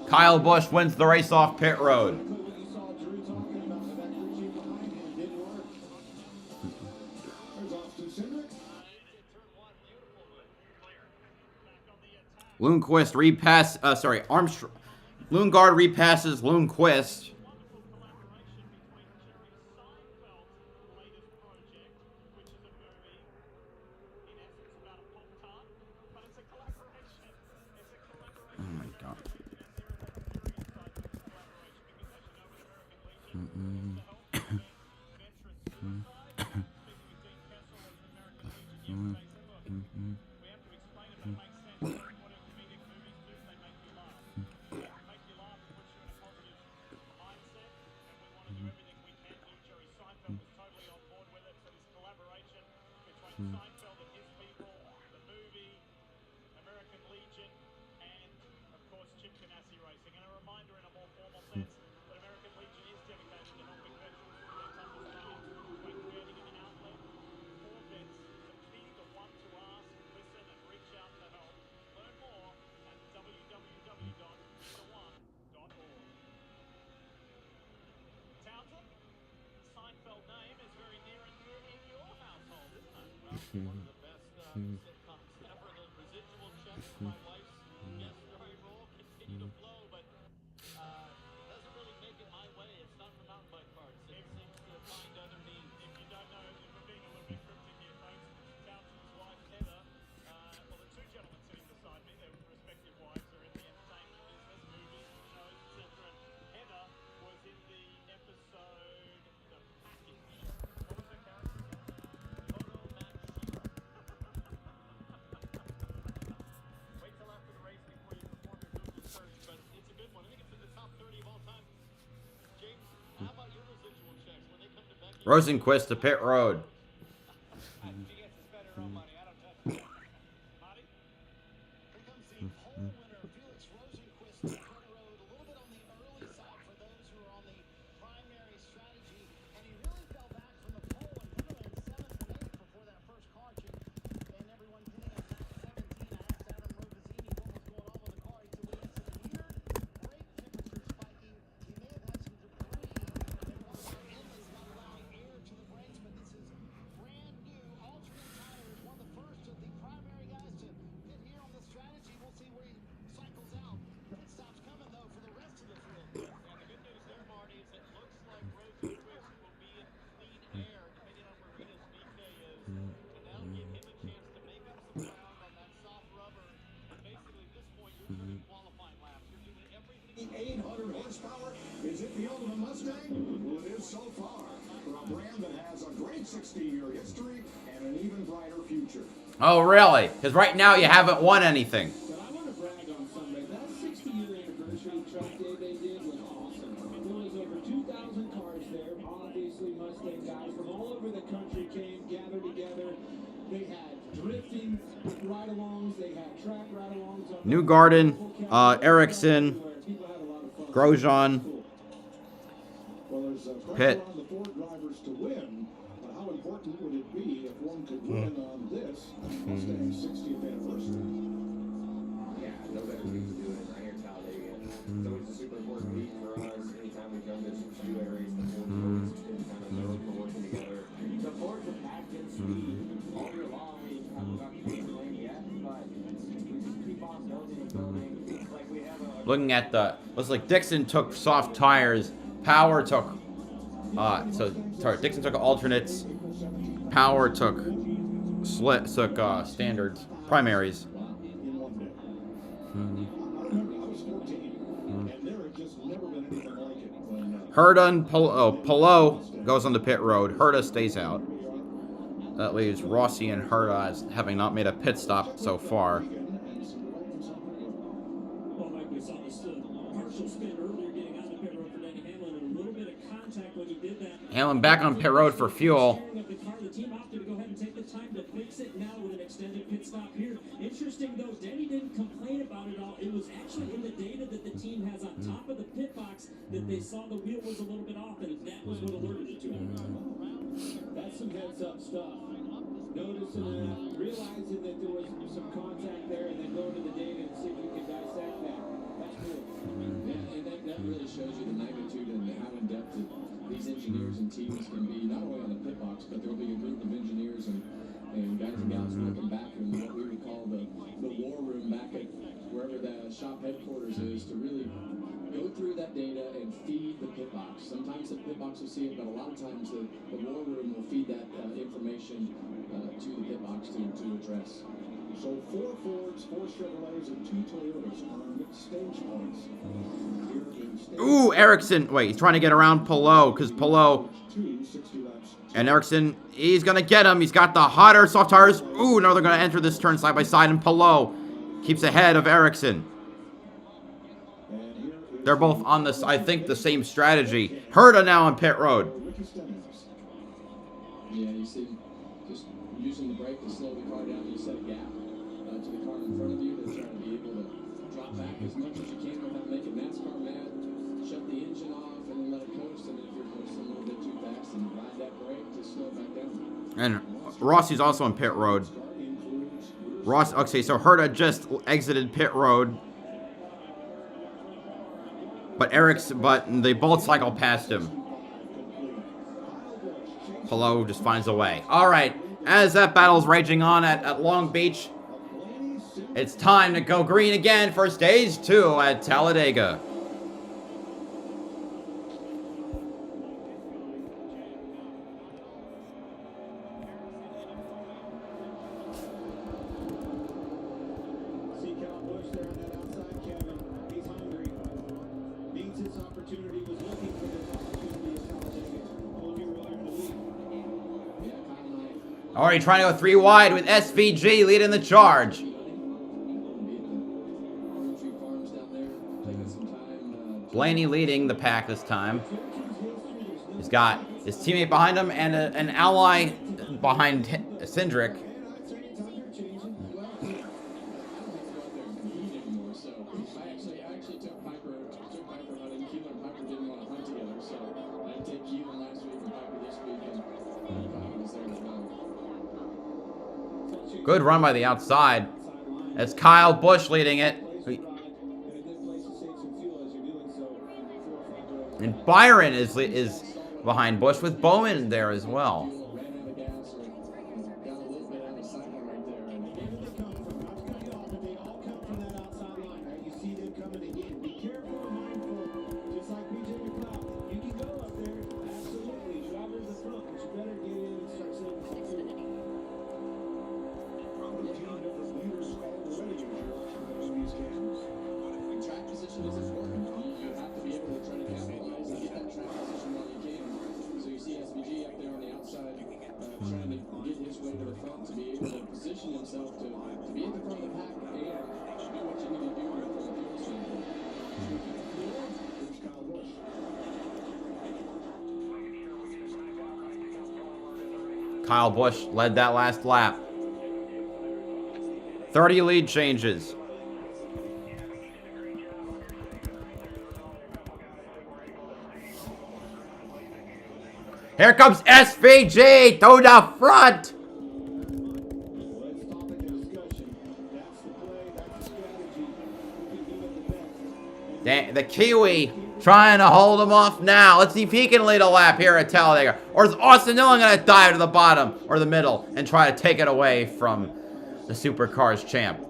Kyle Busch wins the race off pit road. Lundgaard repasses Lundqvist. Oh my God. Seinfeld and his people, the movie, American Legion, and of course Chip Ganassi Racing. And a reminder in a more formal sense that American Legion is dedicated to helping veterans through their toughest times by creating an outlet for vets to be the one to ask, listen, and reach out for help. Learn more at www.theone.org. Townsend, Seinfeld name is very near and dear in your household, isn't it? Well, one of the best sitcoms ever. The residual checks from my wife's guest starring role continue to flow, but doesn't really make it my way. It's not for mountain bike parts. It seems to find other needs. If you don't know, if we're being a little bit cryptic here, folks, Townsend's wife, Heather, well, the two gentlemen sitting beside me, their respective wives are in the entertainment business, movies, shows, etc. Heather was in the episode The Package. What was her character again? Photo Match. Wait till after the race before you perform your Google search, but it's a good one. I think it's in the top 30 of all time. James, how about your residual checks when they come to Becky? Rosenquist to pit road. She gets to spend her own money. I don't touch it. Marty? Here comes the pole winner, Felix Rosenquist, to pit road. A little bit on the early side for those who are on the primary strategy, and he really fell back from the pole and put him in 7th and 8th before that first caution, and everyone pinning on lap 17. I asked Adam Rogazzini what was going on with the car. He said, we had some weird brake temperature spiking. He may have had some debris, and one of our inlets not allowing air to the brakes, but this is brand new alternate tires. One of the first of the primary guys to pit here on the strategy. We'll see where he cycles out. Pit stop's coming, though, for the rest of the field. And the good news there, Marty, is it looks like Rosenquist will be in clean air, depending on where Rita's BK is, to now give him a chance to make up some ground on that soft rubber. And basically, at this point, you're doing qualifying laps. You're doing everything. 800 horsepower. Is it the ultimate Mustang? Well, it is so far. For a brand that has a great 60-year history and an even brighter future. Oh, really? Because right now you haven't won anything. But I want to brag on somebody. That 60-year anniversary truck day they did was awesome. There was over 2,000 cars there. Obviously, Mustang guys from all over the country came, gathered together. They had drifting ride-alongs. They had track ride-alongs. New Garden, Ericsson, Grosjean, Well, there's Pitt. pressure on the Ford drivers to win, but how important would it be if one could win on this Mustang 60th anniversary? Yeah, no better team to do it right here in Talladega. It's always a super important meet for us. Anytime we come to some speedway race, the Ford always been kind of working together. The Fords have had good speed all year long. We haven't got to the lane yet, but we just keep on building and building. It's like we have a Looking at the, looks like Dixon took soft tires. Power took, Dixon took alternates. Power took standards, primaries. In one day. I was 14, and there had just never been anything like it. When, Herta and Palou goes on the pit road. Herta stays out. That leaves Rossi and Herta as having not made a pit stop so far. Well, Mike, we saw this partial spin earlier getting on the pit road for Denny Hamlin, and a little bit of contact when he did that. Hamlin back on pit road for fuel. Of the car, the team opted to go ahead and take the time to fix it now with an extended pit stop here. Interesting though, Denny didn't complain about it all. It was actually in the data that the team has on top of the pit box that they saw the wheel was a little bit off, and that was what alerted it to him. That's some heads-up stuff. Noticing that, realizing that there was some contact there, and then going to the data and see if you can dissect that. That's cool. Yeah, and that really shows you the magnitude and how in-depth these engineers and teams can be, not only on the pit box, but there'll be a group of engineers and guys and gals working back in what we would call the war room back at wherever the shop headquarters is to really go through that data and feed the pit box. Sometimes the pit box will see it, but a lot of times the war room will feed that information to the pit box to address. So 4 Fords, 4 Chevrolets, and 2 Toyotas earned stage points. Ooh, Ericsson. Wait, he's trying to get around Palou because Palou. 60 laps. And Ericsson, he's going to get him. He's got the hotter soft tires. Ooh, no, they're going to enter this turn side by side. And Palou keeps ahead of Ericsson. They're both on this, I think, the same strategy. Herta now on pit road. Yeah, you see, just using the brake to slow the car down, you set a gap to the car in front of you to try to be able to drop back as much as you can without making NASCAR mad. Shut the engine off and then let it coast. And if you're coasting a little bit too fast, and ride that brake to slow it back down. And Rossi's also on pit road. Ross, okay, so Herta just exited pit road. But they both cycle past him. Hello just finds a way. All right, as that battle's raging on at Long Beach, it's time to go green again for stage 2 at Talladega. Already trying to go 3 wide with SVG leading the charge. Blaney leading the pack this time. He's got his teammate behind him and an ally behind Cindric. Good run by the outside. It's Kyle Busch leading it. And Byron is behind Busch with Bowman there as well. Kyle Busch led that last lap. 30 lead changes. Here comes SVG to the front. The Kiwi trying to hold him off now. Let's see if he can lead a lap here at Talladega. Or is Austin Dillon going to dive to the bottom or the middle and try to take it away from the Supercars champ?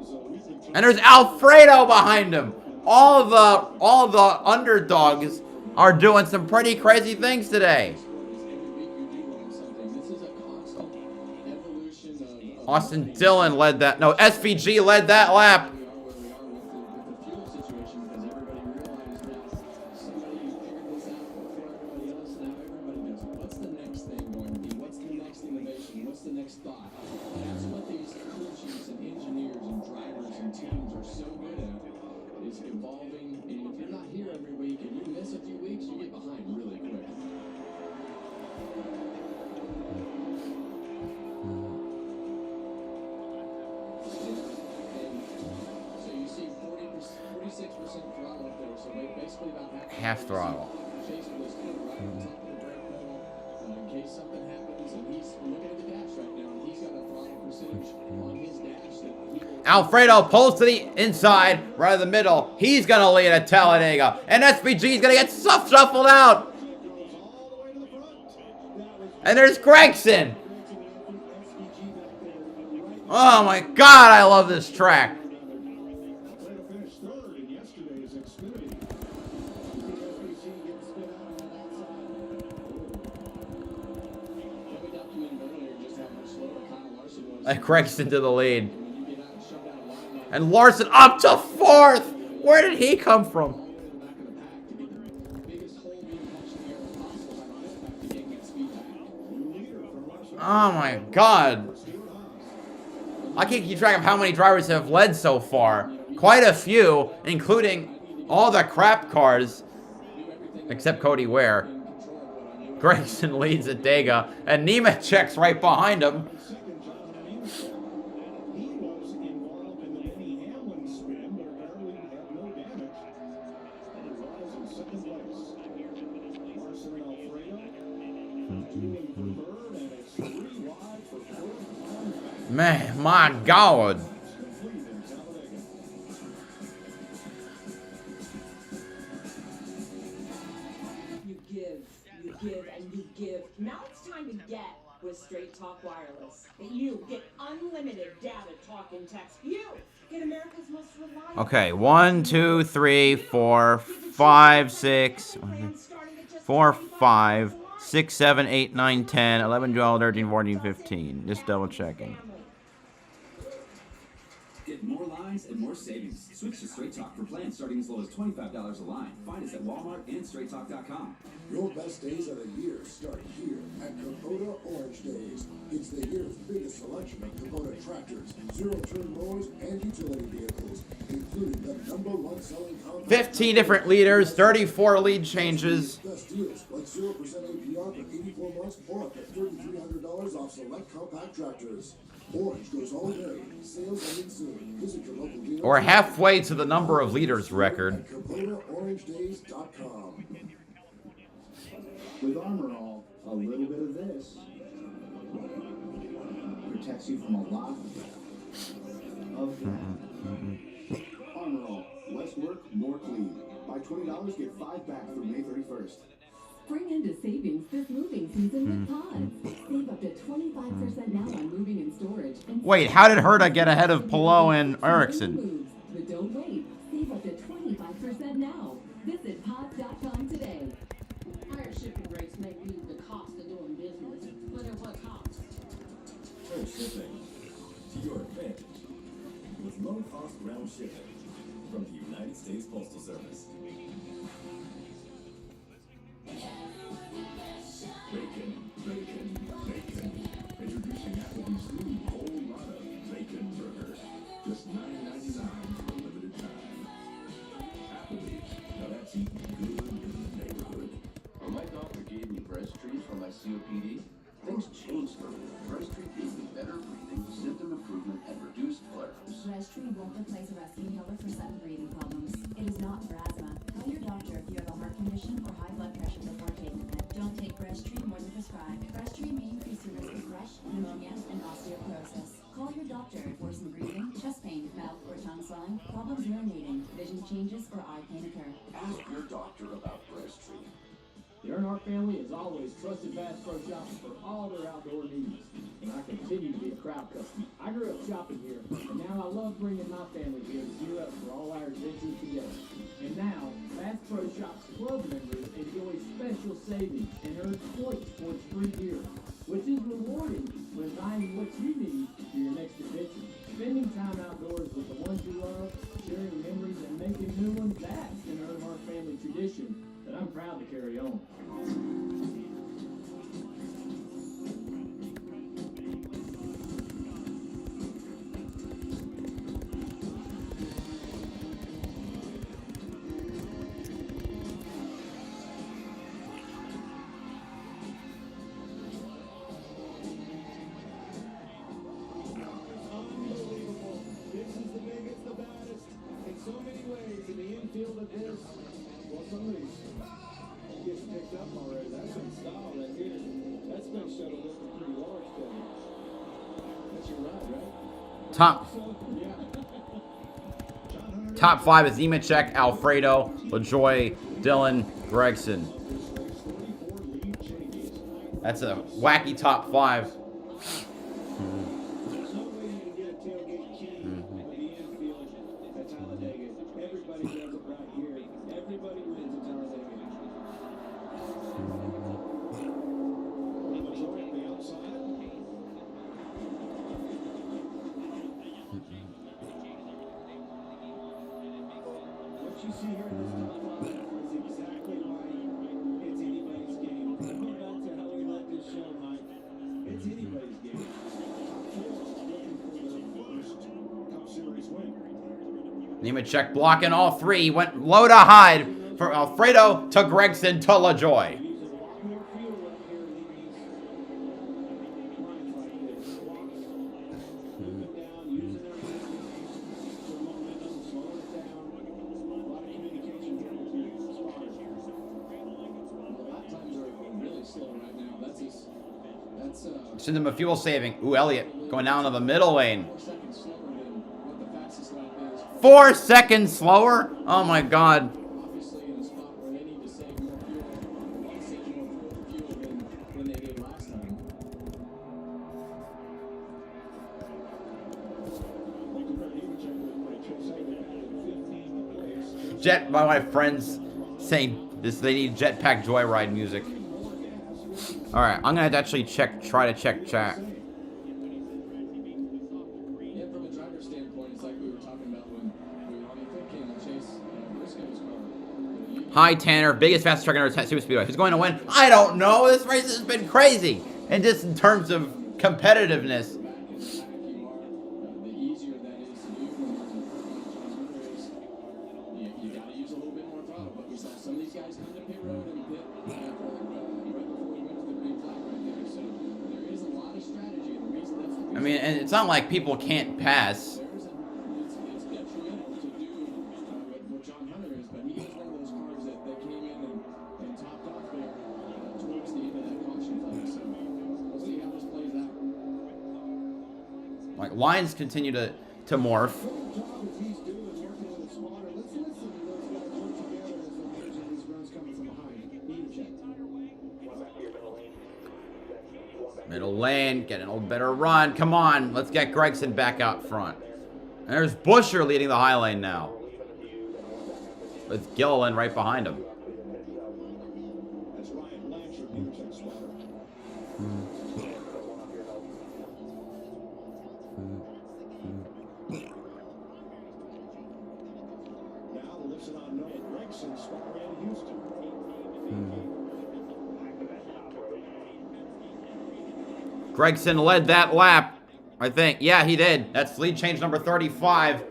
And there's Alfredo behind him. All of the underdogs are doing some pretty crazy things today. Austin Dillon led that. No, SVG led that lap. Half throttle. Alfredo pulls to the inside, right in the middle. He's going to lead at Talladega. And SVG's going to get shuffled out. And there's Gregson. Oh my God, I love this track. And Gregson to the lead. And Larson up to 4th. Where did he come from? Oh my God. I can't keep track of how many drivers have led so far. Quite a few, including all the crap cars. Except Cody Ware. Gregson leads at Dega. And Nemechek's right behind him. Man, my God. You give, and you give. Now it's time to get with Straight Talk Wireless. You get unlimited data, talk, and text. You get America's most reliable. Okay, 1, 2, 3, 4, 5, 6, 4, 5, 6, 7, 8, 9, 10, 11, 12, 13, 14, 15. Just double checking. Get more lines and more savings. Switch to Straight Talk for plans starting as low as $25 a line. Find us at Walmart and StraightTalk.com. Your best days of the year start here at Kubota Orange Days. It's the year's biggest selection of Kubota tractors, zero-turn mowers, and utility vehicles, including the #1 selling compact. 15 different leaders, 34 lead changes. Best deals like 0% APR for 84 months or up to $3,300 off select compact tractors. Orange goes all day. Sales ending soon. Visit your local dealer. We're halfway to the number of leaders record. KubotaOrangeDays.com. With Armor All, a little bit of this protects you from a lot of that. Armor All, less work, more clean. Buy $20, get 5 back through May 31st. Spring into savings this moving season with Pods. Save up to 25% now on moving and storage. Wait, how did Herta get ahead of Pillow and Erickson? But don't wait. Save up to 25% now. Visit pods.com today. Higher shipping rates may be the cost of doing business, but at what cost? Turn shipping to your advantage with low-cost ground shipping from the United States Postal Service. Bacon, bacon, bacon. Introducing Applebee's new whole lot of bacon burgers. Just $9.99 for a limited time. Applebee's. Now that's eating good in the neighborhood. When my doctor gave me breast trees for my COPD, things changed for me. Breast treat gave me better breathing, symptom improvement, and reduced flare-ups. Breasttree won't replace a rescue inhaler for sudden breathing problems. It is not for asthma. Tell your doctor if you have a heart condition or high blood pressure before taking it. Don't take Breasttree more than prescribed. Breasttree may increase your risk of thrush, pneumonia, and osteoporosis. Call your doctor if worsened breathing, chest pain, mouth or tongue swelling, problems urinating, vision changes, or eye pain occur. Ask your doctor about Breasttree. The Earnhardt family has always trusted Bass Pro Shops for all their outdoor needs, and I continue to be a proud customer. I grew up shopping here, and now I love bringing my family here to gear up for all our adventures together. And now, Bass Pro Shops Club members enjoy special savings and earn points towards free gear, which is rewarding when buying what you need for your next adventure. Spending time outdoors with the ones you love, sharing memories, and making new ones, that's an Earnhardt family tradition that I'm proud to carry on. Unbelievable. This is the biggest, the baddest. In so many ways, in the infield of this, well, somebody's gets picked up already. That's some style right here. That's been shuttled up a pretty large thing. That's your ride, right? Top 5 is Nemechek, Alfredo, LaJoy, Dylan, Gregson. That's a wacky top 5. There's no way you can get a tailgate key with the infield at Talladega. Everybody does it right here. Everybody wins at Talladega. LaJoy on the outside. What you see here in this top 5 is exactly why it's anybody's game. Going back to how we left this show, Mike, it's anybody's game. Looking for their first Cup Series win. Nemechek blocking all 3. Went low to hide from Alfredo to Gregson to LaJoy. Lap times are really slow right now. That's as Send him a fuel saving. Ooh, Elliott going down to the middle lane. 4 seconds slower? Oh my God. Jet by my friends saying this, they need Jetpack Joyride music. All right, I'm gonna have to actually try to check chat. Hi Tanner, biggest fastest truck in Super Speedway. Who's going to win? I don't know. This race has been crazy, and just in terms of competitiveness. I mean, and it's not like people can't pass. Like, lines continue to morph. Middle lane, getting a little better run. Come on, let's get Gregson back out front. And there's Buescher leading the high lane now, with Gilliland right behind him. Gregson led that lap, I think. Yeah, he did. That's lead change number 35.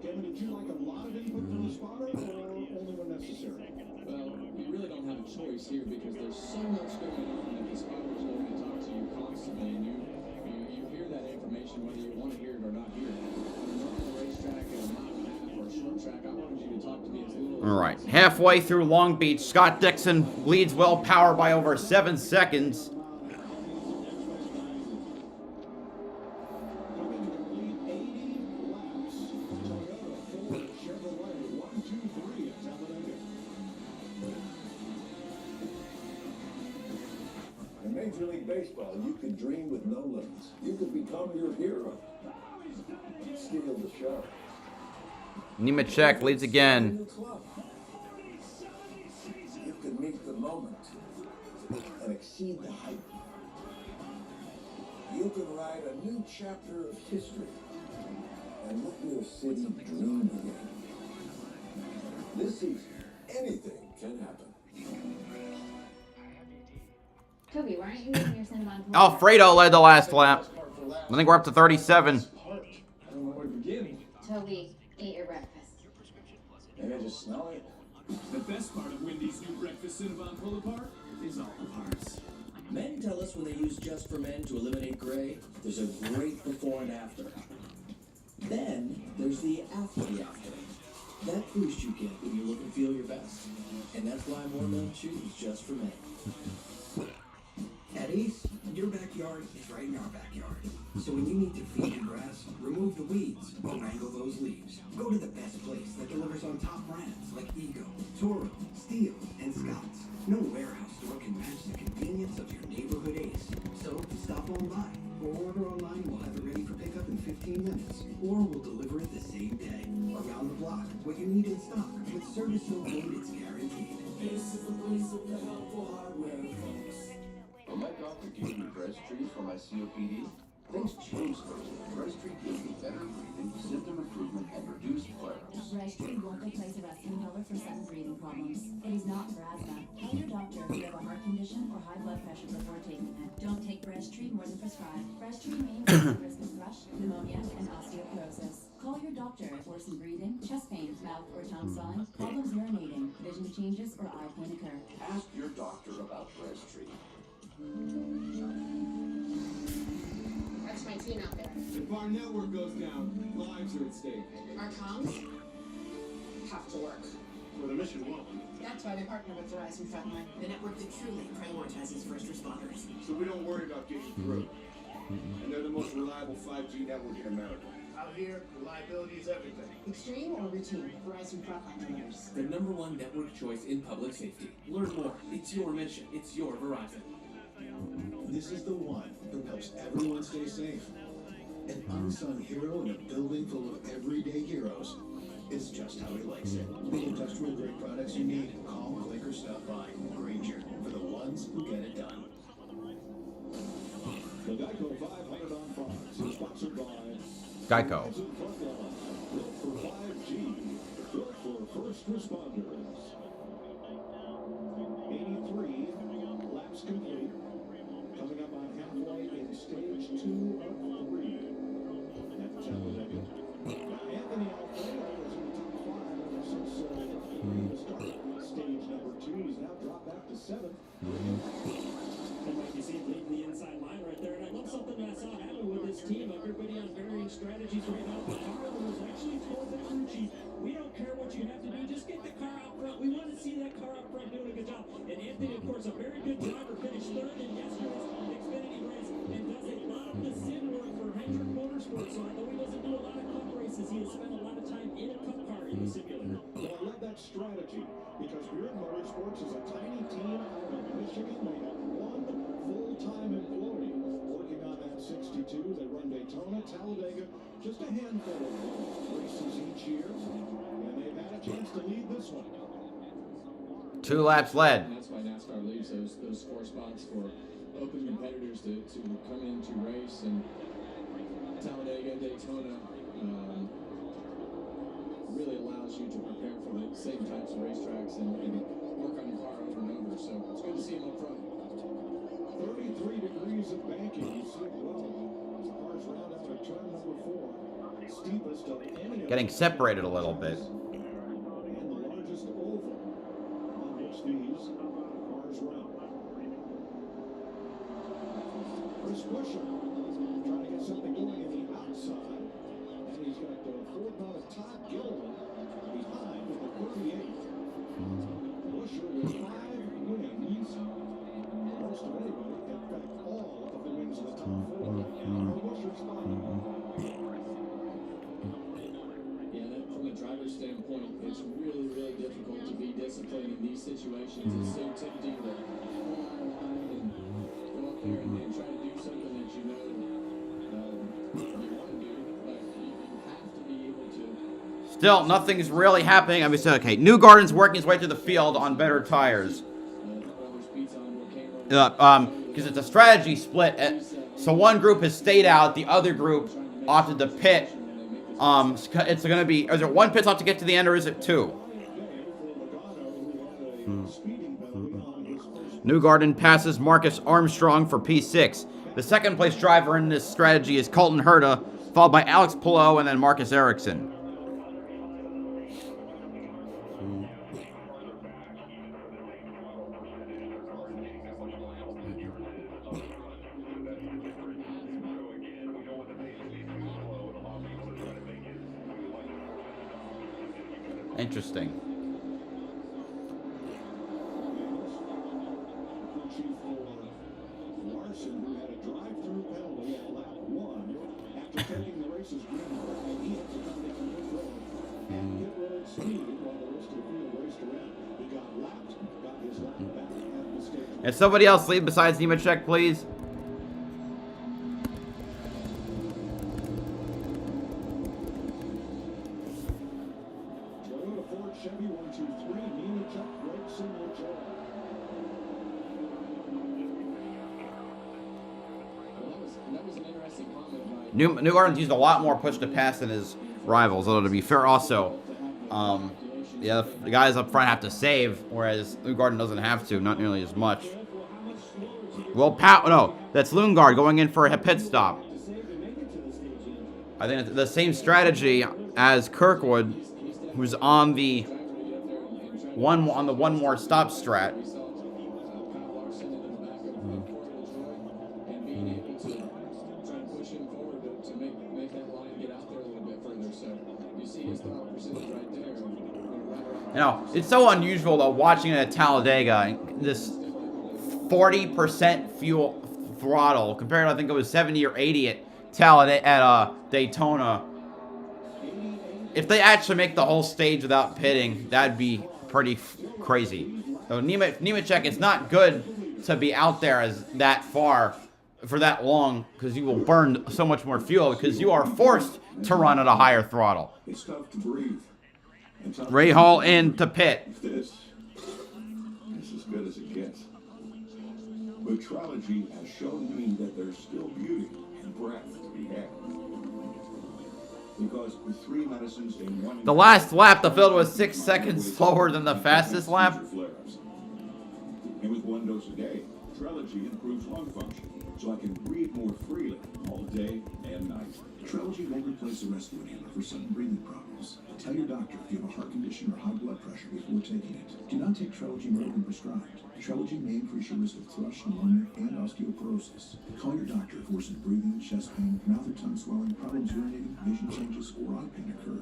Kevin, did you like a lot of input from the spotter or only when necessary? Well, you really don't have a choice here because there's so much going on that the spotter is going to talk to you constantly, and you hear that information whether you want to hear it or not hear it. On a normal racetrack, in a mile and a half or a short track, I wanted you to talk to me as little as All right, halfway through Long Beach, Scott Dixon leads Will Power by over 7 seconds. In Major League Baseball, you can dream with no limits. You could become your hero. Steal the show. Nemechek leads again. You can meet the moment and exceed the hype. You can write a new chapter of history and let your city dream again. This season, anything can happen. Toby, why aren't you using your Cinnabon? Alfredo led the last lap. I think we're up to 37. I don't know where to begin. Toby, eat your breakfast. Maybe I just smell it. The best part of Wendy's new breakfast Cinnabon pull-apart is all the parts. Men tell us when they use Just for Men to eliminate gray, there's a great before and after. Then there's the after the after. That boost you get when you look and feel your best. And that's why more men choose Just for Men. At Ace, your backyard is right in our backyard. So when you need to feed your grass, remove the weeds, or wrangle those leaves, go to the best place that delivers on top brands like Ego, Toro, Steel, and Scott's. No warehouse store can match the convenience of your neighborhood Ace. So stop on by or order online. We'll have it ready for pickup in 15 minutes. Or we'll deliver it the same day. Around the block, what you need in stock. With service so good it's guaranteed. Ace is the place of the helpful hardware, folks. Like off the Gator breast trees for my COPD, things changed for me. Breast tree gives me better breathing, symptom improvement, and reduced flare-ups. Breastfeed won't replace a rescue inhaler for sudden breathing problems. It is not for asthma. Tell your doctor if you have a heart condition or high blood pressure before taking it. Don't take Breasttreat more than prescribed. Breasttreat may increase the risk of thrush, pneumonia, and osteoporosis. Call your doctor if worsened breathing, chest pain, mouth or tongue swelling, problems urinating, vision changes, or eye pain occur. Ask your doctor about breast treat. That's my team out there. If our network goes down, lives are at stake. Our comms have to work. For the mission won't. That's why we partner with Verizon Frontline, the network that truly prioritizes first responders. So we don't worry about getting through. And they're the most reliable 5G network in America. Out here, reliability is everything. Extreme or routine, Verizon Frontline delivers. The #1 network choice in public safety. Learn more. It's your mission. It's your Verizon. This is the one who helps everyone stay safe. An unsung hero in a building full of everyday heroes. It's just how he likes it. The industrial grade products you need. Call, click, or stop by. Granger, for the ones who get it done. The GEICO 500 on Fox is sponsored by Geico. Built for 5G. Built for first responders. 83 laps complete. Coming up on halfway in stage 2 of 3 at Talladega. Now, Anthony Alfredo was in the top 5 since the start. Stage number 2. He's now dropped back to 7th. And like you see, leading the inside line right there. And I love something that I saw happen with this team. Everybody on varying strategies right now. The car owners actually told the crew chief, we don't care what you have to do, just get the car out front. We want to see that car out front doing a good job. And Anthony, of course, a very good driver, finished 3rd in yesterday's Xfinity race and does a lot of the sim work for Hendrick Motorsports. So although he doesn't do a lot of cup races, he has spent a lot of time in a cup car in the simulator. Well, I love that strategy because Beard Motorsports is a tiny team out of Michigan. They have one full-time employee working on that 62. They run Daytona, Talladega, just a handful of races each year, and they've had a chance to lead this one. 2 laps led. And that's why NASCAR leaves those 4 spots for open competitors to come in to race. And Talladega, Daytona really allows you to prepare for the same types of racetracks and work on your car over and over. So it's good to see them up front. 33 degrees of banking. You see it well as the cars round out of turn number 4. Steepest of any of Getting separated a little bit. and the largest oval on which these cars run. Chris Buescher trying to get something going in the outside, and he's got Ford Bottom Todd Gilliland behind with the 38th. Buescher with 5 wins, most of anybody, in fact all of the wins in the top 4 are Buescher's 5. Yeah, that, from the driver's standpoint, it's really, really difficult to be disciplined in these situations. It's so tempting to go up there and try to do something that you know you want to do, but you have to be able to. Still, nothing's really happening. I mean, so, okay, Newgarden's working his way through the field on better tires. Because it's a strategy split. So one group has stayed out, the other group opted to pit. It's going to be, is it 1 pit stop to get to the end, or is it 2? Newgarden passes Marcus Armstrong for P6. The second place driver in this strategy is Colton Herta, followed by Alex Palou and then Marcus Ericsson. Interesting. Larson, who had a drive-through penalty at lap 1 after taking the race's green flag, he had to come down pit road and pit road speed while the rest of the field raced around. He got lapped, got his lap back at the stage. And somebody else lead besides Nemechek, please. Toyota, Ford, Chevy, 1, 2, 3, Nemechek, Gregson, Lajoie. That was an interesting comment by Newgarden's used a lot more push to pass than his rivals, although to be fair also, yeah, the guys up front have to save, whereas Newgarden doesn't have to, not nearly as much. Well, no, that's Lundgaard going in for a pit stop. I think it's the same strategy as Kirkwood, who's on the one more stop strat. You know, it's so unusual though watching it at Talladega, this 40% fuel throttle compared to I think it was 70 or 80 at Talladega at Daytona. If they actually make the whole stage without pitting, that'd be pretty crazy. So Nemechek, it's not good to be out there as that far for that long because you will burn so much more fuel because you are forced to run at a higher throttle. It's tough to breathe. Ray Hall into pit. This is as good as it gets. But Trilogy has shown me that there's still beauty and breath to be had. Because with 3 medicines in one... The last lap, the field was 6 seconds slower than the fastest lap. And with 1 dose a day, Trilogy improves lung function, so I can breathe more freely all day and night. Trilogy won't replace a rescue inhaler for sudden breathing problems. Tell your doctor if you have a heart condition or high blood pressure before taking it. Do not take Trilogy more than prescribed. Trilogy may increase your risk of thrush, pneumonia, and osteoporosis. Call your doctor if worsened breathing, chest pain, mouth or tongue swelling, problems urinating, vision changes, or eye pain occur.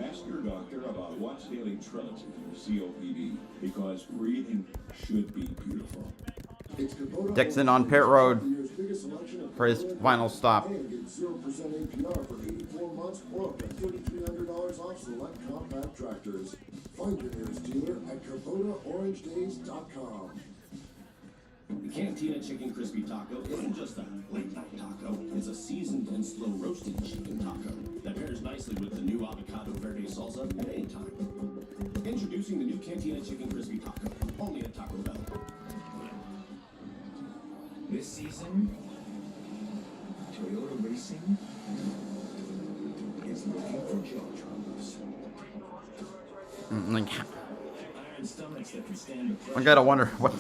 Ask your doctor about once daily Trilogy for COPD, because breathing should be beautiful. Dixon on pit road for his final stop. And get 0% APR for 84 months or up to $3,300 off select compact tractors. Find your nearest dealer at KubotaOrangeDays.com. The Cantina Chicken Crispy Taco isn't just a late night taco. It's a seasoned and slow roasted chicken taco that pairs nicely with the new avocado verde salsa at any time. Introducing the new Cantina Chicken Crispy Taco, only at Taco Bell. This season, Toyota Racing is looking for jaw droppers. Like, Iron stomachs that can stand the pressure. I gotta wonder what.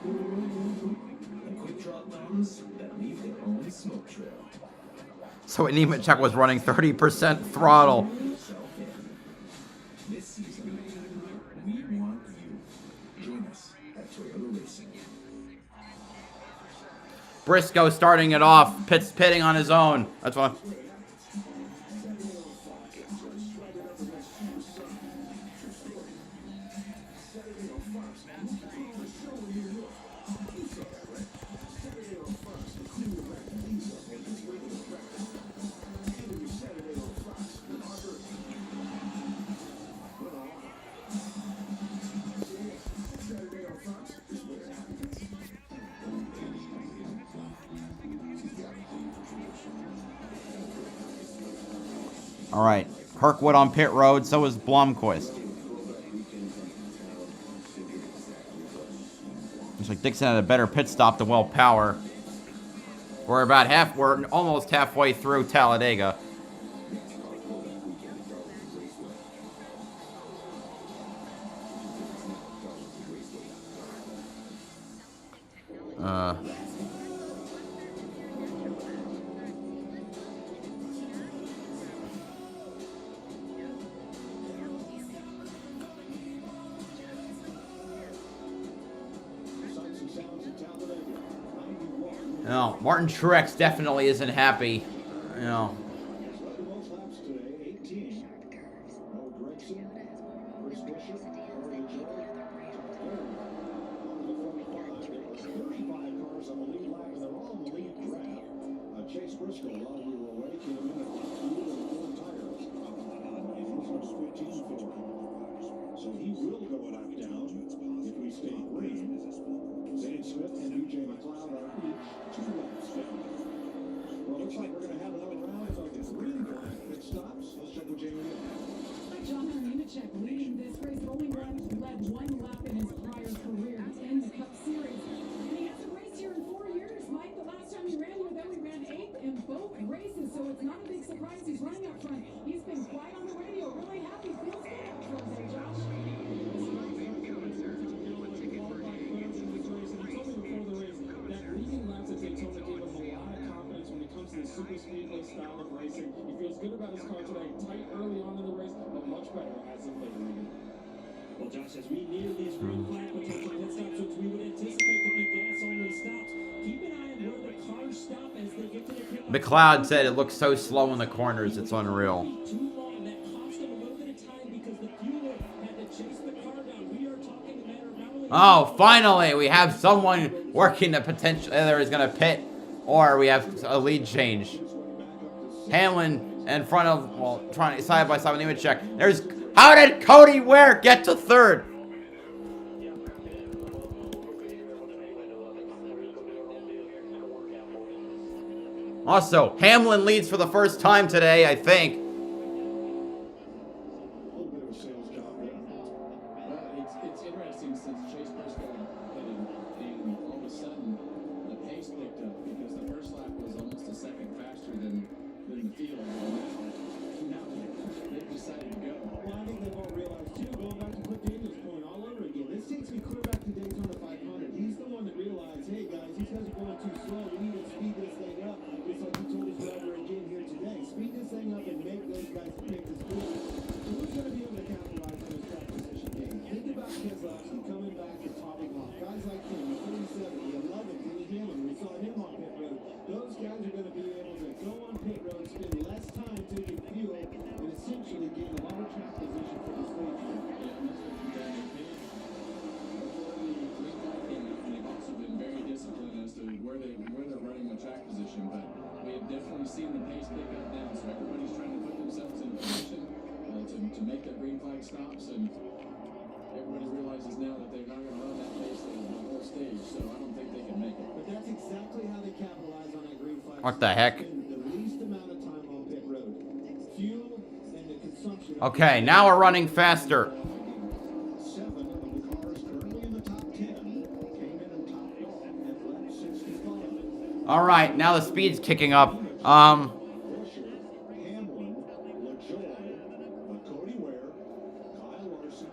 And quick drop bombs that leave their own smoke trail. So Nemechek was running 30% throttle. This season, we want you. Join us at Toyota Racing. Briscoe starting it off, pitting on his own. That's what. All right, Kirkwood on pit road, so is Blomqvist. Looks like Dixon had a better pit stop than Will Power. We're almost halfway through Talladega. No, Martin Truex definitely isn't happy. You know. Chase Briscoe, while we were away, came in at top speed and 4 tires. And he was 15 for. So he will go a lap down if we stay green. Zane Smith and BJ McLeod are each 2 laps down. Well, it looks like we're going to have another round of the green flag pit stops. Let's check with Jamie. John Nemechek leading this race, only led 1 lap in his prior career in the Cup Series. And he hasn't raced here in 4 years, Mike. The last time he ran here, then we ran 8th in both races, so it's not a big surprise he's running up front. He's been quiet on the radio, really happy, feels good up front there, Josh. Super speedway style of racing. He feels good about his car today. Tight early on in the race, but much better as of late. Well, Josh, as we near these green flag potential pit stops, which we would anticipate to be gas-only stops, keep an eye on where the cars stop as they get to the pit. McLeod said it looks so slow in the corners, it's unreal. Too long, that cost them a little bit of Oh, finally, we have someone working the potential. Either he's going to pit or we have a lead change. Hamlin in front of, well, trying to side by side with Nemechek. There's, how did Cody Ware get to third? Also, Hamlin leads for the first time today, I think. It's interesting since Chase Briscoe pitted, and all of a sudden the pace picked up because the first lap was almost a second faster than the field. Now they've decided to go. Well, I think they've all realized too, going back to Cliff Daniels' point all over again. This takes me clear back to Daytona 500. He's the one that realized, hey guys, these guys are going too slow. We need to speed this thing up. Just like he told his driver again here today. Speed this thing up and make those guys pick this good. So who's going to be able to capitalize on his track position game? Think about Keselowski coming back and topping off. Guys like him, the 37, the 11, Denny Hamlin, we saw him on pit road. Those guys are going to be able to go on pit road, spend less time taking fuel, and essentially gain a lot of track position for this stage. They've also been very disciplined as to where they're running the track position, but we have definitely seen the pace pick up now. So everybody's trying to put themselves in a position to make their green flag stops, and everybody realizes now that they're not going to run that pace the whole stage. So I don't think they can make it. But that's exactly how they capitalize on that green flag. What the heck? The least amount of time on pit road. Fuel and the consumption. Okay, now we're running faster. 7 of the cars currently in the top 10 came in and topped off at lap 65. All right, now the speed's kicking up. Hamlin, LaJoy, Cody Ware, Kyle Larson,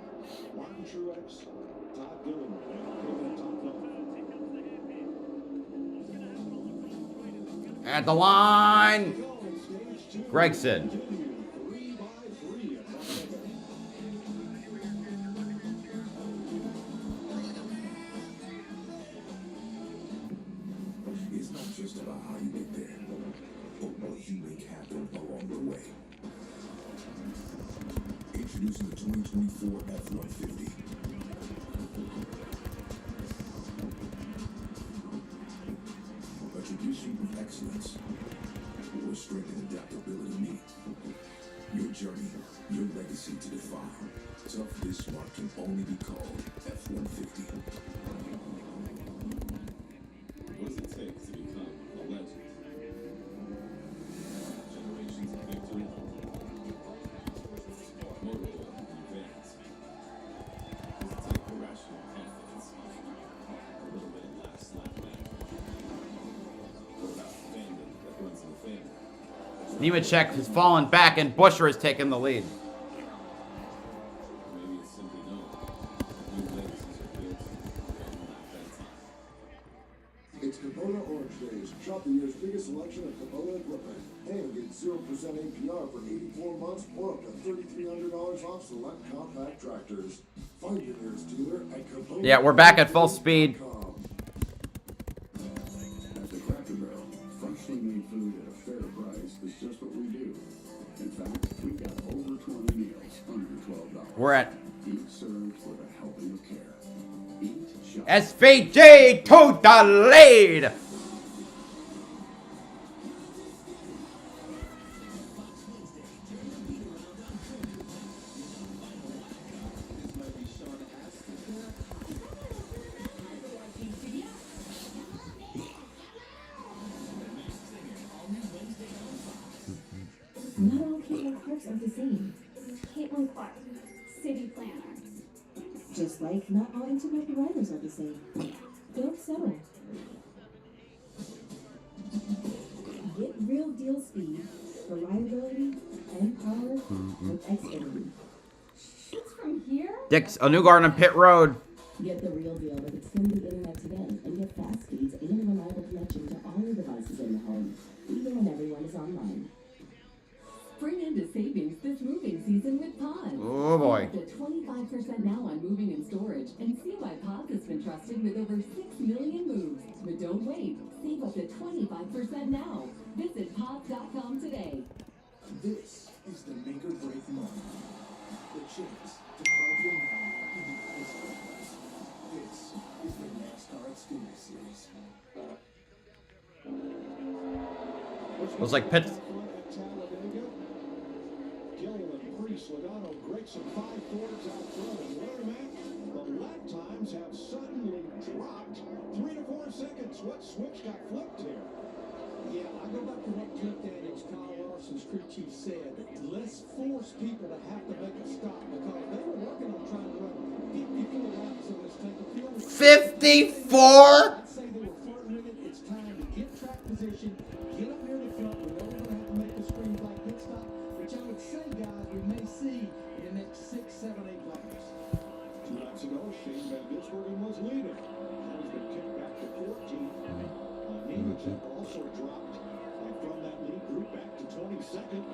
Martin Truex, Todd Dillon came in top 5. At the line. Gregson. 3 by 3 at Talladega. It's not just about how you get there, but what you make happen along the way. Introducing the 2024 F-150. A tradition of excellence, where strength and adaptability meet. Your journey, your legacy to define. Tough This Smart can only be called F-150. What does it take to become a legend? Generations of victory, motor oil advance. Does it take irrational confidence, a little bit of last lap magic? What about the fandom that runs in the family? Nemechek has fallen back and Buescher has taken the lead. Maybe it's simply known. New legacies are built one lap at a time. It's Kubota Orange Days. Shop the year's biggest selection of Kubota equipment. And get 0% APR for 84 months or up to $3,300 off select compact tractors. Find your nearest dealer at Kubota. Yeah, we're back at full speed. At the Cracker Barrel, freshly made food at a fair price is just what we do. In fact, we've got over 20 meals under $12. We're at Each served with a helping of care. Eat, shop. SVG to the lead. Not all Caitlin Clarks are the same. Caitlin Clark, city planner. Just like not all intimate riders are the same. Don't settle. Get real deal speed, reliability, and power with Xfinity. It's from here? Dick's a new garden on pit road. Get the real deal with Xfinity Internet today and get fast speeds and a reliable connection to all your devices in the home, even when everyone is online. Bring into savings this moving season with Pods. Oh boy. Up to 25% now on moving and storage, and see why Pods has been trusted with over 6 million moves. But don't wait. Save up to 25% now. Visit pods.com today. This is the make or break moment. The chance to carve your name in the ice. This Looks like Pitt. Gregson 5 Fords out front, and wait a minute, the lap times have suddenly dropped 3 to 4 seconds. What switch got flipped here? Yeah, I go back to what Jeff Daniels, Kyle Larson's crew chief, said. Let's force people to have to make a stop because they were working on trying to run 54 laps of this tank of fuel. 54? I'd say they were flirting with it. It's time to get track position, get up near the front. We know we're going to have to make the screen flag pit stop, which I would say, guys, we may see in the next 6, 7, 8 laps. 2 laps ago, Shane Van Gisbergen was leading. Now he's been kicked back to 14. Nemechek also dropped from that lead group back to 22nd.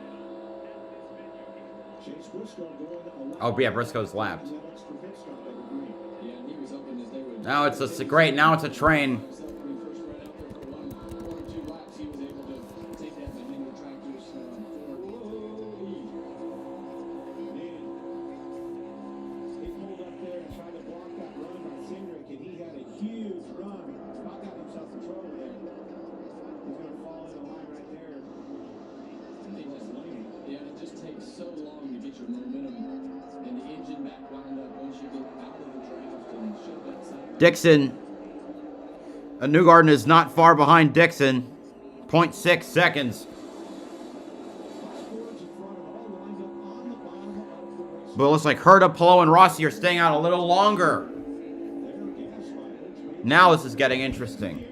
Chase Briscoe going Oh, yeah, Briscoe's lapped. Yeah, and he was hoping that they would. Now it's a great. Now it's a train. Dixon. Newgarden is not far behind Dixon. 0.6 seconds. But it looks like Herta, Polo, and Rossi are staying out a little longer. Now this is getting interesting.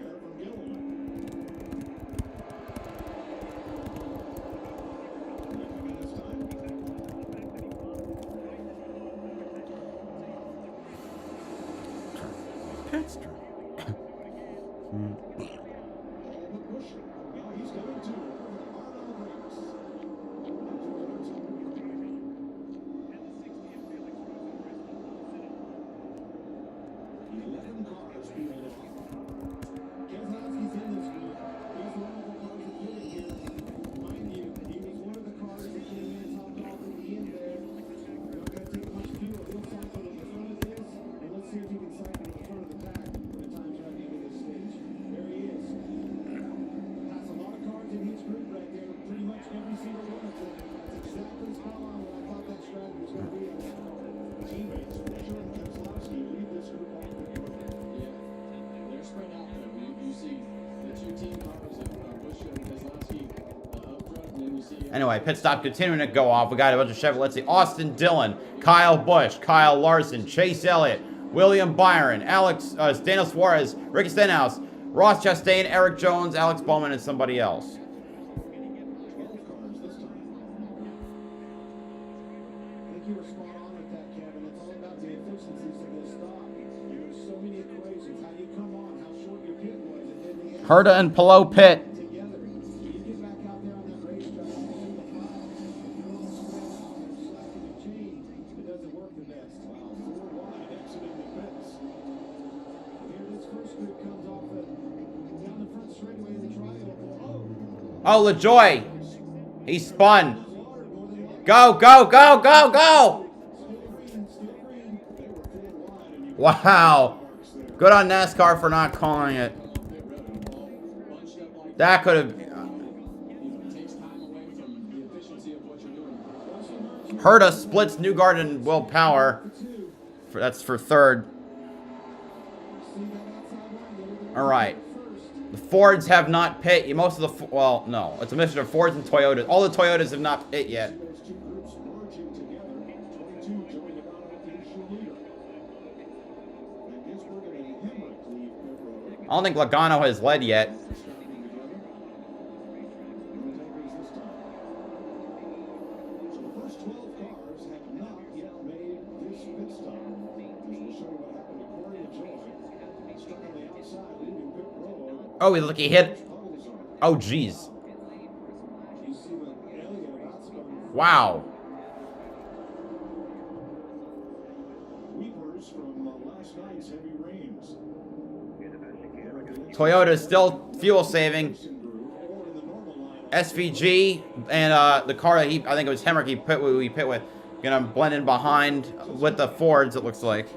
Anyway, pit stop continuing to go off. We got a bunch of Chevrolet. Let's see. Austin Dillon, Kyle Busch, Kyle Larson, Chase Elliott, William Byron, Daniel Suarez, Ricky Stenhouse, Ross Chastain, Eric Jones, Alex Bowman, and somebody else. Herta and Palou pit. Oh, LaJoy. He spun. Go, go, go, go, go. Wow. Good on NASCAR for not calling it. That could have... Herta splits Newgarden and Will Power. That's for third. All right. The Fords have not pit. Most of the... Well, no. It's a mixture of Fords and Toyotas. All the Toyotas have not pit yet. I don't think Logano has led yet. Oh, look, he hit. Oh, jeez. Wow. Toyota is still fuel saving. SVG and the car that I think it was Hemrick we pit with, gonna blend in behind with the Fords, it looks like.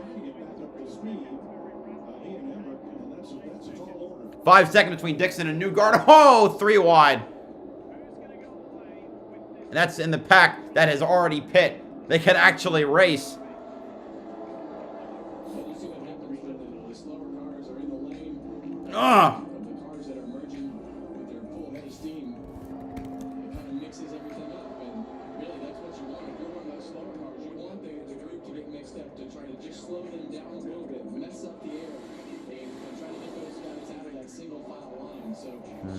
5 seconds between Dixon and Newgarden. Oh, 3 wide. And that's in the pack that has already pit. They can actually race. Ugh.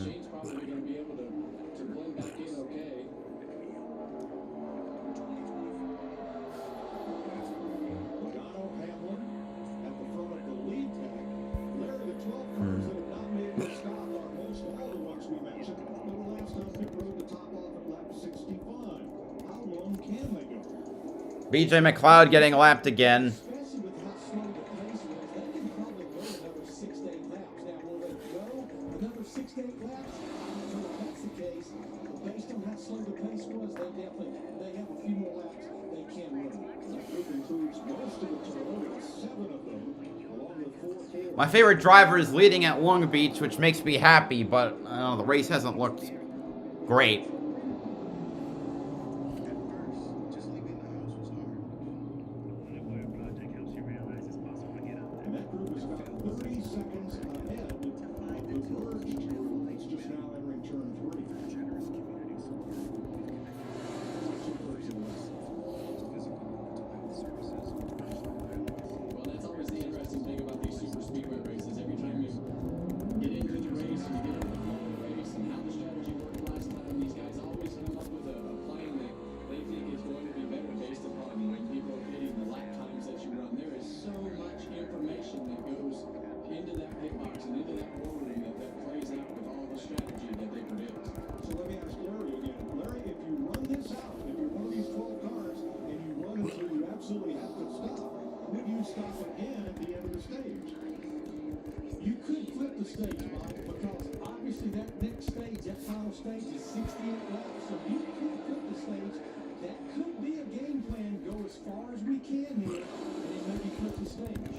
Shane's probably going to be able to blend back in okay. Logano, Hamlin at the front of the lead pack. Larry, the 12 cars that have not made the stop are most all the ones we mentioned. They were last on pit road to top off at lap 65. How long can they go? BJ McLeod getting lapped again. Especially with how slow the pace was, they can probably go another 6 to 8 laps. Now, will they go another 6 to 8 laps? So if that's the case, based on how slow the pace was, they have a few more laps they can run. That group includes most of the Toyotas, 7 of them, along with 4 Fords. My favorite driver is leading at Long Beach, which makes me happy, but I don't know, the race hasn't looked great. And that group is about 30 seconds ahead of the merged group that's just now entering turn 3. Well, that's always the interesting thing about these super speedway races. Every time you get into the race and you get into the flow of the race and how the strategy worked last time, these guys always come up with a plan that they think is going to be better based upon when people are hitting the lap times that you run. There is so much information that goes into that pit box and into that war room that plays out with all the strategy that they predict. So let me ask Larry again. Larry, if you run this out, if you're one of these 12 cars and you run until you absolutely have to stop, would you stop again at the end of the stage? You could flip the stage, Bob, because obviously that next stage, that final stage is 68 laps. So you could flip the stage. That could be a game plan. Go as far as we can here, and then maybe flip the stage.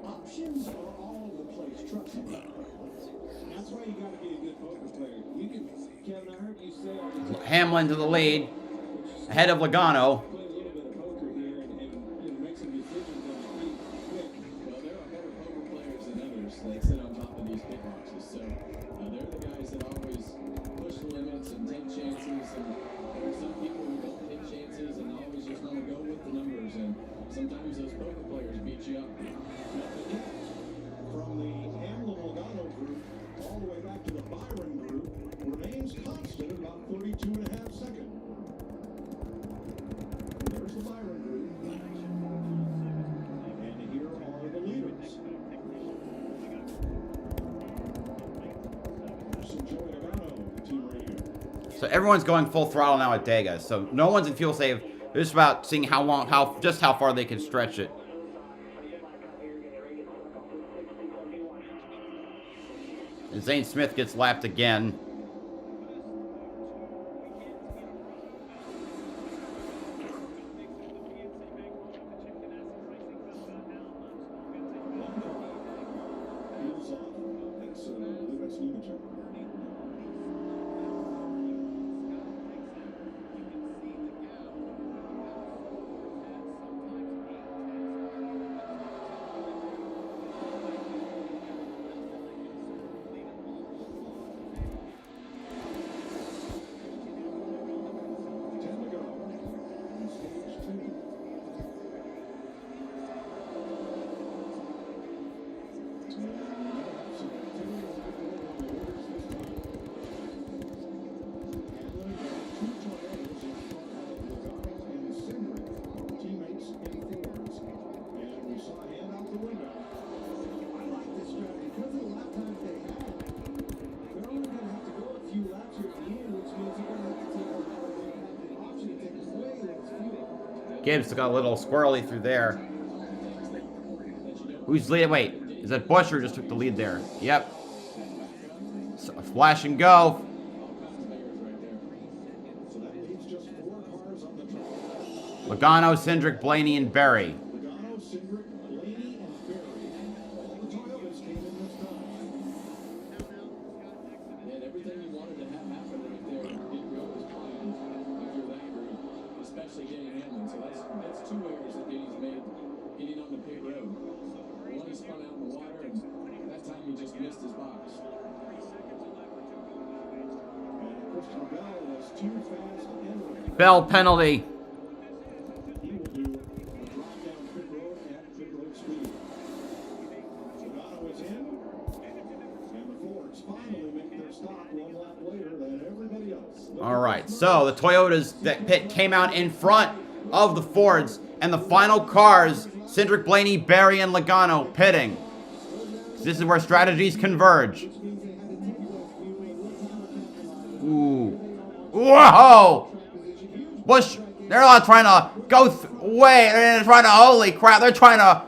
Options are all over the place. Trust me. That's why you got to be a good poker player. You can, Kevin, I heard you say all the time. Hamlin to the lead, ahead of Logano. Play a little bit of poker here and you know, make some decisions on the feet quick. Well, there are better poker players than others that sit on top of these pit boxes. So they're the guys that always push the limits and take chances. And there are some people who don't take chances and always just want to go with the numbers. And sometimes those poker players beat you up. From the Hamlin-Logano group all the way back to the Byron group remains constant at about 32.5 seconds. There's the Byron group. And here are the leaders. Joey Logano, Team Radio. So everyone's going full throttle now at Dega. So no one's in fuel save. It's just about seeing just how far they can stretch it. And Zane Smith gets lapped again. Gibbs got a little squirrely through there. Who's leading? Wait, is that Busch or just took the lead there? Yep. So, flash and go. Logano, Cindric, Blaney, and Berry. Logano, Cindric, Blaney, and Berry. All the Toyotas came in the Bell penalty. All right, so the Toyotas that pit came out in front of the Fords, and the final cars, Cindric, Blaney, Barry, and Logano pitting. This is where strategies converge. Ooh. Whoa! Busch, they're not trying to go away. They're trying to, holy crap, they're trying to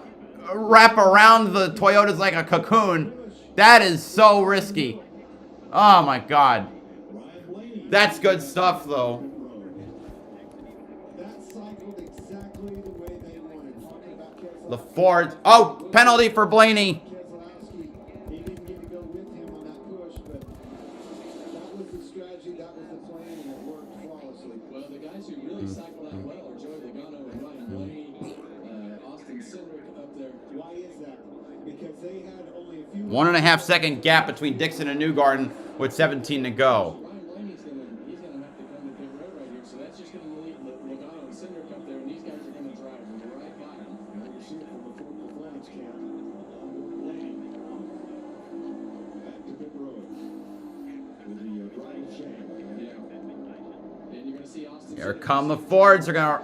wrap around the Toyotas like a cocoon. That is so risky. Oh my God. That's good stuff, though. The Ford. Oh, penalty for Blaney. Well, the guys who really cycle out well are Joey Logano and Ryan Blaney, Austin Cindric up there. Why is that? Because they had only a few 1.5 second gap between Dixon and Newgarden with 17 to go. Ryan Blaney's he's gonna have to come to pit road right here, so that's just gonna leave Logano and Cindric up there, and these guys are gonna drive right by him. And you see it from the Ford Performance Camp. Lane. Back to pit road. With the drive shame. Yeah. And you're gonna see Austin. Here come the Fords. Are gonna,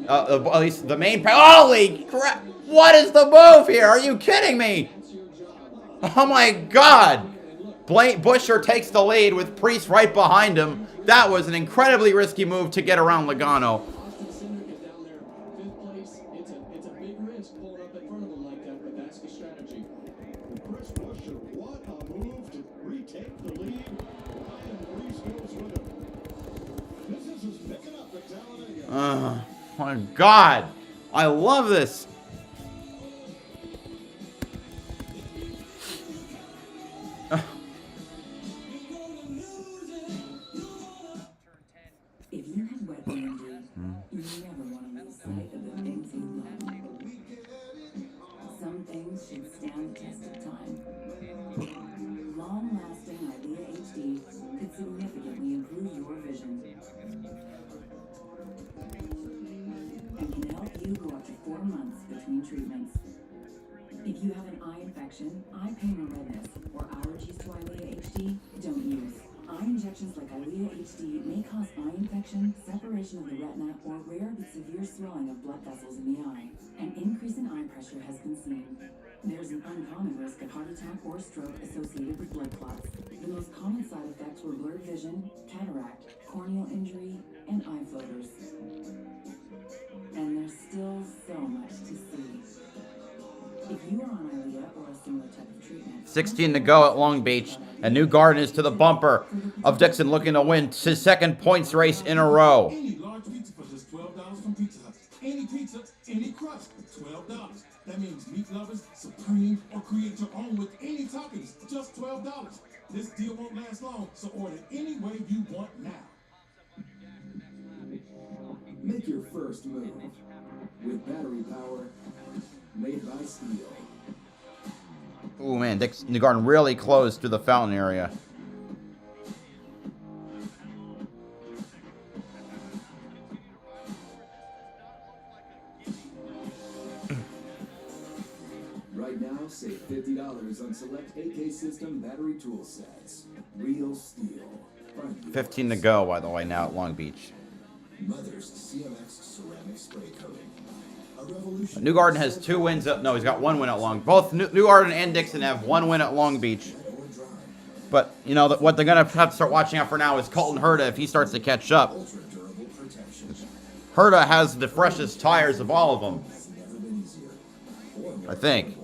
at least the main. Holy crap! What is the move here? Are you kidding me? Oh my God! Buescher takes the lead with Priest right behind him. That was an incredibly risky move to get around Logano. Austin Cindric is down there, 5th place. It's a big risk pulling up in front of him like that, but that's the strategy. Chris Buescher, what a move to retake the lead. Ryan Priest goes with him. This is picking up at Talladega. Oh my God! I love this. If you have wet laundry, you never want to lose sight of the things you love. Some things should stand the test of time. Long-lasting IDEA HD could significantly improve your vision and can help you go up to 4 months between treatments. If you have an eye infection, eye pain or redness, or allergies to IDEA HD, don't use. Eye injections like IDEA HD may cause eye infection, separation of the retina, or rare but severe swelling of blood vessels in the eye. An increase in eye pressure has been seen. There's an uncommon risk of heart attack or stroke associated with blood clots. The most common side effects were blurred vision, cataract, corneal injury, and eye floaters. And there's still so much to see. If you are on IDEA or a similar type of treatment, 16 to go at Long Beach, and Newgarden is to the bumper of Dixon, looking to win his second points race in a row. Any large pizza for just $12 from Pizza Hut. Any pizza, any crust, $12. That means meat lovers, supreme, or create your own with any toppings, just $12. This deal won't last long, so order any way you want now. Make your first move with battery power made by steel. Ooh, man, Newgarden really close to the fountain area. Right now, save $50 on select AK System battery tool sets. Real steel. 15 to go, by the way, now at Long Beach. Mother's CMX ceramic spray coating. A revolution. Newgarden has 2 wins. No, he's got 1 win at Long. Both Newgarden and Dixon have 1 win at Long Beach. But you know what they're gonna have to start watching out for now is Colton Herta if he starts to catch up. Herta has the freshest tires of all of them, I think.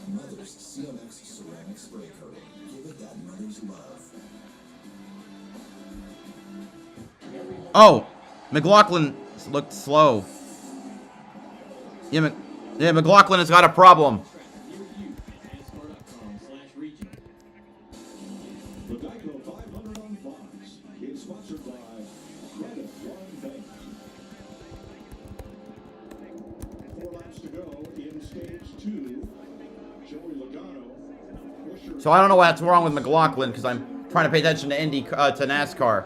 Mother's CMX ceramic spray coating. Give it that mother's love. Oh, McLaughlin looked slow. Yeah, McLaughlin has got a problem. The GEICO 500 on Fox is sponsored by Credit One Bank. 4 laps to go in stage 2. Joey Logano. So I don't know what's wrong with McLaughlin because I'm trying to pay attention to to NASCAR.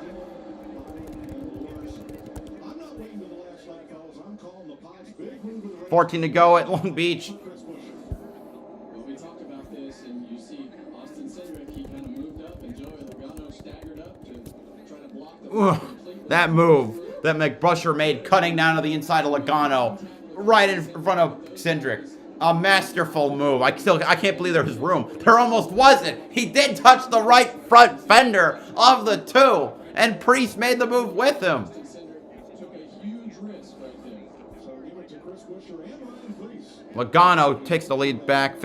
14 to go at Long Beach. Well, we talked about this, and you see Austin Cindric, he kind of moved up, and Joey Logano staggered up to try to block the Ugh, that move that McBusher made, cutting down to the inside of Logano, right in front of Cindric. A masterful move. I can't believe there was room. There almost wasn't. He did touch the right front fender of the two, and Priest made the move with him. Logano takes the lead back.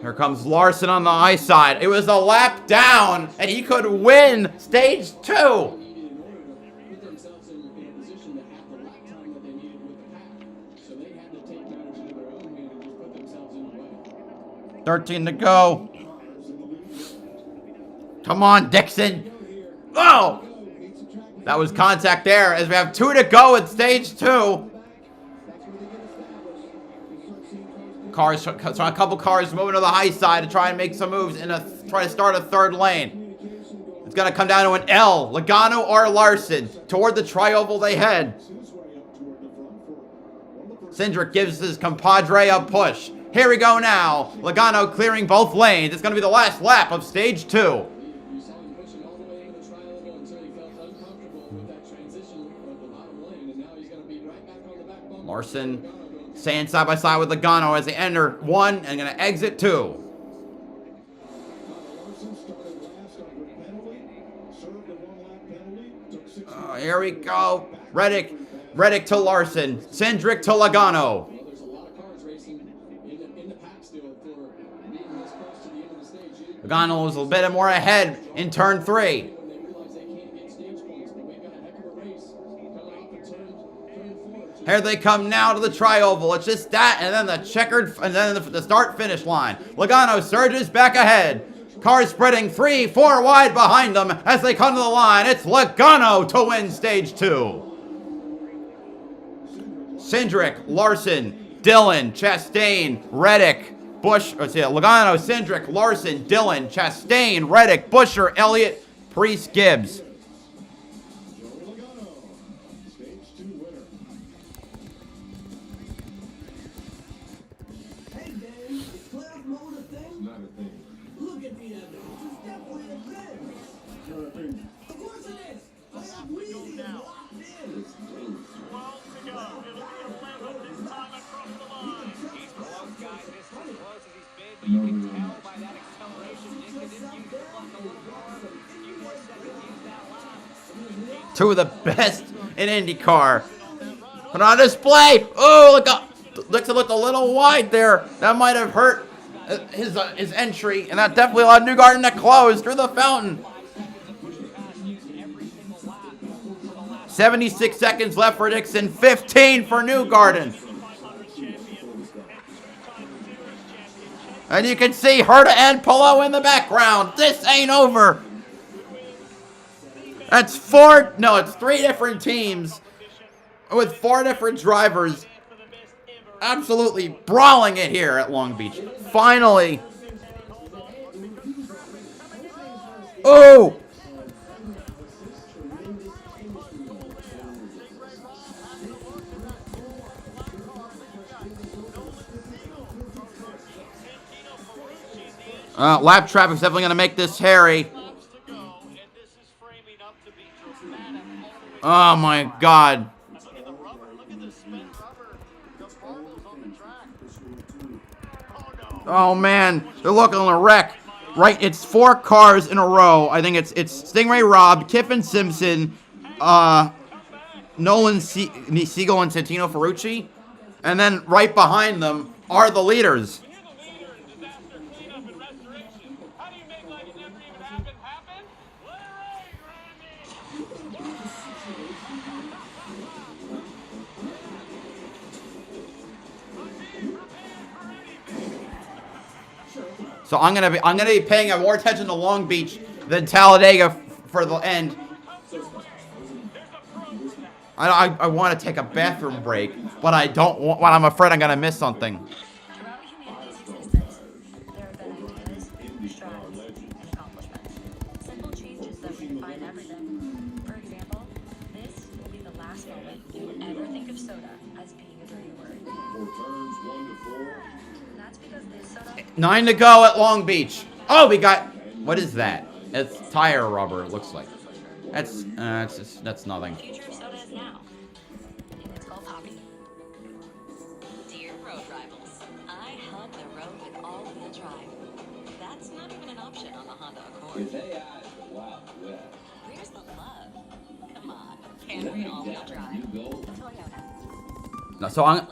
Here comes Larson on the high side. It was a lap down, and he could win stage 2. 13 to go. Come on, Dixon. Oh! That was contact there as we have 2 to go at stage 2. Cars, a couple cars moving to the high side to try and make some moves and try to start a third lane. It's going to come down to an L. Logano or Larson. Toward the tri-oval they head. Cindric gives his compadre a push. Here we go now. Logano clearing both lanes. It's going to be the last lap of stage 2. Larson staying side by side with Logano as they enter 1 and going to exit 2. Here we go. Reddick to Larson. Cindric to Logano. Logano was a bit more ahead in turn 3. Here they come now to the tri-oval. It's just that and then the checkered, and then the start-finish line. Logano surges back ahead. Cars spreading 3-4 wide behind them as they come to the line. It's Logano to win stage 2. Cindric, Larson, Dillon, Chastain, Reddick, Bush, Logano, Cindric, Larson, Dillon, Chastain, Reddick, Busher, Elliott, Priest, Gibbs. Two of the best in IndyCar. Put on display. Oh, looks a little wide there. That might have hurt his entry, and that definitely allowed Newgarden to close through the fountain. 76 seconds left for Dixon, 15 for Newgarden. And you can see Herta and Polo in the background. This ain't over. That's it's 3 different teams with 4 different drivers absolutely brawling it here at Long Beach. Finally. Oh! Lap traffic's definitely going to make this hairy. Oh my God. Oh man, they're looking on a wreck. Right, it's 4 cars in a row. I think it's Stingray Robb, Kiffin Simpson, Nolan Siegel and Santino Ferrucci. And then right behind them are the leaders. So I'm gonna be paying more attention to Long Beach than Talladega for the end. I want to take a bathroom break, but I don't want. I'm afraid I'm gonna miss something. Simple changes that redefine everything. For example, last moment you ever think of soda as being a dirty word. For turns 1 to 4. That's because this soda... 9 to go at Long Beach. Oh, we got... What is that? It's tire rubber, it looks like. That's nothing. The future of soda is now. And it's called Poppy. Dear road rivals, I hug the road with all-wheel drive. That's not even an option on the Honda Accord. With AI, the Wild West. Where's the love? Come on. Camry all-wheel drive. Toyota. No, so I'm...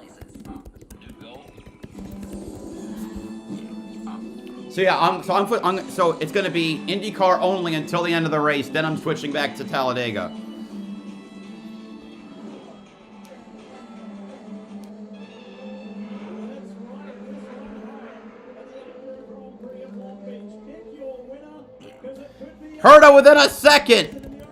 So yeah, so it's gonna be IndyCar only until the end of the race. Then I'm switching back to Talladega. Herta within a second.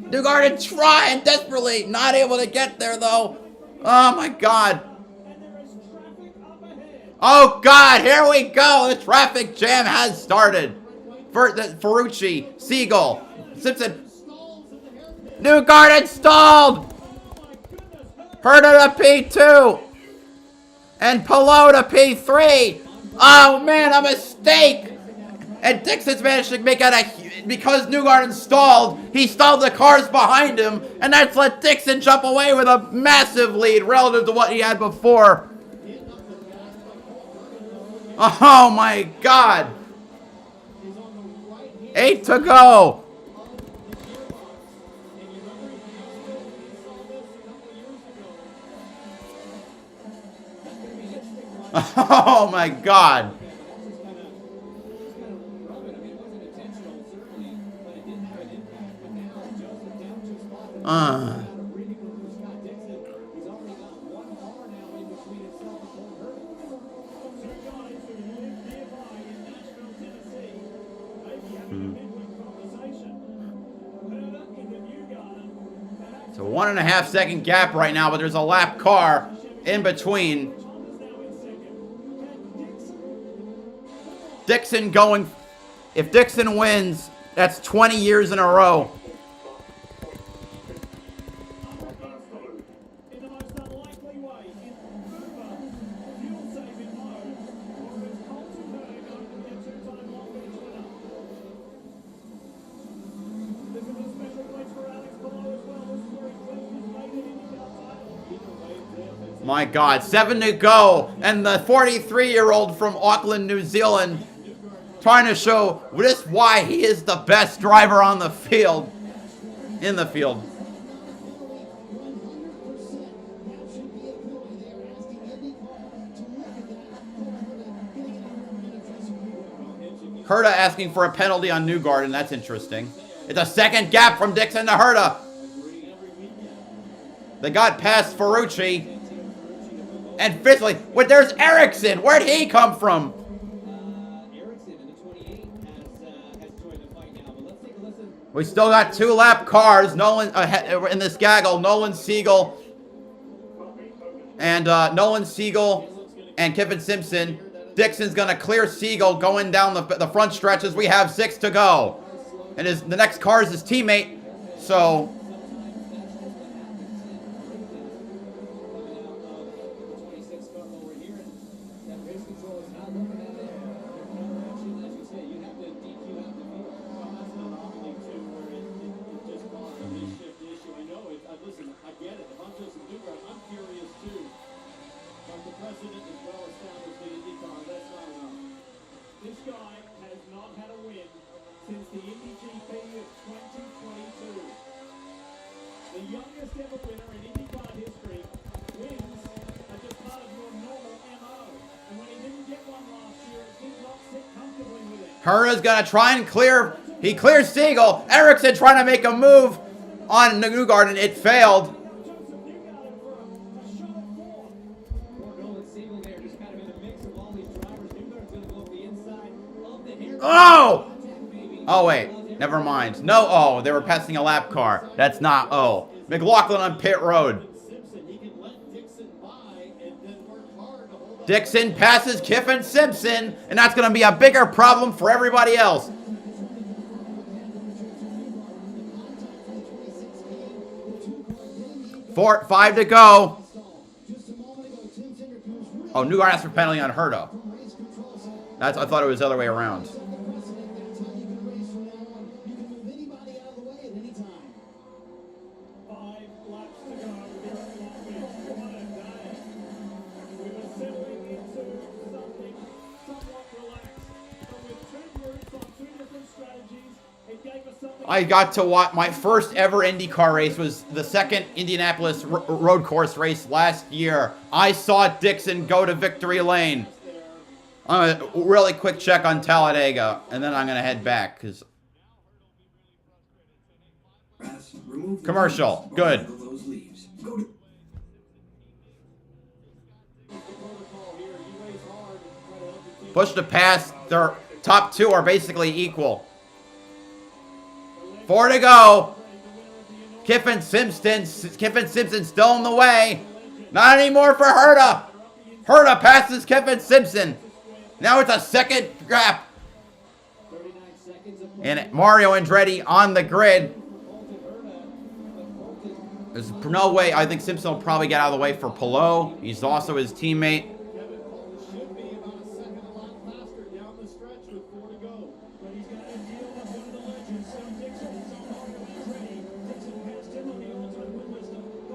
Newgarden trying desperately, not able to get there though. Oh my God. Oh God, here we go. The traffic jam has started. Ferrucci, Siegel, Simpson. Newgarden stalled. Herta to P2. And Palou to P3. Oh man, a mistake. And Dixon's managed to make out because Newgarden stalled, he stalled the cars behind him, and that's let Dixon jump away with a massive lead relative to what he had before. Oh my God. 8 to go. Oh my God. It's a 1.5 second gap right now, but there's a lap car in between. Dixon going, if Dixon wins, that's 20 years in a row. My God, 7 to go, and the 43-year-old from Auckland, New Zealand, trying to show this why he is the best driver on the field, in the field. Herta asking for a penalty on Newgarden, that's interesting. It's a second gap from Dixon to Herta. They got past Ferrucci. And fifthly, there's Ericsson. Where'd he come from? We still got 2 lap cars. Nolan in this gaggle. Nolan Siegel and Kevin Simpson. Dixon's gonna clear Siegel going down the front stretches. We have 6 to go, and the next car is his teammate. So. Herta's gonna try and clear. He clears Siegel. Ericsson trying to make a move on Newgarden. It failed. Oh! Oh, wait. Never mind. No, oh. They were passing a lap car. That's not, oh. McLaughlin on pit road. Dixon passes Kiffin Simpson, and that's going to be a bigger problem for everybody else. 5 to go. Oh, new asked for penalty on Herta. I thought it was the other way around. I got to watch my first ever IndyCar race was the second Indianapolis road course race last year. I saw Dixon go to victory lane. I'm gonna really quick check on Talladega, and then I'm gonna head back because commercial. Good. Push to pass. Their top two are basically equal. 4 to go. Kiffin Simpson still in the way. Not anymore for Herta. Herta passes Kiffin Simpson. Now it's a second gap. And Mario Andretti on the grid. There's no way. I think Simpson will probably get out of the way for Palou. He's also his teammate.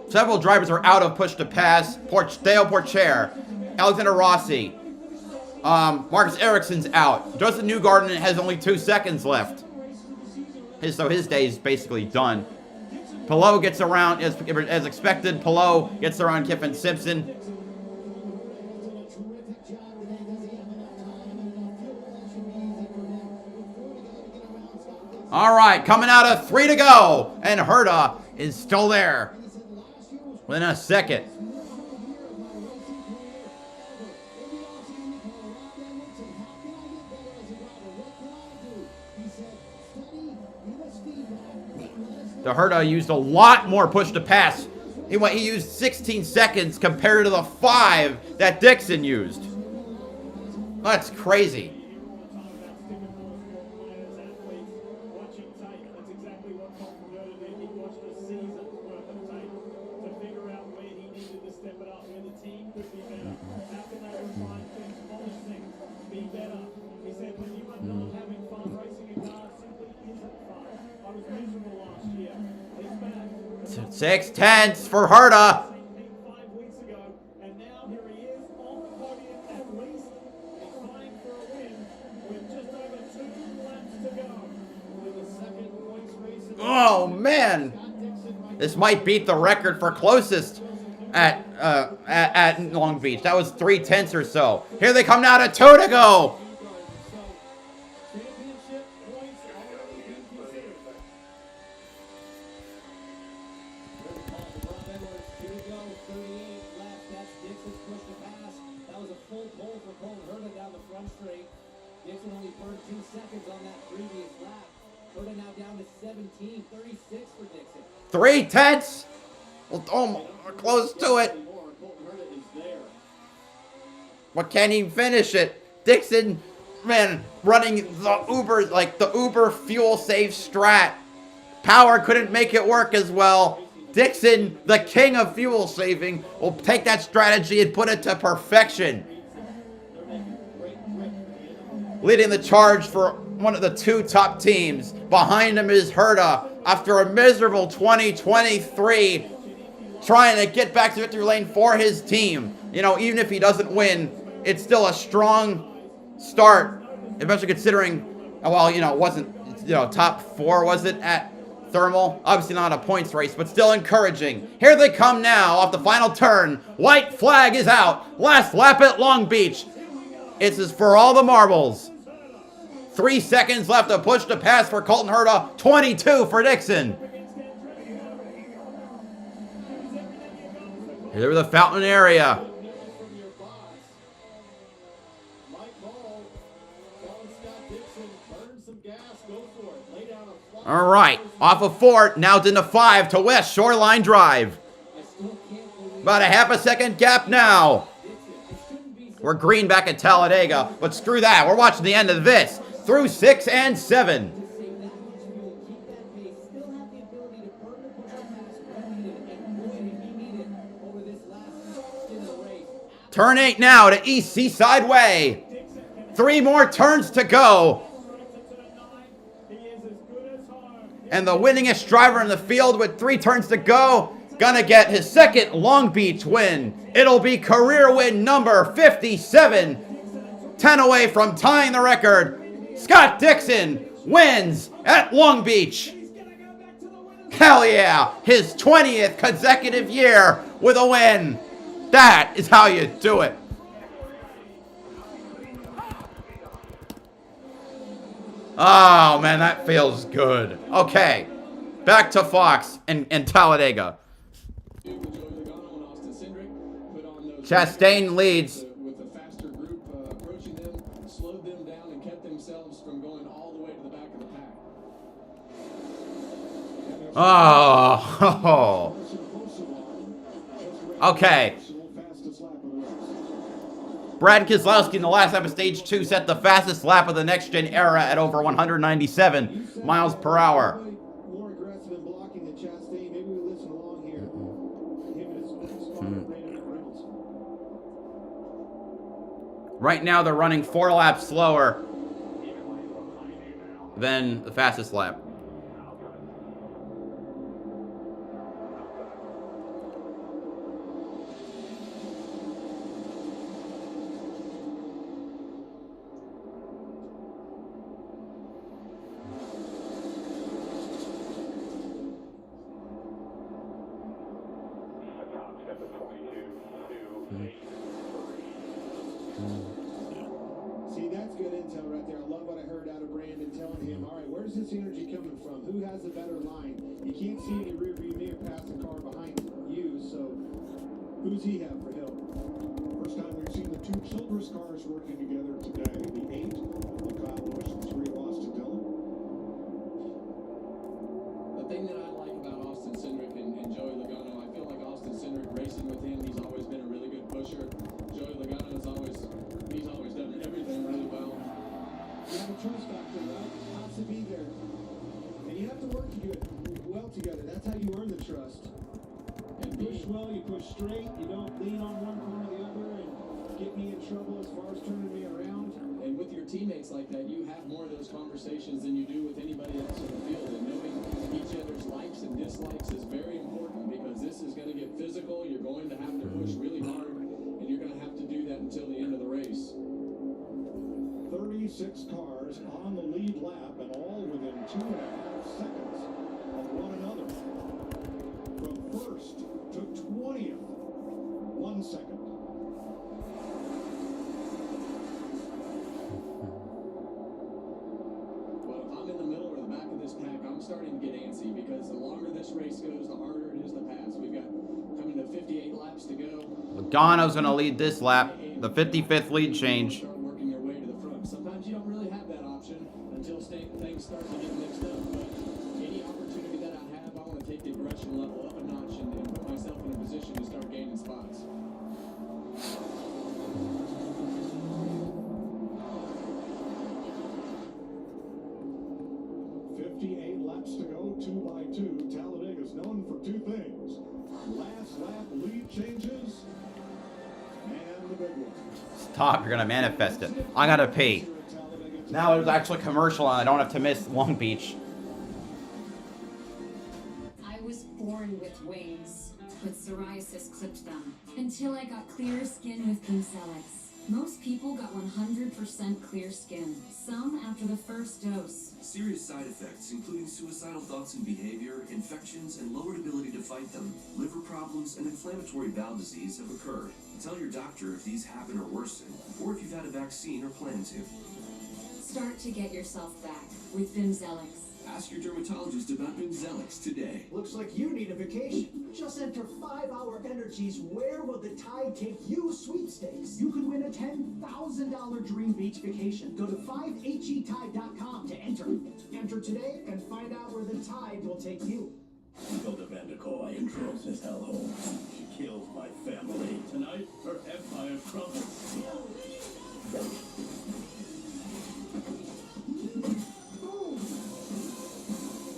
Several drivers are out of push to pass. Dale Porcher, Alexander Rossi, Marcus Ericsson's out. Justin Newgarden has only 2 seconds left. So his day is basically done. Palou gets around, as expected, Palou gets around Kiffin Simpson. All right, coming out of 3 to go. And Herta is still there. Within a second. The Herta used a lot more push to pass. He used 16 seconds compared to the 5 that Dixon used. That's crazy. Six tenths for Herta. Oh man, this might beat the record for closest at Long Beach. That was 3 tenths or so. Here they come now to 2 to go. Dixon only burned 2 seconds on that previous lap. Herta now down to 17, 36 for Dixon. 3 tenths. Well, close to it. But can he finish it? Dixon, man, running the Uber fuel save strat. Power couldn't make it work as well. Dixon, the king of fuel saving, will take that strategy and put it to perfection. Leading the charge for one of the 2 top teams. Behind him is Herta after a miserable 2023, trying to get back to victory lane for his team. You know, even if he doesn't win, it's still a strong start, especially considering, well, you know, it wasn't, you know, top 4, was it, at Thermal? Obviously not a points race, but still encouraging. Here they come now off the final turn. White flag is out. Last lap at Long Beach. It's is for all the marbles. 3 seconds left to push to pass for Colton Herta. 22 for Dixon. Here the fountain area. All right, off of 4, now it's into 5 to West Shoreline Drive. About a half a second gap now. We're green back at Talladega, but screw that. We're watching the end of this through 6 and 7. Turn 8 now to East Seaside Way. 3 more turns to go. And the winningest driver in the field with 3 turns to go, gonna get his second Long Beach win. It'll be career win number 57. 10 away from tying the record. Scott Dixon wins at Long Beach. Hell yeah, his 20th consecutive year with a win. That is how you do it. Oh, man, that feels good. Okay, back to Fox and Talladega. Chastain leads. With a faster group approaching them, slowed them down and kept themselves from going all the way to the back of the pack. Oh. Okay. Brad Keselowski in the last lap of stage 2 set the fastest lap of the next-gen era at over 197 miles per hour. More aggressive in blocking than Chastain. Maybe we listen along here. Him and his spotter, Brandon Reynolds. Right now they're running 4 laps slower than the fastest lap. See, that's good intel right there. I love what I heard out of Brandon telling him, all right, where's this energy coming from? Who has a better line? You can't see in the rearview mirror past the car behind you, so who's he have for help? First time we've seen the 2 Childress cars working together today. The 8 of Kyle Busch and 3 of Austin Dillon. The thing that I like about Austin Cindric and Joey Logano, I feel like Austin Cindric racing with him, he's always been a really good pusher. Joey Logano is always done everything really well. You have a trust factor, right? Has to be there. And you have to work well together. That's how you earn the trust. And push well, you push straight, you don't lean on one corner or the other and get me in trouble as far as turning me around. And with your teammates like that, you have more of those conversations than you do with anybody else in the field. And knowing each other's likes and dislikes is very important because this is going to get physical. You're going to have to push really hard, and you're going to have to do that until the end of the race. 36 cars on the lead lap and all within 2.5 seconds of one another. From first to 20th, 1 second. Well, if I'm in the middle or the back of this pack, I'm starting to get antsy because the longer this race goes, the harder it is to pass. We've got coming to 58 laps to go. Logano's going to lead this lap. The 55th lead change. Sometimes you don't really have that option until things start to get mixed up. But any opportunity that I have, I want to take the aggression level up a notch and put myself in a position to start gaining spots. Laps to go, 2 by 2. Talladega is known for 2 things. Last lap lead changes and the big one. Stop, you're going to manifest it. I got to pee. Now there's actually a commercial and I don't have to miss Long Beach. I was born with wings, but psoriasis clipped them. Until I got clear skin with BowserJrXD. Most people got 100% clear skin, some after the first dose. Serious side effects, including suicidal thoughts and behavior, infections, and lowered ability to fight them. Liver problems and inflammatory bowel disease have occurred. Tell your doctor if these happen or worsen, or if you've had a vaccine or plan to. Start to get yourself back with BowserJrXD. Ask your dermatologist about BowserJrXD today. Looks like you need a vacation. Just enter 5-Hour Energy's Where Will the Tide Take You sweepstakes. You could win a $10,000 dream beach vacation. Go to 5HETide.com to enter. Enter today and find out where the tide will take you. Hilda Vanderkoy intros this hellhole. She kills my family. Tonight, her empire crumbles.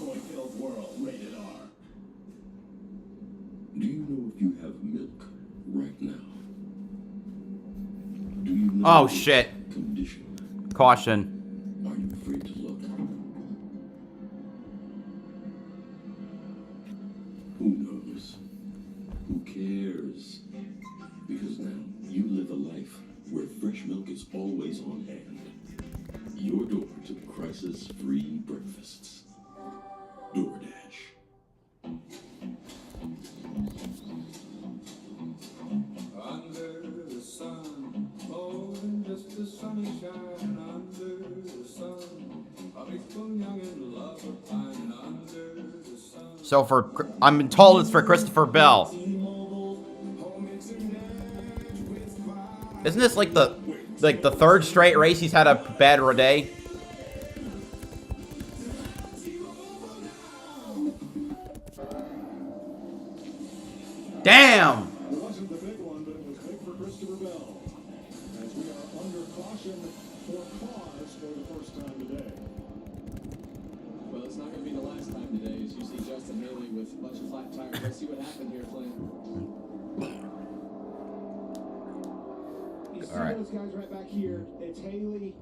Boy-filled world, rated R. Do you know if you have milk right now? Oh, shit. Condition. Caution. Are you afraid to look? Who knows? Who cares? Because now you live a life where fresh milk is always on hand. Your door to crisis-free breakfasts. DoorDash. Under the sun, more than just the sunshine. Under the sun, a big spoon young and love of pine. Under the sun. So I'm told it's for Christopher Bell. Isn't this like the third straight race he's had a bad day? Damn! It wasn't the big one, but it was big for Christopher Bell. As we are under caution for cause for the first time today. Well, it's not going to be the last time today as you see Justin Haley with a bunch of flat tires. Let's see what happened here, Flynn. You see those guys right back here. It's Haley.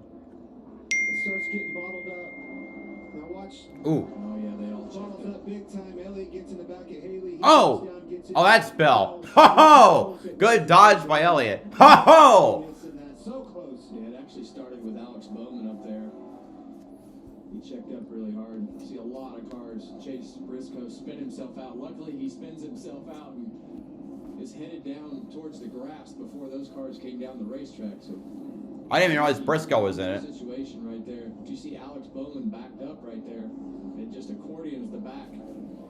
It starts getting bottled up. Now watch. Ooh. Oh, yeah, they all bottled up big time. Elliott gets in the back of Haley. Oh! Oh, that's Bell. Ho-ho! Good dodge by Elliott. Ho-ho! So close. Yeah, it actually started with Alex Bowman up there. He checked up really hard. See a lot of cars. Chase Briscoe spin himself out. Luckily, he spins himself out and is headed down towards the grass before those cars came down the racetrack. So I didn't even realize Briscoe was in it. Situation right there. Do you see Alex Bowman backed up right there? It just accordions the back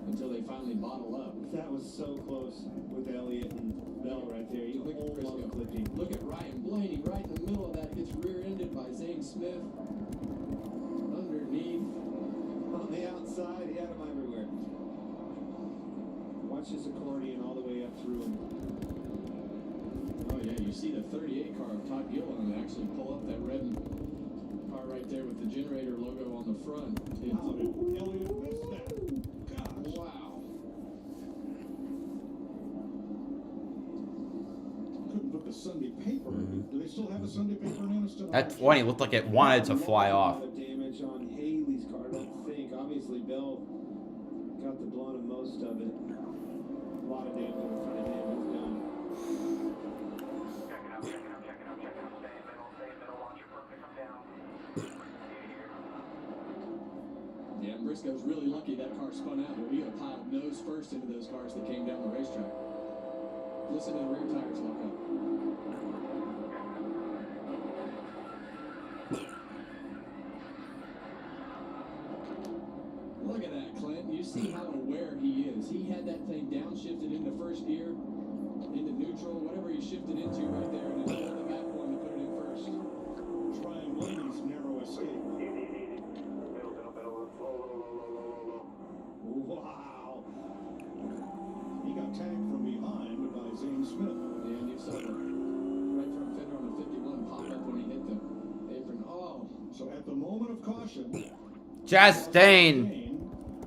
until they finally bottle up. That was so close with Elliott and Bell right there. You look at Briscoe clipping. Look at Ryan Blaney right in the middle of that. Gets rear-ended by Zane Smith. Underneath. On the outside, he had him everywhere. Watch his accordion all the way up through him. Oh yeah, you see the 38 car of Todd Gilliland actually pull up that red car right there with the generator logo on the front. How did Elliott miss that? Gosh. Wow. Couldn't put the Sunday paper in. Do they still have a Sunday paper in it? That 20 looked like it wanted to fly off. A lot of damage on Haley's car, I don't think. Obviously, Bell got the blunt of most of it. A lot of damage in front of him. He's done. Yeah, and Briscoe's really lucky that car spun out, or he'd have piled nose first into those cars that came down the racetrack. Listen to the rear tires lock up. Look at that, Clint. You see how aware he is. He had that thing downshifted into first gear, into neutral, whatever he shifted into right there, and then the back one to put it in first. Trying Blaney's narrow escape. Wow. He got tagged from behind by Zane Smith. Yeah, and you saw the right front fender on the 51 pop up when he hit the apron. Oh. So at the moment of caution, Chastain.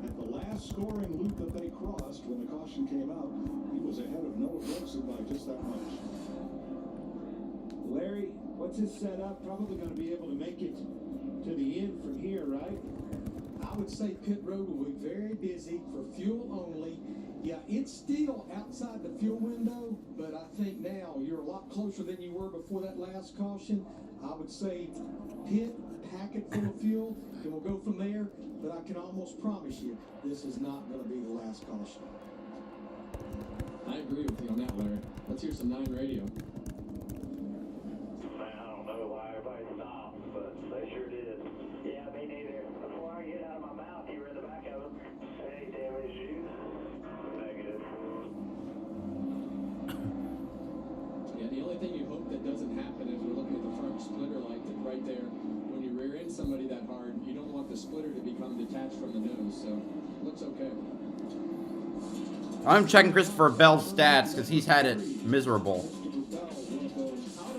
at the last scoring loop that they crossed when the caution came out, he was ahead of Noah Gragson by just that much. Larry, what's his setup? Probably going to be able to make it to the end from here, right? I would say pit road will be very busy for fuel only. Yeah, it's still outside the fuel window, but I think now you're a lot closer than you were before that last caution. I would say pit, pack it full of fuel, and we'll go from there. But I can almost promise you, this is not going to be the last caution. I agree with you on that, Larry. Let's hear some 9 radio. I don't know why everybody stopped, but they sure did. Yeah, me neither. Before I get out of my mouth, you were in the back of them. Any damage you? Negative. Yeah, the only thing you hope that doesn't happen is we're looking at the front splitter light that right there. When you rear end somebody that hard, you don't want the splitter to become detached from the nose, so looks okay. I'm checking Christopher Bell's stats because he's had it miserable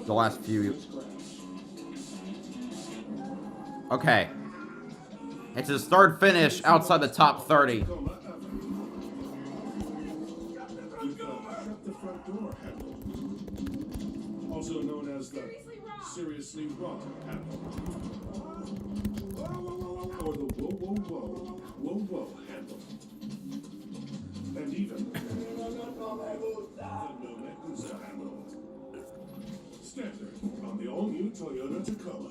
the last few. Okay. It's his third finish outside the top 30. Shut the front door. Also known as the seriously rotten handle. Or the whoa handle. And even the no Medusa handle. Standard on the all-new Toyota Tacoma.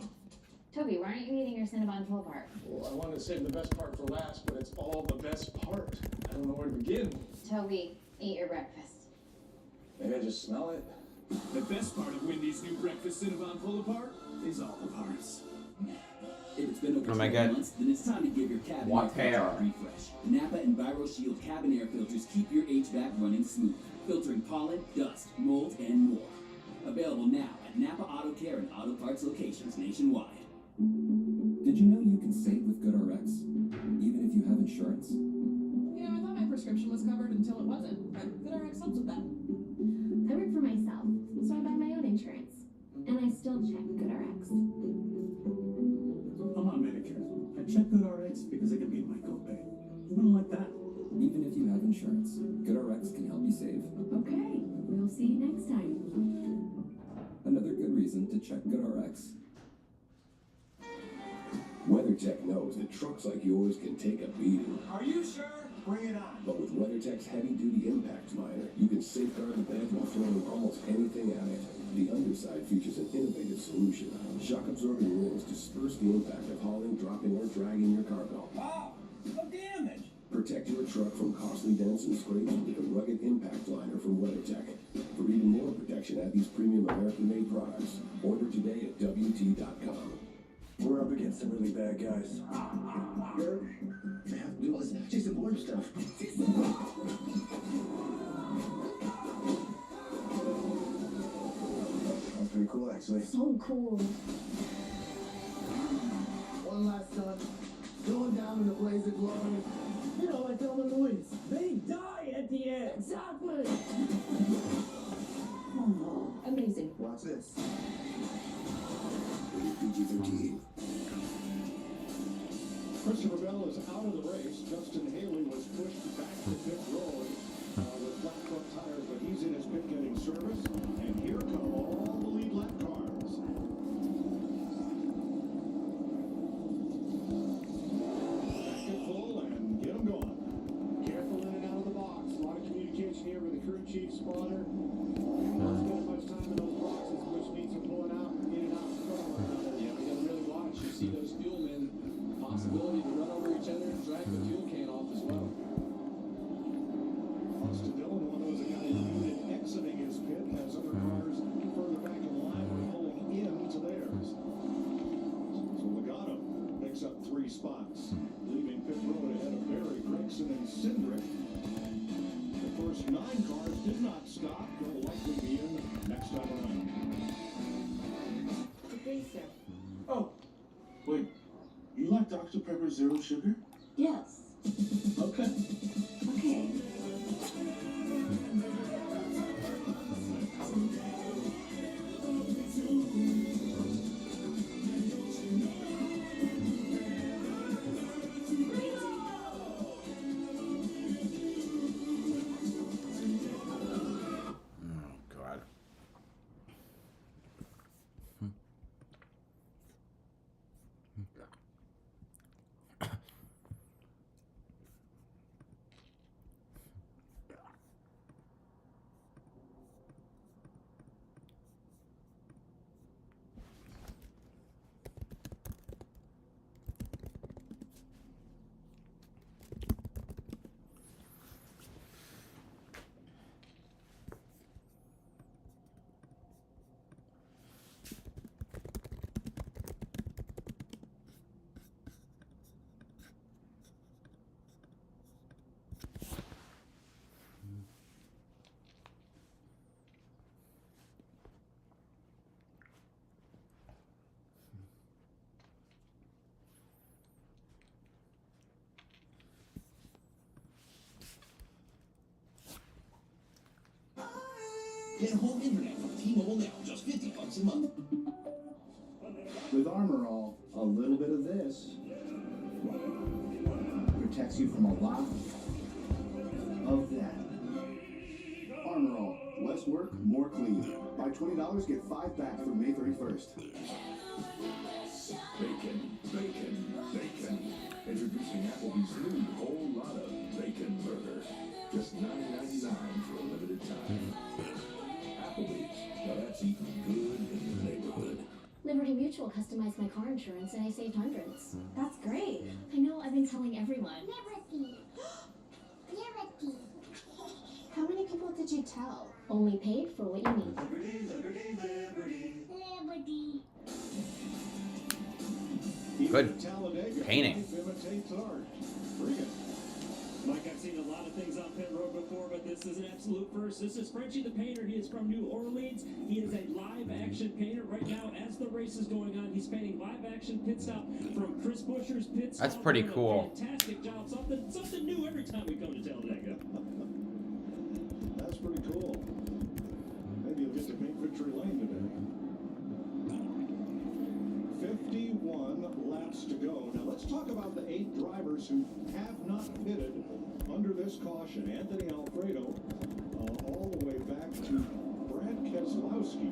Toby, why aren't you eating your Cinnabon pull apart? Well, I wanted to save the best part for last, but it's all the best part. I don't know where to begin. Toby, eat your breakfast. Maybe I just smell it. The best part of Wendy's new breakfast Cinnabon pull apart is all the parts. If it's been over Oh my 12 God. months, then it's time to give your cabin What air filter hair? a refresh. Napa and ViroShield cabin air filters keep your HVAC running smooth, filtering pollen, dust, mold, and more. Available now at Napa Auto Care and Auto Parts locations nationwide. Did you know you can save with GoodRx, even if you have insurance? Yeah, I thought my prescription was covered until it wasn't, but GoodRx helps with that. I work for myself, so I buy my own insurance. And I still check GoodRx. I'm on Medicare. I check GoodRx because I can beat my copay. Who wouldn't like that? Even if you have insurance, GoodRx can help you save. Okay, we'll see you next time. Another good reason to check GoodRx. WeatherTech knows that trucks like yours can take a beating. Are you sure? Bring it on. But with WeatherTech's heavy-duty impact miner, you can safeguard the bed while throwing almost anything at it. The underside features an innovative solution. Shock-absorbing rings disperse the impact of hauling, dropping, or dragging your cargo. Wow, no damage. Protect your truck from costly dents and scrapes with a rugged impact liner from WeatherTech. For even more protection, add these premium American-made products. Order today at WT.com. We're up against some really bad guys. They have to do all this Jason Bourne stuff. That's pretty cool, actually. So cool. One last time. Going down in a blaze of glory. You know, like Thelma and Louise. They die at the end. Exactly. Oh, amazing. Watch this. PG-13. Christopher Bell is out of the race. Justin Haley was pushed back to pit road with flat front tires, but he's in his pit getting service. And here come all the lead lap cars. Back at full and get them going. Careful in and out of the box. A lot of communication here with the crew chief spotter. Not spending much time in those boxes, which means they're pulling out in and out of the car. Yeah, we gotta really watch. You see those fuel men, possibility to run over each other and drag the fuel can off as well. Austin Dillon, one of those guys muted exiting his pit as other cars further back in line were pulling into theirs. So Legato picks up 3 spots, leaving pit road ahead of Barry, Gregson, and Cindric. The first 9 cars did not stop. They'll likely be in next time around. Good day, sir. Oh, wait. You like Dr. Pepper Zero Sugar? Yes. Okay. Okay. Oh, God. Get home internet from T-Mobile now, just $50 a month. With Armor All, a little bit of this protects you from a lot of that. Armor All, less work, more clean. Buy $20, get 5 back from May 31st. Bacon, bacon, bacon. Introducing Applebee's new whole lot of bacon burger. Just $9.99 for a limited time. Applebee's. Now that's eating good in the neighborhood. Liberty Mutual customized my car insurance and I saved hundreds. That's great. I know, I've been telling everyone. Liberty. Liberty. How many people did you tell? Only paid for what you need. Liberty, liberty, liberty. Liberty. Good Talladega painting. imitates art. Bring it. Mike, I've seen a lot of things on pit road before, but this is an absolute first. This is Frenchie the Painter. He is from New Orleans. He is a live-action painter. Right now, as the race is going on, he's painting live-action pit stop from Chris Buescher's pit stop. That's pretty cool. Fantastic job. Something new every time we come to Talladega. That's pretty cool. Maybe you'll get to paint Victory Lane today. 51 laps to go. Now let's talk about the 8 drivers who have not pitted under this caution. Anthony Alfredo, all the way back to Brad Keselowski.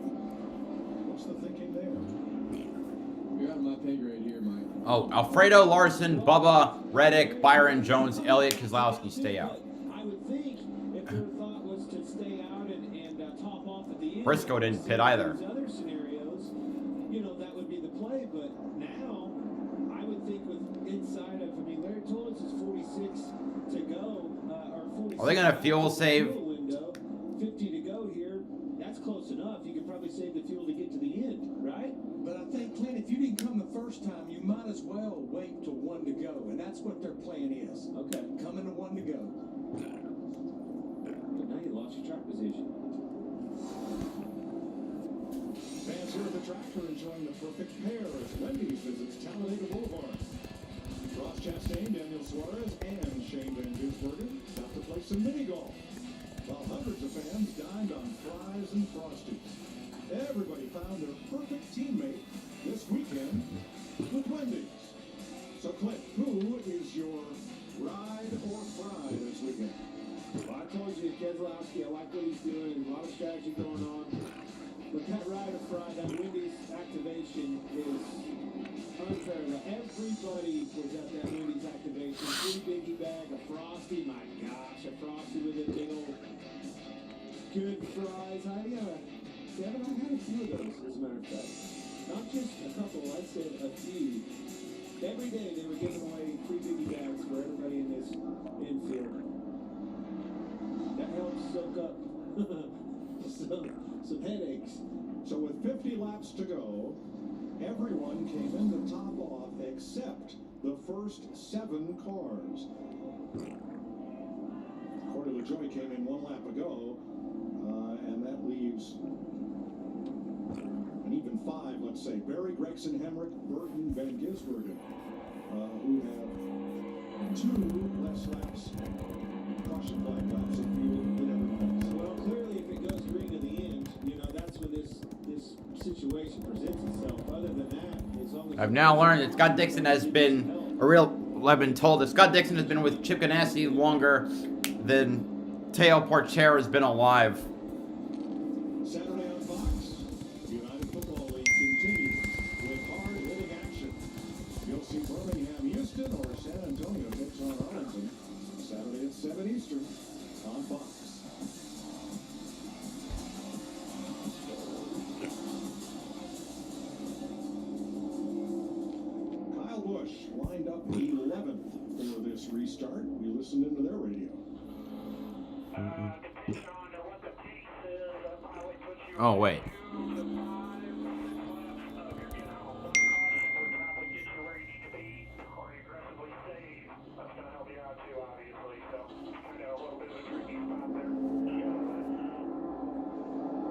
What's the thinking there? You're out of my pay grade here, Mike. Oh, Alfredo, Larson, Bubba, Reddick, Byron, Jones, Elliott, Keselowski, stay out. I would think if their thought was to stay out and top off at the end. Briscoe didn't pit either. Other scenarios, that would be the play. But now, I would think with inside of, Larry told us it's 46 to go, or 46. Are they gonna fuel save? Window, 50 to go here. That's close enough. You could probably save the fuel to get to the end, right? But I think, Clint, if you didn't come the first time, you might as well wait to 1 to go. And that's what their plan is. Okay. Coming to 1 to go. But now you lost your track position. Fans here at the track are enjoying the perfect pair as Wendy's visits Talladega Boulevard. Ross Chastain, Daniel Suarez, and Shane Van Gisbergen stop to play some mini golf, while hundreds of fans dined on fries and Frosties. Everybody found their perfect teammate this weekend with Wendy's. So, Clint, who is your ride or fry this weekend? Well, I told you, Keselowski, I like what he's doing. There's a lot of strategy going on. But that ride or fry, that Wendy's activation is unparalleled. Everybody was at that Wendy's activation. 3 biggie bag, a Frosty. My gosh, a Frosty with a big old good fries. Kevin, I had a few of those, as a matter of fact. Not just a couple, I said a few. Every day they were giving away 3 biggie bags for everybody in this infield. That helps soak up some headaches. So with 50 laps to go, everyone came in the top off except the first 7 cars. Corey LaJoie came in 1 lap ago, and that leaves an even 5, let's say. Barry, Gregson, Hemrick, Burton, Van Gisbergen, who have 2 less laps, caution flag laps, if you than everyone else. Well, clearly, if it goes green to the end, that's when this situation presents itself. Other than that, it's always. I've now learned that Scott Dixon has been I've been told that Scott Dixon has been with Chip Ganassi longer than Teo Porcher has been alive. Saturday on Fox, United Football League continues with hard-hitting action. You'll see Birmingham, Houston, or San Antonio takes on Arlington. Saturday at 7 Eastern on Fox. Kyle Busch lined up 11th for this restart. We listened into their radio. Oh, wait.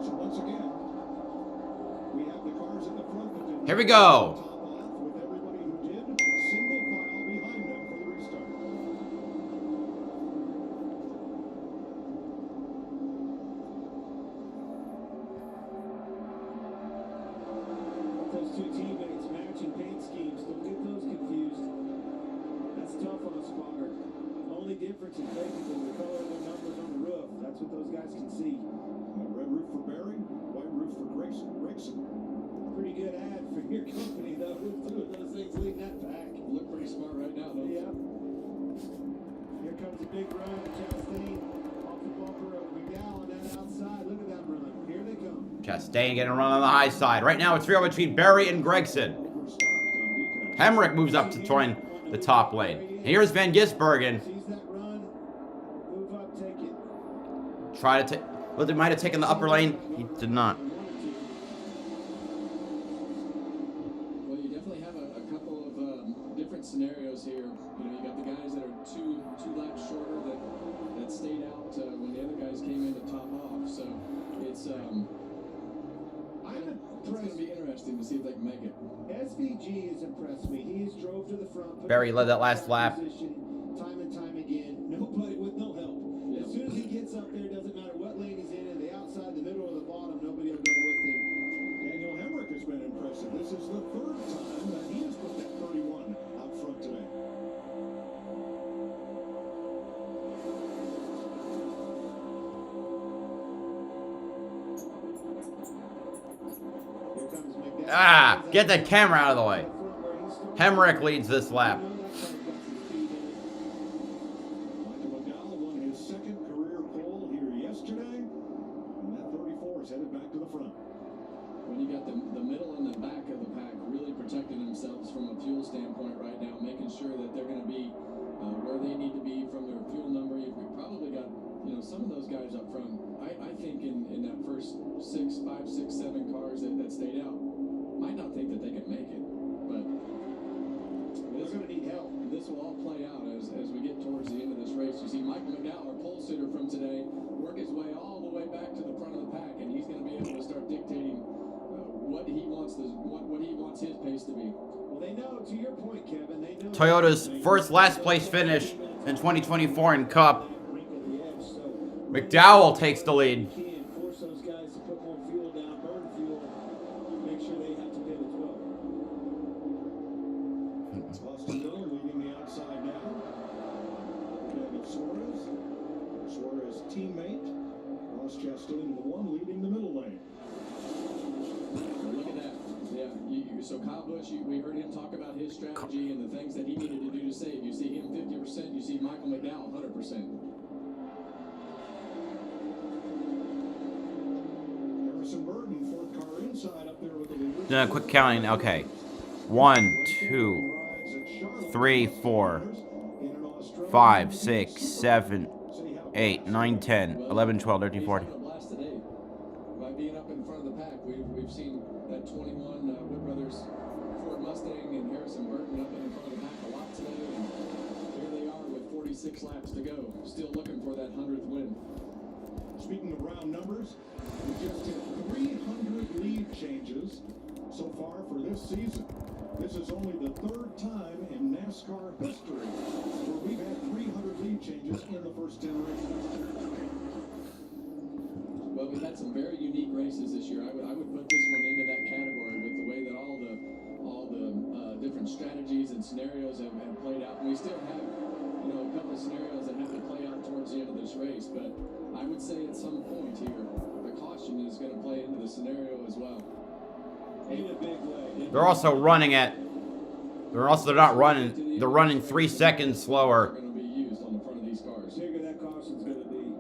So once again, we have the cars in the front that did Here we go. with everybody who did single file behind them for the restart. Those 2 teammates matching paint schemes. Don't get those confused. That's tough on a spotter. Only difference is basically the color of their numbers on the roof. That's what those guys can see. Red roof for Barry, white roof Pretty good ad for your company, though, with two of those things leading that pack. Look pretty smart right now, though. Yeah. Here comes a big run. Chastain off the bumper of McDowell on that outside. Look at that run. Here they come. Chastain getting a run on the high side. Right now, it's real between Berry and Gregson. Hemrick moves up to join the top lane. Here's Van Gisbergen. Sees that run. Move up, take it. Try to take. Well, they might have taken the upper lane. He did not. Well, you definitely have a couple of different scenarios here. You know, you got the guys that are two laps shorter that stayed out when the other guys came in to top off. So it's going to be interesting to see if they can make it. SVG has impressed me. He has drove to the front. Berry led that last lap. Time and time again. Nobody with no help. As soon as he gets up there, it doesn't matter what lane he's in, the outside, the middle, or the bottom, nobody will go with him. Daniel Hemrick has been impressive. This is the third time that he has put that 31 out front today. Ah, get the camera out of the way. Hemrick leads this lap. Michael McDowell won his second career pole here yesterday, and that 34 is headed back to the front. When you got the middle and the back of the pack really protecting themselves from a fuel standpoint right now, making sure that they're going to be where they need to be from their fuel number. You've probably got, you know, some of those guys up front. I think in that first 5, 6, 7 cars that stayed out, might not think that they can make it, but They're going to need help. This will all play out as we get towards the end of this race. You see Michael McDowell, our pole sitter from today, work his way all the way back to the front of the pack, and he's going to be able to start dictating what he wants his pace to be. Well, they know, to your point, Kevin, they know Toyota's first last place finish in 2024 in Cup. McDowell takes the lead. Can force those guys to put more fuel down, burn fuel, make sure they have to pit as well. Austin Dillon leading the outside now. Daniel Suarez teammate. Ross Chastain, the one leading the middle lane. Look at that. Yeah, so Kyle Busch, we heard him talk about his strategy and the things that he needed to do to save. You see him 50%, you see Michael McDowell 100%. Burton, fourth car inside up there with the leader. Yeah, quick counting. Okay. 1, 2, 3, 4, 5, 6, 7, 8, 9, 10, 11, 12, 13, 14. By being up in front of the pack, we've seen that 21 Wood Brothers Ford Mustang and Harrison Burton up in front of the pack a lot today. And here they are with 46 laps to go, still looking for that 100th win. Speaking of round numbers, we just hit 300 lead changes so far for this season. This is only the third time in NASCAR history where we've had 300 lead changes in the first 10 races. Well, we've had some very unique races this year. I would put this one into that category with the way that all the different strategies and scenarios have played out. And we still have, you know, a couple of scenarios that have to play out towards the end of this race, but I would say at some point here, the caution is going to play into the scenario as well. In a big way. They're also running at. They're not running. They're running 3 seconds slower. Going to be used on the front of these cars. Bigger that caution's going to be.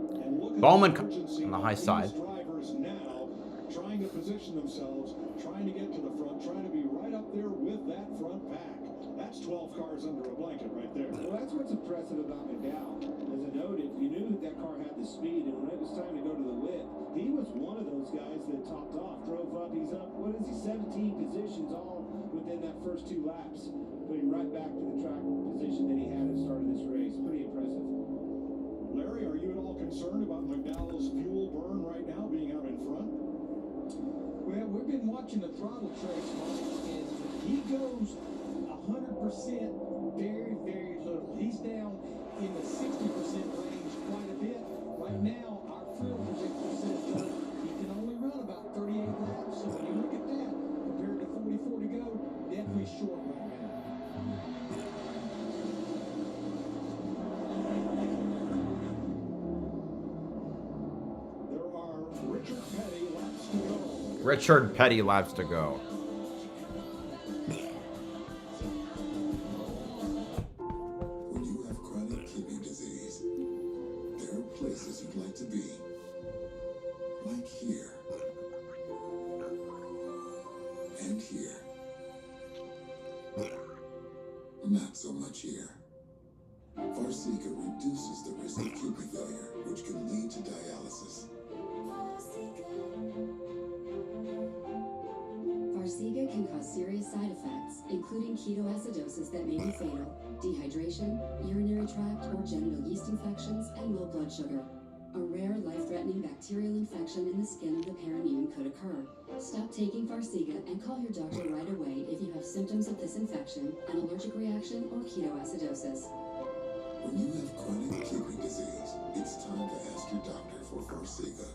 Bowman on the high side. Drivers now trying to position themselves, trying to get to the front, trying to be right up there with that front pack. That's 12 cars under a blanket right there. Well, that's what's impressive about McDowell. As I noted, you knew that car had the speed, and when it was time to go to the whip, he was one of those guys that topped off, drove up. He's up, 17 positions all within that first 2 laps, putting right back to the track position that he had at the start of this race. Pretty impressive. Larry, are you at all concerned about McDowell's fuel burn right now being out in front? Well, we've been watching the throttle trace, Mike, and he goes 100% very, very little. He's down in the 60% range quite a bit. Right now, our fuel projector says he can only run about 38 laps. So when you look at that, compared to 44 to go, definitely short right now. There are Richard Petty laps to go. Richard Petty laps to go. When you have chronic kidney disease, there are places you'd like to be. Like here. And here. Not so much here. Farxiga reduces the risk of kidney failure, which can lead to dialysis. Farxiga can cause serious side effects, including ketoacidosis that may be fatal, dehydration, urinary tract or genital yeast infections, and low blood sugar. A rare, life-threatening bacterial infection in the skin of the perineum could occur. Stop taking Farxiga and call your doctor right away if you have symptoms of this infection, an allergic reaction, or ketoacidosis. When you have chronic kidney disease, it's time to ask your doctor for Farxiga.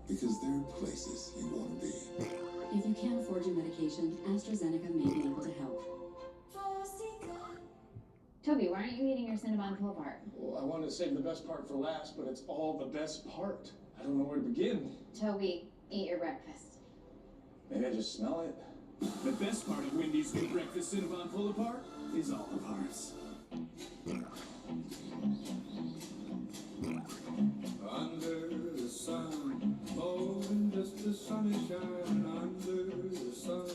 Because there are places you want to be. If you can't afford your medication, AstraZeneca may be able to help. Toby, why aren't you eating your Cinnabon pull apart? Well, I wanted to save the best part for last, but it's all the best part. I don't know where to begin. Toby, eat your breakfast. Maybe I just smell it. The best part of Wendy's new breakfast Cinnabon pull apart is all the parts. Under the sun, oh, and just the sun is shining under the sun.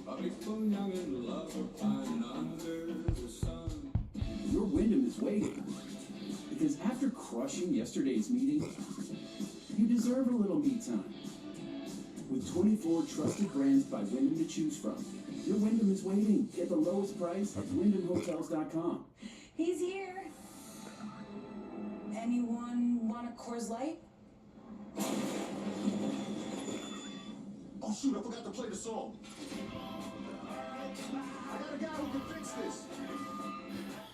A big spoon young and love are pining under the sun. Your Wyndham is waiting. Because after crushing yesterday's meeting, you deserve a little me time. With 24 trusted brands by Wyndham to choose from, your Wyndham is waiting. Get the lowest price at WyndhamHotels.com. He's here. Anyone want a Coors Light? Oh shoot, I forgot to play the song. I got a guy who can fix this.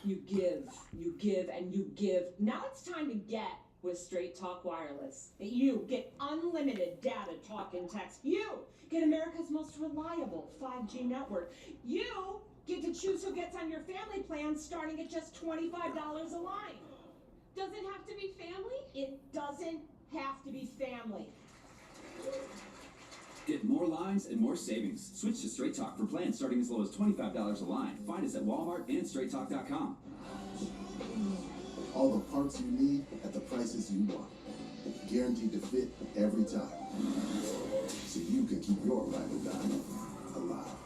You give, and you give. Now it's time to get with Straight Talk Wireless. You get unlimited data, talk, and text. You get America's most reliable 5G network. You get to choose who gets on your family plan starting at just $25 a line. Does it have to be family? It doesn't have to be family. Get more lines and more savings. Switch to Straight Talk for plans starting as low as $25 a line. Find us at Walmart and StraightTalk.com. All the parts you need at the prices you want. Guaranteed to fit every time. So you can keep your ride or die alive.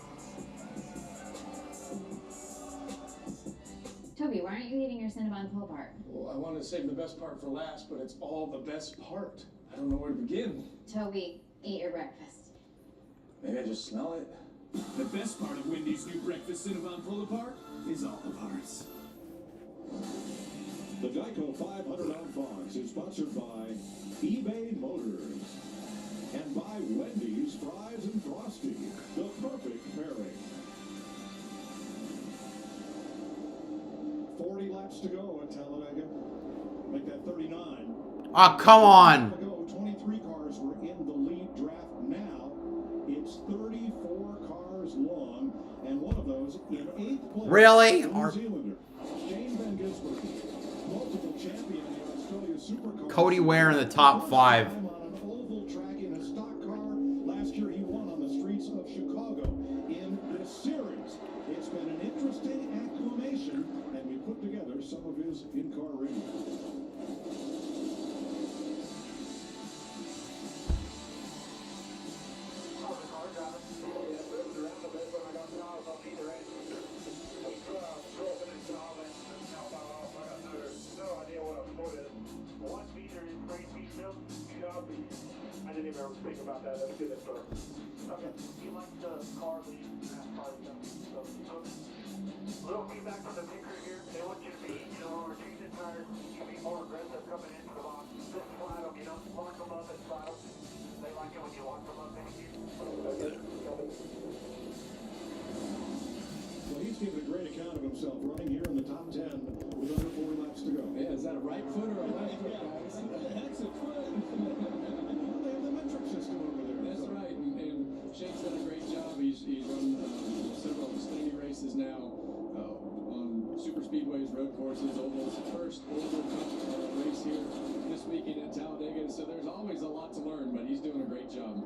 Toby, why aren't you eating your Cinnabon pull apart? Well, I wanted to save the best part for last, but it's all the best part. I don't know where to begin. Toby, eat your breakfast. Maybe I just smell it. The best part of Wendy's new breakfast Cinnabon pull apart is all the parts. The GEICO 500 on Fox is sponsored by eBay Motors and by Wendy's Fries and Frosty, the perfect pairing. 40 laps to go at Talladega. Make that 39. Oh, come on. 23 cars were in the lead draft. Now it's 34 cars long, and one of those in 8th place. Really? New Zealander Shane Van Gisbergen, multiple champion in the Australia Supercar. Cody Ware in the top 5. On an oval track in a stock car. Last year he won on the streets of Chicago in this series. It's been an interesting acclimation, and we put together some of his in-car reviews. I didn't even ever think about that. That's good info. Okay. You like the car lead? So, little feedback from the picker here. They want you to be, when we're changing tires, you be more aggressive coming into the box. Just slide them, lock them up and slide them. They like it when you lock them up and you. Well, he's giving a great account of himself, running here in the top 10 with under 4 laps to go. Yeah, is that a right foot or a left foot, guys? That's a foot. They have the metric system over there. That's right, and Shane's done a great job. He's run several Xfinity races now on super speedways, road courses, ovals. First oval race here this weekend at Talladega, so there's always a lot to learn, but he's doing a great job.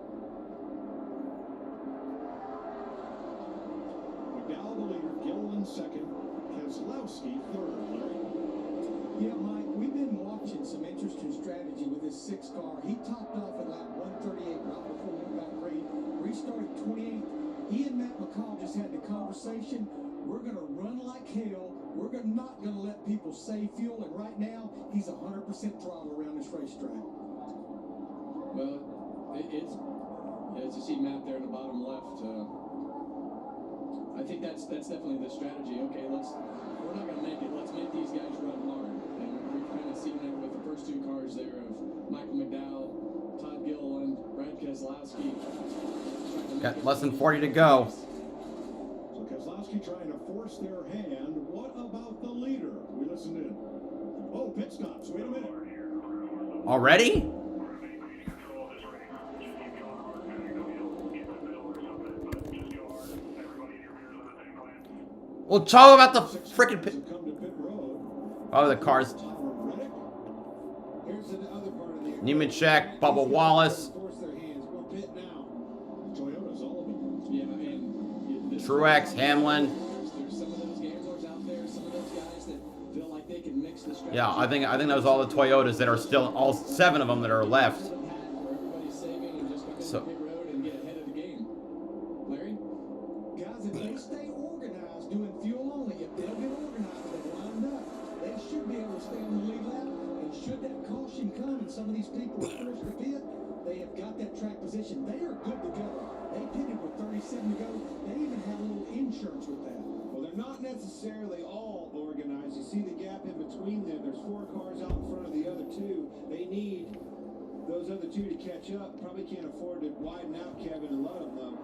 Hamlin second, Keselowski third. Larry? Yeah, Mike, we've been watching some interesting strategy with this 6 car. He topped off at lap 138 right before we got green. Restarted 28th. He and Matt McCall just had the conversation. We're going to run like hell. We're not going to let people save fuel. And right now, he's 100% throttle around this racetrack. Well, as you see Matt there in the bottom left, I think that's definitely the strategy. Okay, we're not going to make it. Let's make these guys run hard. And we've kind of seen that with the first 2 cars there of Michael McDowell, Todd Gilliland, Brad Keselowski. Got less than 40 to go. So Keselowski trying to force their hand. What about the leader? We listened in. Oh, pit stops. Wait a minute. Already? Well, talk about the freaking pit. Oh, the cars. Nemechek, Bubba Wallace. Truex, Hamlin. Yeah, I think that was all the Toyotas that are still, all 7 of them that are left. So. Guys, if they stay organized doing fuel only, if they'll get organized and lined up, they should be able to stay on the lead lap. And should that caution come and some of these people are forced to pit, they have got that track position. They are good to go. They pitted with 37 to go. They even had a little insurance with that. Well, they're not necessarily all organized. You see the gap in between them. There's 4 cars out in front of the other 2. They need those other 2 to catch up. Probably can't afford to widen out Kevin and let them though.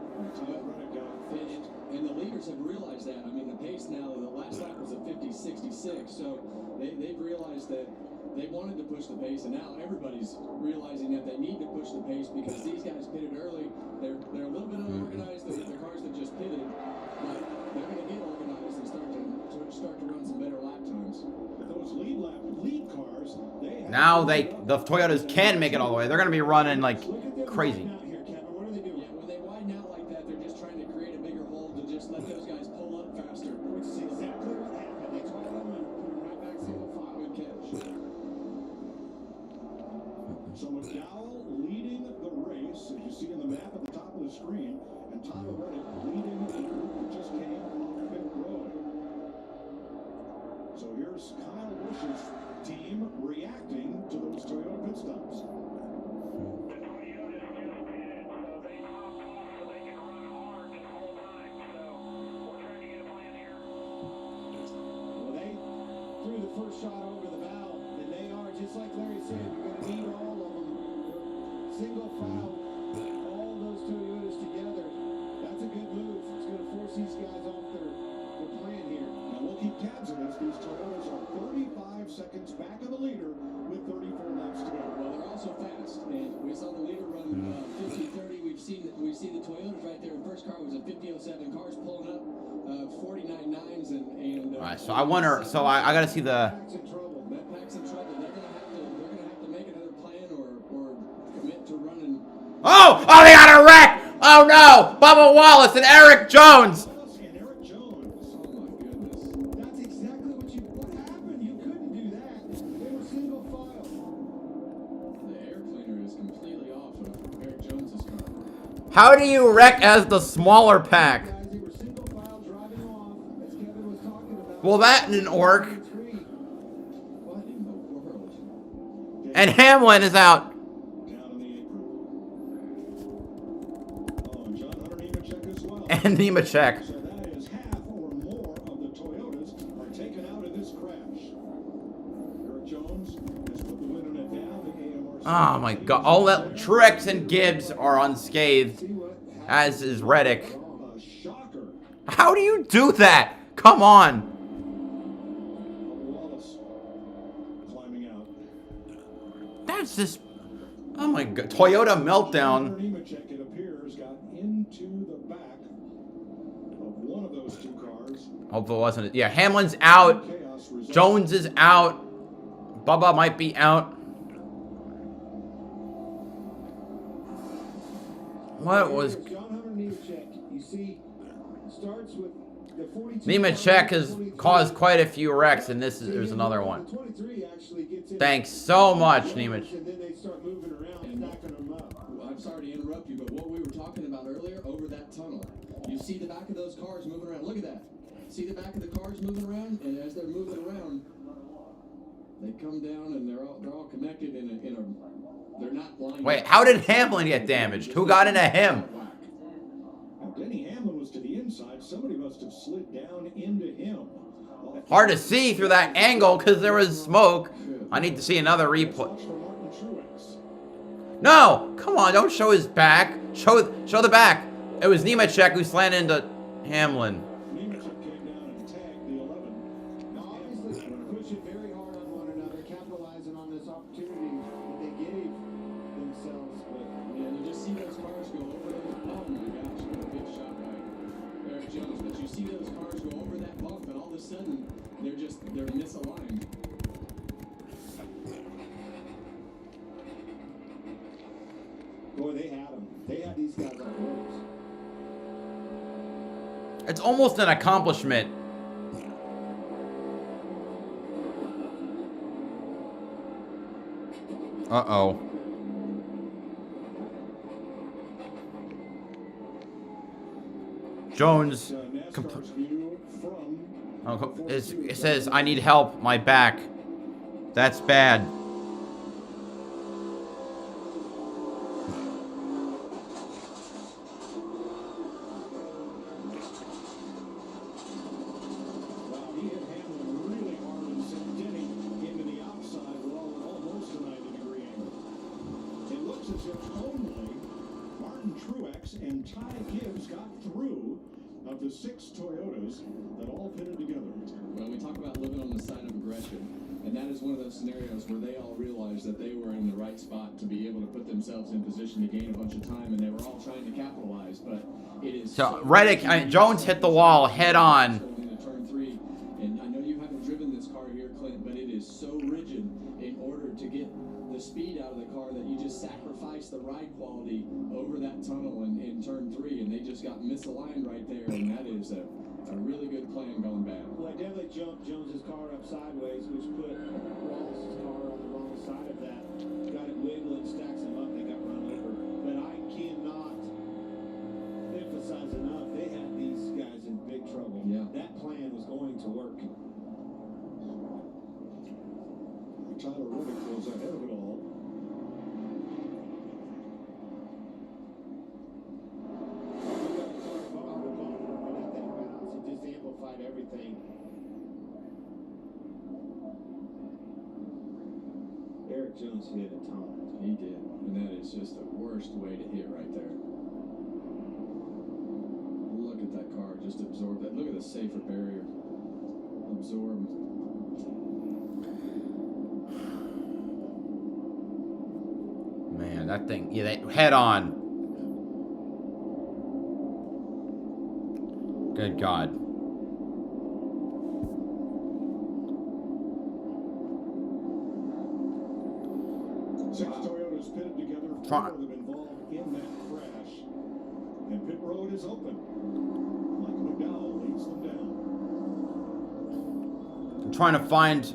And the leaders have realized that. I mean, the pace now, the last lap was a 50-66, so they've realized that they wanted to push the pace, and now everybody's realizing that they need to push the pace because these guys pitted early. They're a little bit unorganized, the cars that just pitted, but they're going to get organized and start to run some better lap times. Those lead cars, Now the Toyotas can make it all the way. They're going to be running like crazy. When they widen out like that, they're just trying to create a bigger hole to just let those guys pull up faster, which is exactly what happened. They told them and put them right back single file. Good catch. So McDowell leading the race, as you see in the map at the top of the screen, and Tyler Reddick leading the group that just came off pit road. So here's Kyle Busch's team reacting to those Toyota pit stops. Threw the first shot over the bow, and they are, just like Larry said, you're going to need all of them. Single file, all those Toyotas together. That's a good move. It's going to force these guys off their plan here. Now we'll keep tabs on this. These Toyotas are 35 seconds back of the leader with 34 laps to go. Well, they're also fast, and we saw the leader run 50-30. We see the Toyotas right there. The first car was a 50-07. Cars pulling up 49.9s and All right, so I wonder. So I got to see the. Pack's in trouble. They're gonna have to make another plan or commit to running. Oh! Oh, they got a wreck! Oh no! Bubba Wallace and Eric Jones. That's exactly what happened. You couldn't do that. They were single file. The air cleaner is completely off of Eric Jones's car. How do you wreck as the smaller pack? Well, that didn't work. And Hamlin is out. And Nemechek. So that is half or more of the Toyotas are taken out in this crash. Eric Jones has put the win on it down. The AMRC. Oh my god. All that Truex and Gibbs are unscathed. As is Reddick. How do you do that? Come on. Climbing out. That's just. Oh my god. Toyota meltdown. Nemechek, it appears, got into the back of one of those 2 cars. Hopefully it wasn't. Yeah, Hamlin's out. Jones is out. Bubba might be out. What was. John Hunter Nemechek, you see, starts with Nemechek has caused quite a few wrecks, and there's another one. Thanks so much, Nemechek. I'm sorry to interrupt you, but what we were talking about earlier, over that tunnel, you see the back of those cars moving around. Look at that. See the back of the cars moving around, and as they're moving around, they come down and they're all connected in a they're not lined. Wait, how did Hamlin get damaged? Who got into him? Now, Denny Hamlin was to the inside. Somebody must have slid down into him. Hard to see through that angle because there was smoke. I need to see another replay. No! Come on, don't show his back. Show the back. It was Nemechek who slammed into Hamlin. Nemechek came down and tagged the 11. Now, obviously, pushing very hard on one another, capitalizing on this opportunity that they gave themselves. But yeah, you just see those cars go over the oh my gosh, what a big shot by Eric Jones. But you see those cars go over that bump, and all of a sudden they're misaligned. boy, they had them. They had these guys on ropes. It's almost an accomplishment. Uh-oh. Jones. It says, I need help. My back. That's bad. The 6 Toyotas that all pitted together. Well, we talk about living on the side of aggression, and that is one of those scenarios where they all realized that they were in the right spot to be able to put themselves in position to gain a bunch of time, and they were all trying to capitalize. But it is so Reddick, Jones hit the wall head on. Into turn 3, and I know you haven't driven this car here, Clint, but it is so rigid in order to get the speed out of the car that you just sacrifice the ride quality over that tunnel in turn 3, and they just got misaligned right there, and that is a really good plan gone bad. Well, I definitely jumped Jones's car up sideways, which put Wallace's car on the wrong side of that. Got it wiggling, stacks them up, they got run over. But I cannot emphasize enough, they had these guys in big trouble. Yeah. That plan was going to work. Tyler Reddick was ahead of it all. It just amplified everything. Eric Jones hit a ton. He did, and that is just the worst way to hit right there. Look at that car, just absorb that. Look at the safer barrier. Absorb. Man, that thing, yeah, they head on. Good God. Six Toyotas pitted together, 4 of them involved in that crash. And pit road is open. Mike McDowell leads them down. I'm trying to find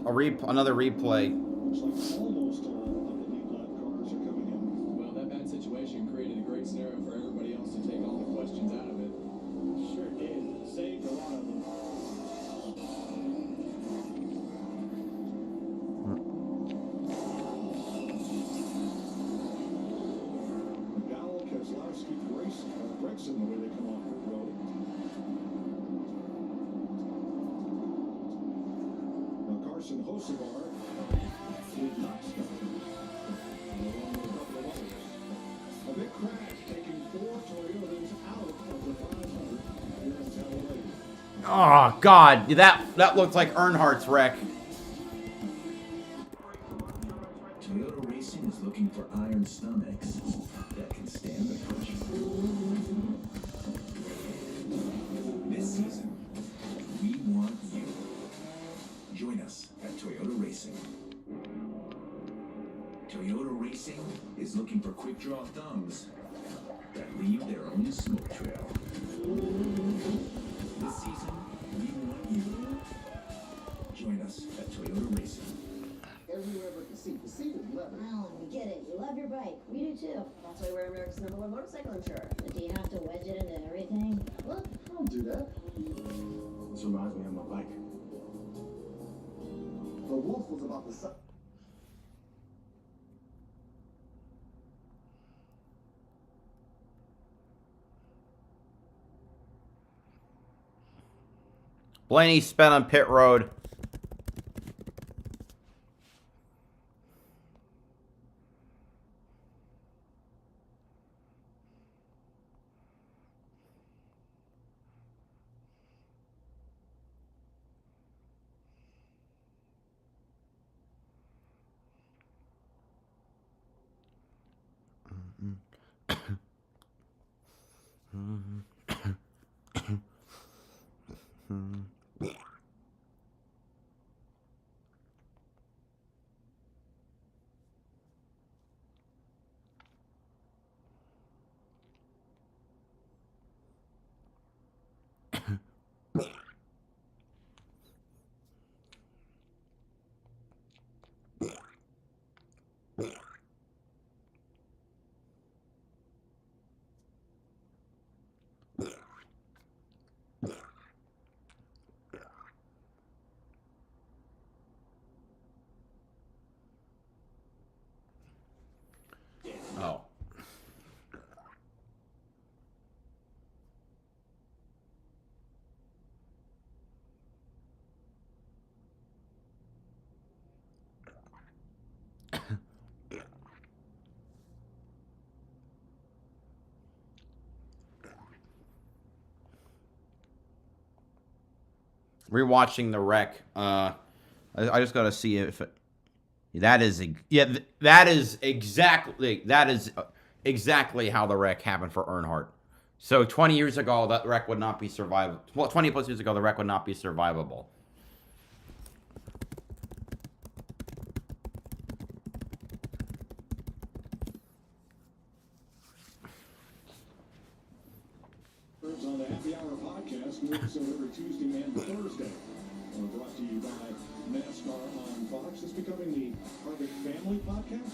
another replay. Looks like almost all of the lead lap cars are coming in. Well, that bad situation created a great scenario for everybody else to take all the questions out of it. Sure did. Saved a lot of them. McDowell, Keselowski, Gregson, the way they come off the road. Now Carson Hocevar did not stop. Along with a couple of others. A big crash taking 4 Toyotas out of the 500 here in Talladega. Oh, God. That looks like Earnhardt's wreck. Toyota Racing is looking for iron stomachs that can stand the pressure. This season, we want you. Join us at Toyota Racing. Toyota Racing is looking for quick draw thumbs that leave their own smoke trail. This season, motorcycle insurer. Do you have to wedge it into everything? What? I don't do that. This reminds me of my bike. The wolf was about the size. Blaney spent on pit road. Oh. Rewatching the wreck. I just gotta see if it, that is exactly how the wreck happened for Earnhardt. So 20 years ago, that wreck would not be survivable. Well, 20 plus years ago, the wreck would not be survivable. On the Happy Hour podcast, moves every Tuesday and Thursday. We're brought to you by NASCAR on Fox. It's becoming the Harvick Family podcast.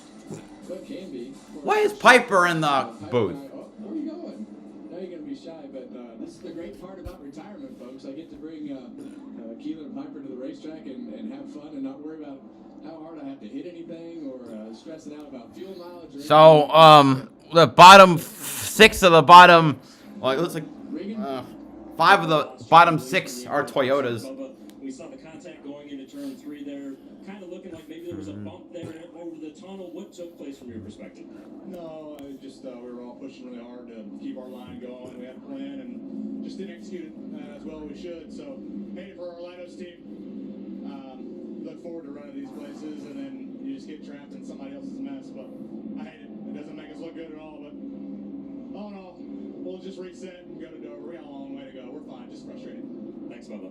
That can be. Why is Piper in the booth? Where are you going? Now you're going to be shy, but this is the great part about retirement, folks. I get to bring Keelan and Piper to the racetrack and have fun and not worry about how hard I have to hit anything or stressing out about fuel mileage. Or So, the bottom 6 of the bottom, well, it looks like 5 of the bottom 6 are Toyotas. We saw the contact going into turn 3 there, kind of looking like maybe there was a bump there over the tunnel. What took place from your perspective? No, just we were all pushing really hard to keep our line going. We had a plan and just didn't execute it as well as we should. So, made it for Orlando's team. Look forward to running these places, and then you just get trapped in somebody else's mess. But I hate it. It doesn't make us look good at all. But all in all, we'll just reset and go to Dover. We got a long way to go. We're fine. Just frustrated. Thanks, Bubba.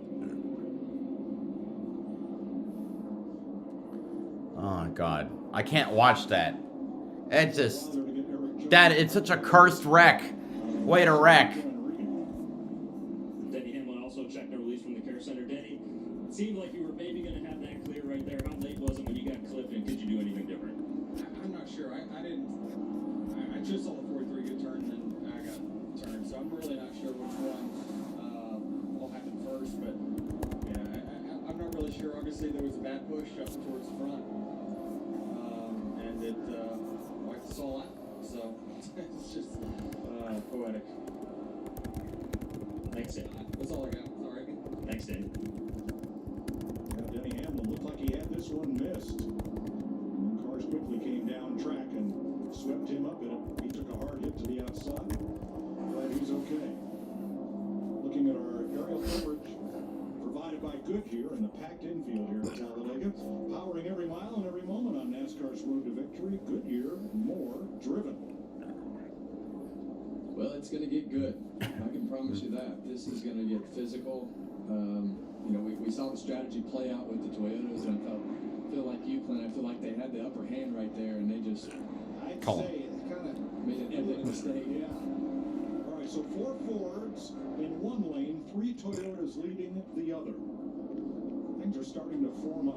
Oh, God. I can't watch that. It just... it's such a cursed wreck. Way to wreck. Denny Hamlin also checked the release from the care center. Denny, it seemed like you were maybe going to have that clear right there. How late was it when you got clipped, and could you do anything different? I'm not sure. I didn't. I just saw the 43 get turned, and then I got turned. So I'm really not sure which one all happened first. But yeah, I'm not really sure. Obviously, there was a bad push up towards the front, and it wiped us all out. So it's just poetic. Thanks, Dan. That's all I got. Sorry. Thanks, Dan. Denny Hamlin looked like he had this one missed. Cars quickly came down track and swept him up in it. He took a hard hit to the outside. Glad he's okay. Looking at our aerial coverage provided by Goodyear in the packed infield here at Talladega. Powering every mile and every moment on NASCAR's road to victory. Goodyear, more driven. Well, it's going to get good. I can promise you that. This is going to get physical. We saw the strategy play out with the Toyotas, and I feel like you, Clint. I feel like they had the upper hand right there, and they just I'd say it kind of made an epic mistake. Yeah. All right, so 4 Fords in one lane, 3 Toyotas leading the other. Things are starting to form up.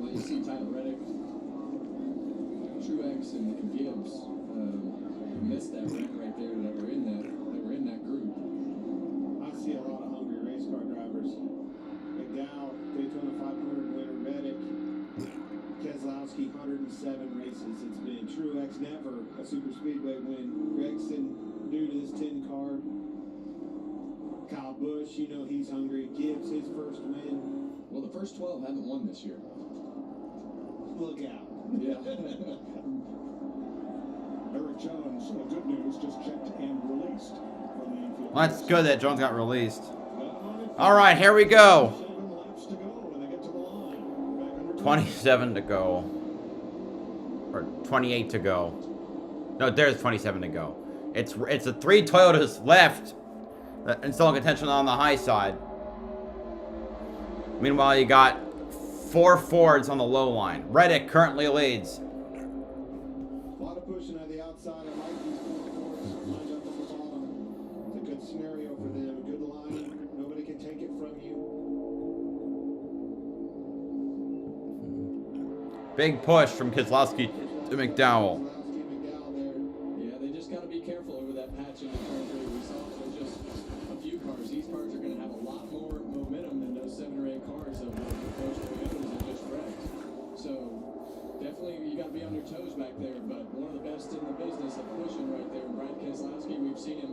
Well, you see Tyler Reddick Truex and Gibbs missed that run right there that were in that group. I see a lot of hungry race car drivers. McDowell, Daytona 500 winner, Reddick, Keselowski, 107 races. It's been Truex, never a super speedway win. Gregson, new to this 10 car. Kyle Busch, you know he's hungry. Gibbs, his first win. Well, the first 12 haven't won this year. Look out. Yeah. Eric Jones, good news, just checked and released from the infield. Well, that's good that Jones got released. All right, here we go. 27 to go. Or 28 to go. No, there's 27 to go. It's the 3 Toyotas left and still in contention on the high side. Meanwhile, you got 4 Fords on the low line. Reddick currently leads. A lot of pushing on the outside. I like these 4 Fords lined up on the bottom. It's a good scenario for them. A good line. Nobody can take it from you. Big push from Keselowski to McDowell. Yeah, they just got to be careful over that patch in the turn 3. We saw it with just a few cars. These cars are going to have a lot more momentum than those 7 or 8 cars of those Toyotas that just wrecked. So definitely you got to be on your toes back there. But one of the best in the business of pushing right there, Brad Keselowski, we've seen him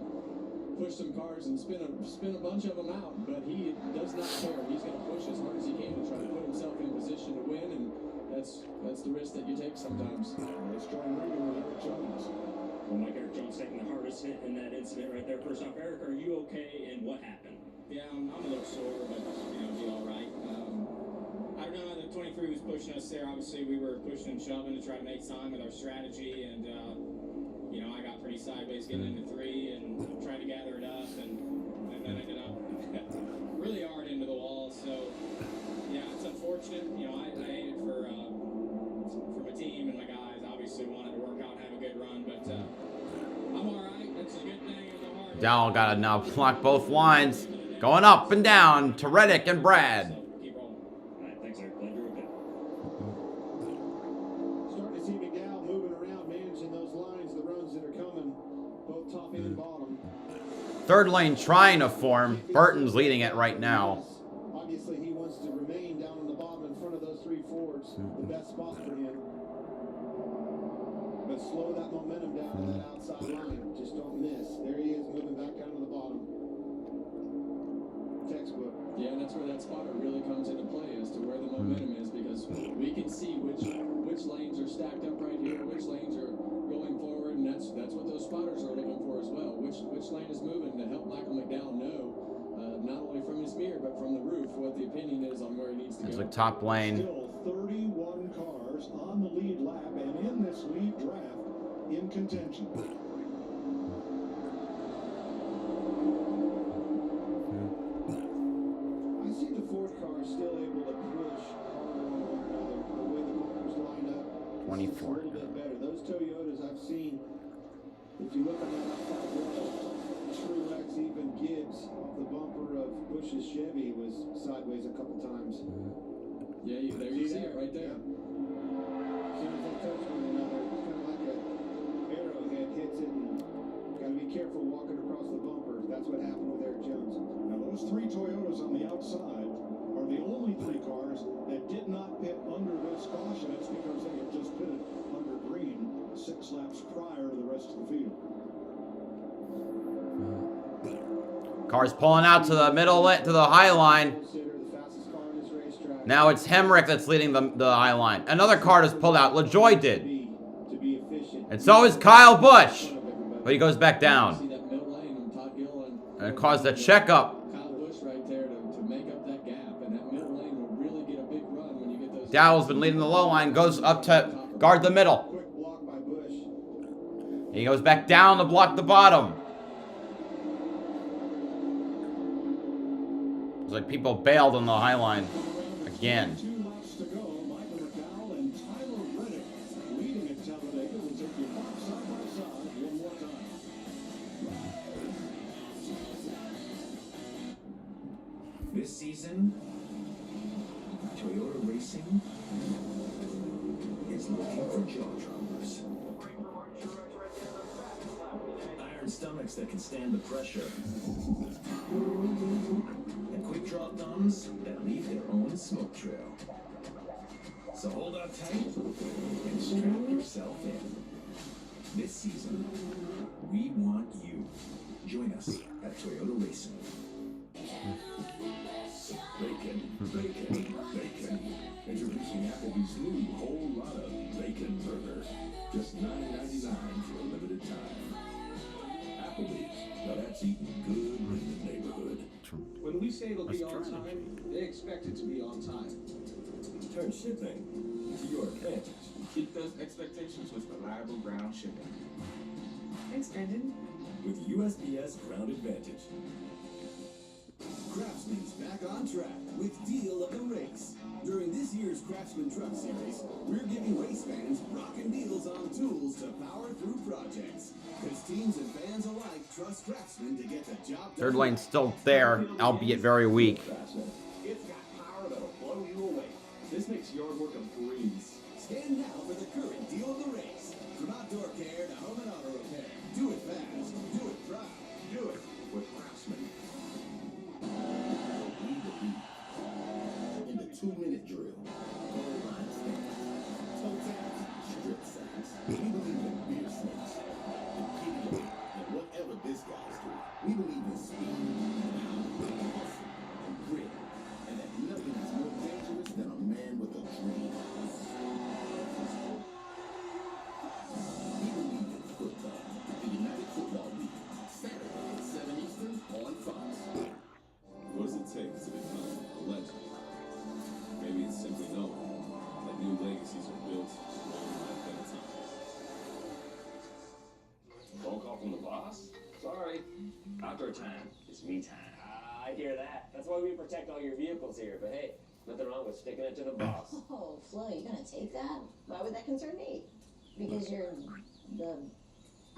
push some cars and spin a bunch of them out. But he does not care. He's going to push as hard as he can to try to put himself in position to win. And that's the risk that you take sometimes. Let's join Regan with Eric Jones. Well, Mike, Eric Jones taking the hardest hit in that incident right there. First off, Eric, are you okay? And what happened? Yeah, I'm a little sore, but be all right. I don't know. The 23 was pushing us there. Obviously, we were pushing and shoving to try to make time with our strategy, and I got pretty sideways getting into 3 and trying to gather it up, and then ended up really hard into the wall. So yeah, it's unfortunate. I hate it for my team and my guys. Obviously, wanted to work out and have a good run, but I'm all right. That's a good thing. Dowell got to now block both lines. Going up and down to Reddick and Brad. Thanks, Eric. Glad you're okay. Starting to see McDowell moving around, managing those lines, the runs that are coming, both top and bottom. Third lane trying to form. Burton's leading it right now. Obviously, he wants to remain down on the bottom in front of those 3 Fords. The best spot for him. But slow that momentum down to that outside line. Just don't miss. There he is, moving back down to the bottom. Textbook. Yeah, and that's where that spotter really comes into play as to where the momentum is, because we can see which lanes are stacked up right here, which lanes are going forward, and that's what those spotters are looking for as well. Which lane is moving to help Michael McDowell know, not only from his mirror but from the roof, what the opinion is on where he needs to go. It's like top lane. Still 31 cars on the lead lap and in this lead draft in contention. I see the 4th car still able to push harder on one another. The way the bumpers line up, it's 24. a little bit better. Those Toyotas I've seen, if you look on that outside wall, Truex, even Gibbs off the bumper of Busch's Chevy was sideways a couple times. Yeah, there you see it right there. As soon as they touch one another, it's kind of like a arrowhead hits it, and got to be careful walking across the bumper. That's what happened with Eric Jones. Now those 3 Toyotas on the outside are the only 3 cars that did not pit under this caution. It's because they had just pitted under green 6 laps prior to the rest of the field. Cars pulling out to the middle, to the high line. Now it's Hemrick that's leading the high line. Another car just pulled out. LaJoie did. And so is Kyle Busch. But he goes back down. And it caused a checkup. Kyle Busch right there to make up that gap, and that middle lane will really get a big run when you get those. Dowell's been leading the low line, goes up to guard the middle. He goes back down to block the bottom. It's like people bailed on the high line again. 2 laps to go. Michael McDowell and Tyler Reddick leading at Talladega. We'll take you back side by side one more time. This season, Toyota Racing is looking for jaw droppers. Iron stomachs that can stand the pressure. And quick drop thumbs that leave their own smoke trail. So hold on tight and strap yourself in. This season, we want you. Join us at Toyota Racing. Bacon, bacon, bacon. Introducing Applebee's new whole lot of bacon burger. Just $9.99 for a limited time. Applebee's, now that's eating good in the neighborhood. When we say it'll be on time, they expect it to be on time. Turn shipping to your advantage. Keep those expectations with reliable ground shipping. Thanks, Brandon. With USPS Ground Advantage. Craftsman's back on track with Deal of the Race. During this year's Craftsman Truck Series, we're giving race fans rockin' deals on tools to power through projects. Because teams and fans alike trust Craftsman to get the job done. Third lane's still there, albeit very weak. It's got power that'll blow you away. This makes yard work a breeze. Stand now for the current Deal of the Race. From outdoor care to home and auto repair. Do it fast. Do it proud. Do it with Craftsman. Lead the beat. In the 2-minute drill. Goal line stands. Toe taps. Strip sacks. We believe in beer snakes. And giddy up. And whatever this guy's doing. We believe in speed. Hustle. And grit. And that nothing is more dangerous than a man with a dream. We believe in football. The United Football League. Saturday at 7 Eastern on Fox. What does it take to become a legend? Maybe it's simply knowing that new legacies are built one life at a time. Phone call from the boss? Sorry. Outdoor time. It's me time. I hear that. That's why we protect all your vehicles here. But hey, nothing wrong with sticking it to the boss. Oh, Flo, you gonna take that? Why would that concern me? Because you're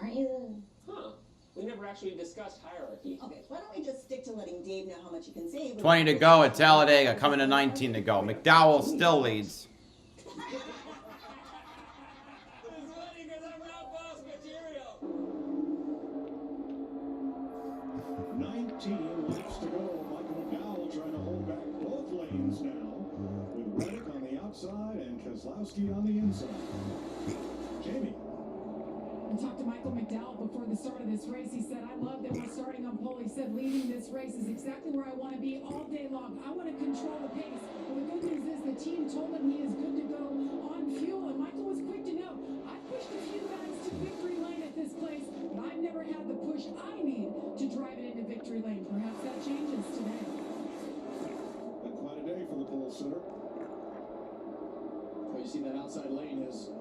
aren't you Huh. We never actually discussed hierarchy. Okay, why don't we just stick to letting Dave know how much he can save? 20 to go at Talladega, coming to 19 to go. McDowell still leads. 19 laps to go. Michael McDowell trying to hold back both lanes now. With Reddick on the outside and Keselowski on the inside. Jamie. I talked to Michael McDowell before the start of this race. He said, I love that we're starting on pole. He said, leading this race is exactly where I want to be all day long. I want to control the pace. Well, the good news is the team told him he is good to go on fuel. And Michael was quick to note, I pushed a few guys to victory lane at this place, but I've never had the push I need to drive it into victory lane. Perhaps that changes today. And quite a day for the pole sitter. Well, you see that outside lane has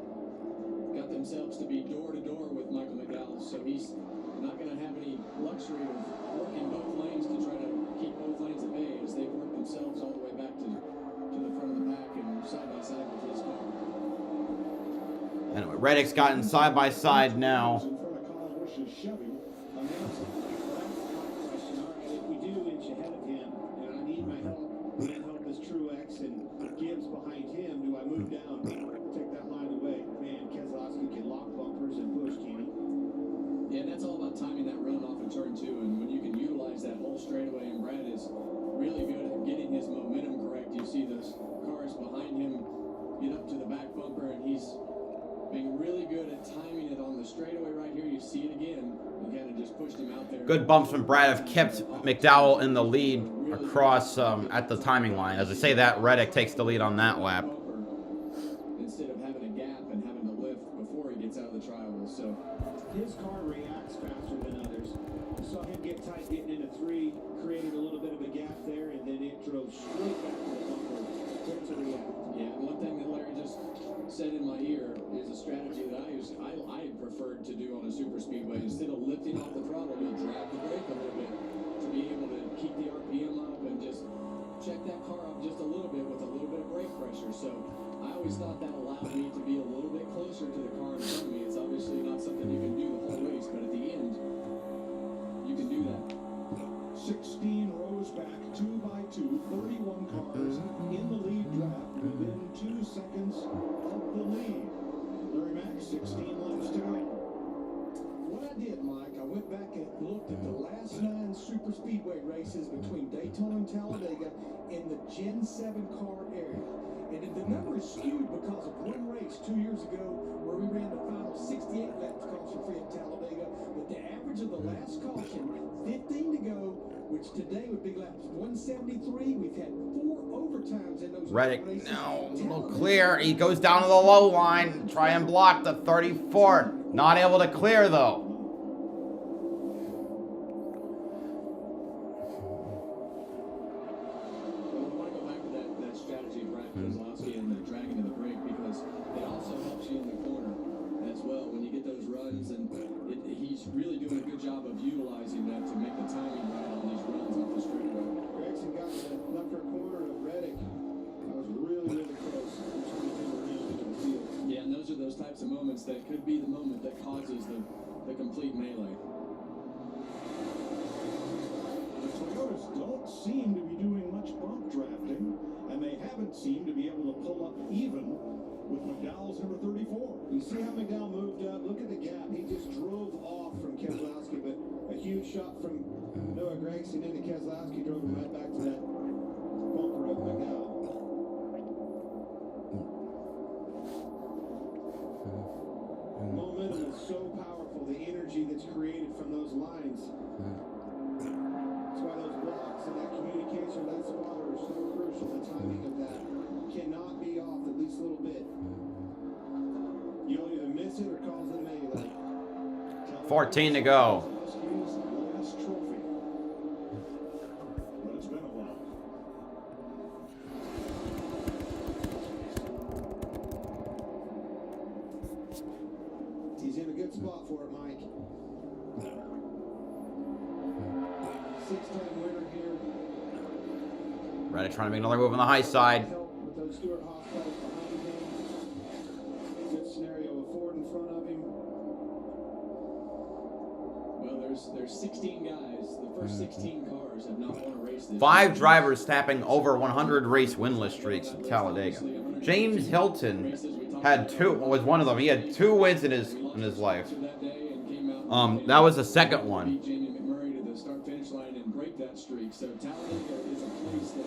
got themselves to be door to door with Michael McDowell, so he's not going to have any luxury of working both lanes to try to keep both lanes at bay as they've worked themselves all the way back to the front of the pack and side by side with his car. Anyway, Reddick's gotten side by side now. In front of Kyle Busch's Chevy on the outside. Question, all right, if we do inch ahead of him, and I need my help, that help is Truex and Gibbs behind him, do I move down, take that line away? Man, Keselowski can lock bumpers and push, Kenny. Yeah, and that's all about timing that run off of turn 2, and when you can utilize that whole straightaway, and Brad is really good at getting his momentum correct. You see those cars behind him get up to the back bumper, and he's being really good at timing it on the straightaway right here. You see it again. He kind of just pushed him out there. Good bumps from Brad have kept McDowell in the lead across at the timing line. As I say that, Reddick takes the lead on that lap. Instead of having a gap and having to lift before he gets out of the trial. So His car reacts faster than others. I saw him get tight getting into 3, created a little bit of a gap there, and then it drove straight back to the bumper. Quick to react. yeah, one thing that Larry just said in my ear is a strategy that I preferred to do on a super speedway. Instead of lifting off the throttle, you'll drag the brake a little bit to be able to keep the RPM up and just check that car up just a little bit with a little bit of brake pressure. So I always thought that allowed me to be a little bit closer to the car in front of me. It's obviously not something you can do the whole race, but at the end, you can do that. 16 rows back, 2 by to 31 cars in the lead draft within 2 seconds of the lead. Larry Mack, 16 laps to go. What I did, Mike, I went back and looked at the last 9 super speedway races between Daytona and Talladega in the Gen 7 car area. And the number is skewed because of one race 2 years ago where we ran the final 68 laps caution-free at Talladega. But the average of the last caution, 15 to go, which today would be laps 173. We've had 4 overtimes in those Reddick, races. no, no clear. He goes down to the low line. Try and block the 34. Not able to clear, though. And the dragging of the brake, because it also helps you in the corner as well when you get those runs, and he's really doing a good job of utilizing that to make the timing right on these runs off the straightaway. Gregson got to the left rear corner of Reddick. That was really close. Yeah, and those are those types of moments that could be the moment that causes the complete melee. The Toyotas don't seem to be doing much bump drafting, and they haven't seemed to be able to pull up even with McDowell's number 34. You see how McDowell moved up? Look at the gap. He just drove off from Keselowski, but a huge shot from Noah Gragson into Keselowski drove him right back to that bumper of McDowell. Momentum is so powerful, the energy that's created from those lines. That's why those blocks and that communication, that spotter are so crucial. The timing of that cannot be off at least a little bit. You'll either miss it or cause the melee. 14 to go. Last trophy. But it's been a while. He's in a good spot for it, Mike. 6-time winner here. Reddick trying to make another move on the high side. With those Stewart Haas cars behind him. Good scenario with Ford in front of him. Well, there's 16 guys. The first 16 cars have not won a race this 5 year. drivers tapping over 100 race winless streaks at Talladega. James Hilton was one of them. He had 2 wins in his life. That was the second one. Jamie McMurray to the start-finish line and break that streak. So Talladega is a place that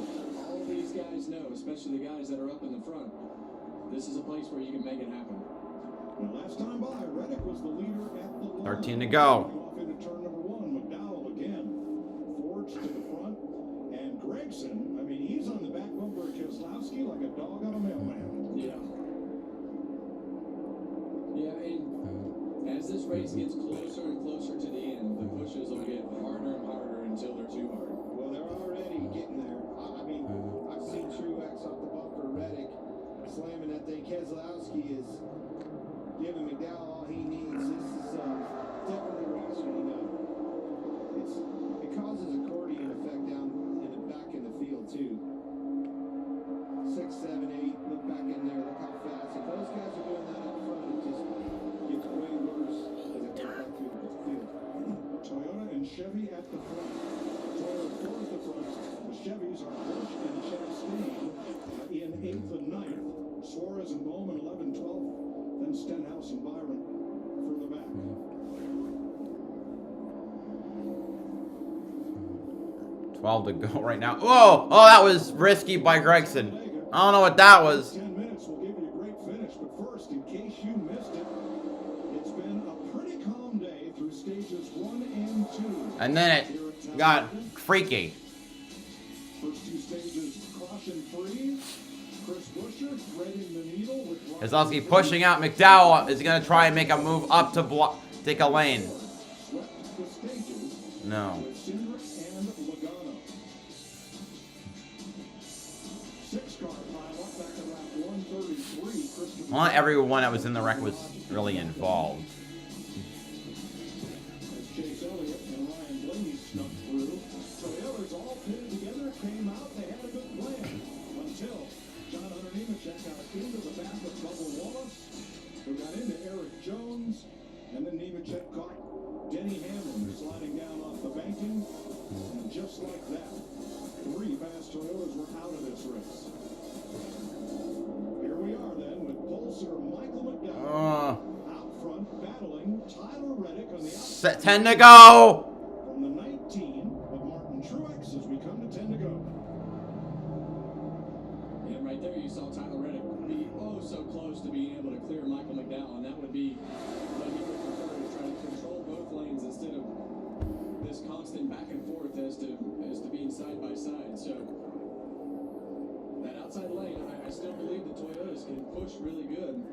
all of these guys know, especially the guys that are up in the front. This is a place where you can make it happen. Well, last time by, Reddick was the leader at the line. 13 to go. Off into turn number 1, McDowell again. Forge to the front, and Gragson, I mean, he's on the back bumper of Keselowski like a dog on a mailman. Yeah. Yeah, and as this race gets closer and closer to the end, the pushes will get harder and harder until they're too hard. Well, they're already getting there. I mean, I've seen Truex off the bumper, Reddick slamming that thing. Keselowski is giving McDowell all he needs. This is definitely rationing up. It causes accordion effect down in the back in the field too. 6, 7, 8. Look back in there. Look how fast. If those guys are doing that up front, it just gets way worse as it goes back through the field. Toyota and Chevy at the front. Toyota Ford at the front. The Chevys are Busch and Chastain in 8th and 9th. Suarez and Bowman 11, 12. Then Stenhouse and Byron further back. 12 to go right now. Whoa! Oh, that was risky by Gregson. I don't know what that was. 10 minutes will give you a great finish, but first, in case you missed it, it's been a pretty calm day through stages 1 and 2. And then it got freaky. First 2 stages caution-free. Chris Buescher threading the needle with Keselowski pushing out. McDowell is going to try and make a move up to take a lane. swept the stages No. with Cindric and Logano. 6-car pileup back at lap 133. Christopher Not everyone that was in the wreck was really involved. as Chase Elliott and Ryan Blaney snuck through. Toyotas all pitted together, came out, they had a good plan. Until John Hunter Nemechek got into the back of Bubba Wallace, who got into Eric Jones, and then Nemechek caught Denny Hamlin sliding down off the banking. And just like that, 3 fast 10 to go. From the 19 of Martin Truex as we come to 10 to go. And right there you saw Tyler Reddick be so close to being able to clear Michael McDowell, and that would be what he would prefer, is trying to control both lanes instead of this constant back and forth as to being side by side. So that outside lane, I still believe the Toyotas can push really good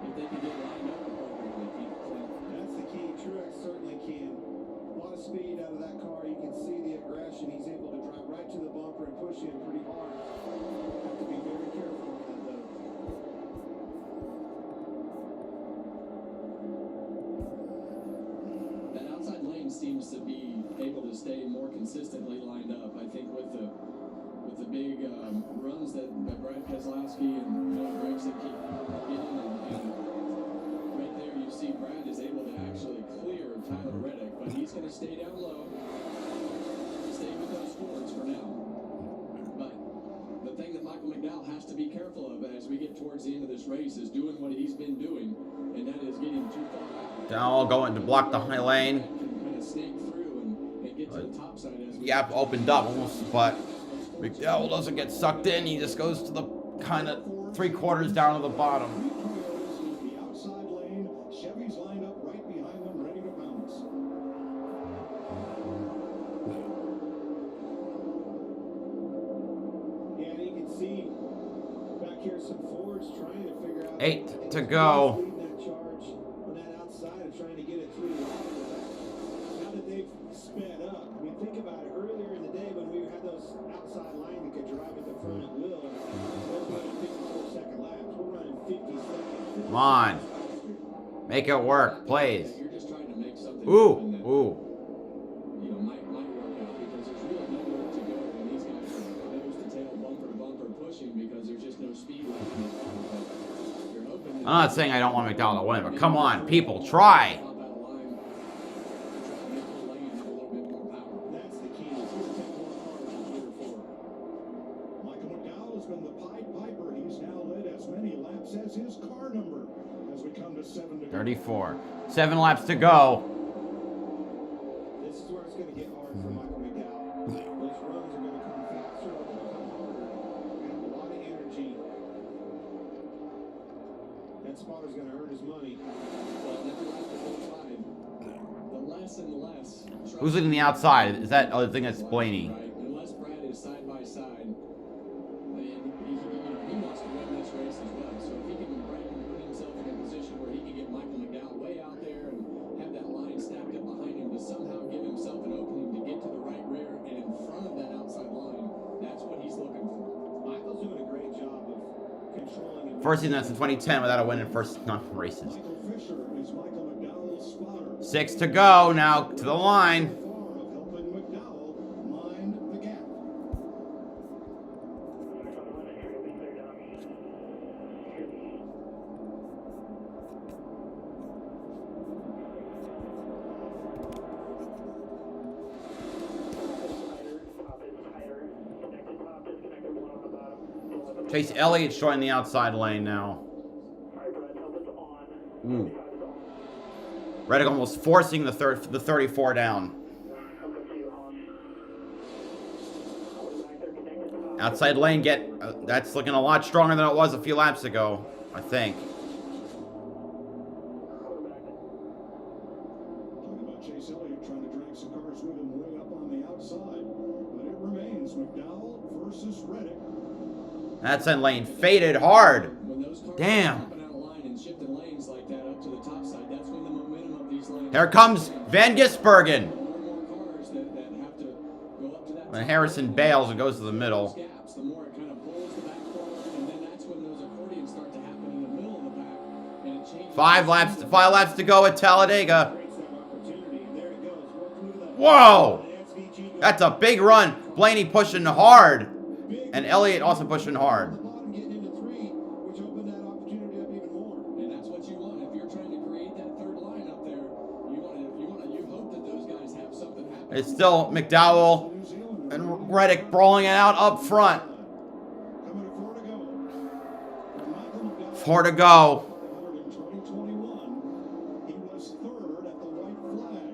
if they can get lined up appropriately. That's the key. Truex certainly can. A lot of speed out of that car. You can see the aggression. He's able to drive right to the bumper and push in pretty hard. Have to be very careful on that, though. That outside lane seems to be able to stay more consistently lined up. I think with the big runs that Brad Keselowski and Noah Gragson keep getting, and right there you see Brad is able to actually clear Tyler Reddick, but he's going to stay down low, stay with those Fords for now. But the thing that Michael McDowell has to be careful of as we get towards the end of this race is doing what he's been doing, and that is getting too far back. Dowell going to block the high lane. Can kind of snake through and get to the top side as we Gap opened up almost, but McDowell doesn't get sucked in. He just goes to the kind of 3/4 down to the bottom. The outside lane, Chevy's lined up right behind them, ready to bounce. Yeah, you can see back here some Fords trying to figure out 8 to go. leading that charge on that outside and trying to get it through. Now that they've sped up, I mean, think about it. Earlier in the day when we had those outside line that could drive at the front at will, those running 54-second laps. We're running 50 seconds. Come on. Make it work, please. You're just trying to make something Ooh, that, ooh. you know, might work out, because there's really nowhere to go when these guys are nose to tail, bumper to bumper pushing, because there's just no speed left in the car. But you're hoping that I'm not saying I don't want McDowell to win, but come on, people, try. That's the key. It's going to take more cars to clear four. Michael McDowell has been the Pied Piper. He's now led as many laps as his car number as we come to 7 to go. 34. 7 laps to go. This is where it's going to get hard for Michael McDowell. Those runs are going to come faster, they're going to come harder. Going to have a lot of energy. That spotter's going to earn his money. Well, every lap that goes by, the less and less. Who's leading the outside? Is that other thing that's Blaney? Right? Unless Brad is side by side, and he wants to win this race as well. So if he can put himself in a position where he can get Michael McDowell way out there and have that line stacked up behind him to somehow give himself an opening to get to the right rear and in front of that outside line, that's what he's looking for. Michael's doing a great job of controlling and First season since 2010 without a win in first 9 races. Michael Fisher is Michael McDowell's spotter. 6 to go now to the line. Far of helping McDowell mind the gap. Chase Elliott's joining the outside lane now. Ooh. Reddick almost forcing the 34 down. Outside lane that's looking a lot stronger than it was a few laps ago, I think. Talking about Chase Elliott trying to drag some cars with him way up on the outside. But it remains McDowell versus Reddick. Outside lane faded hard. When those cars Damn. are jumping out of line and shifting lanes like that up to the top side, that's when the momentum of these lanes. Here comes Van Gisbergen. More and more cars that have to go up to that. When Harrison bails and goes to the middle. Gaps, the more it kind of pulls the back forward, and then that's when those accordions start to happen in the middle of the pack, and it changes. 5 laps to go at Talladega. Whoa! That's a big run. Blaney pushing hard. And Elliott also pushing hard. And that's what you want. If you're trying to create that third line up there, you hope that those guys have something happen. It's still McDowell and Reddick brawling it out up front. 4 to go. In 2021, he was third at the white flag.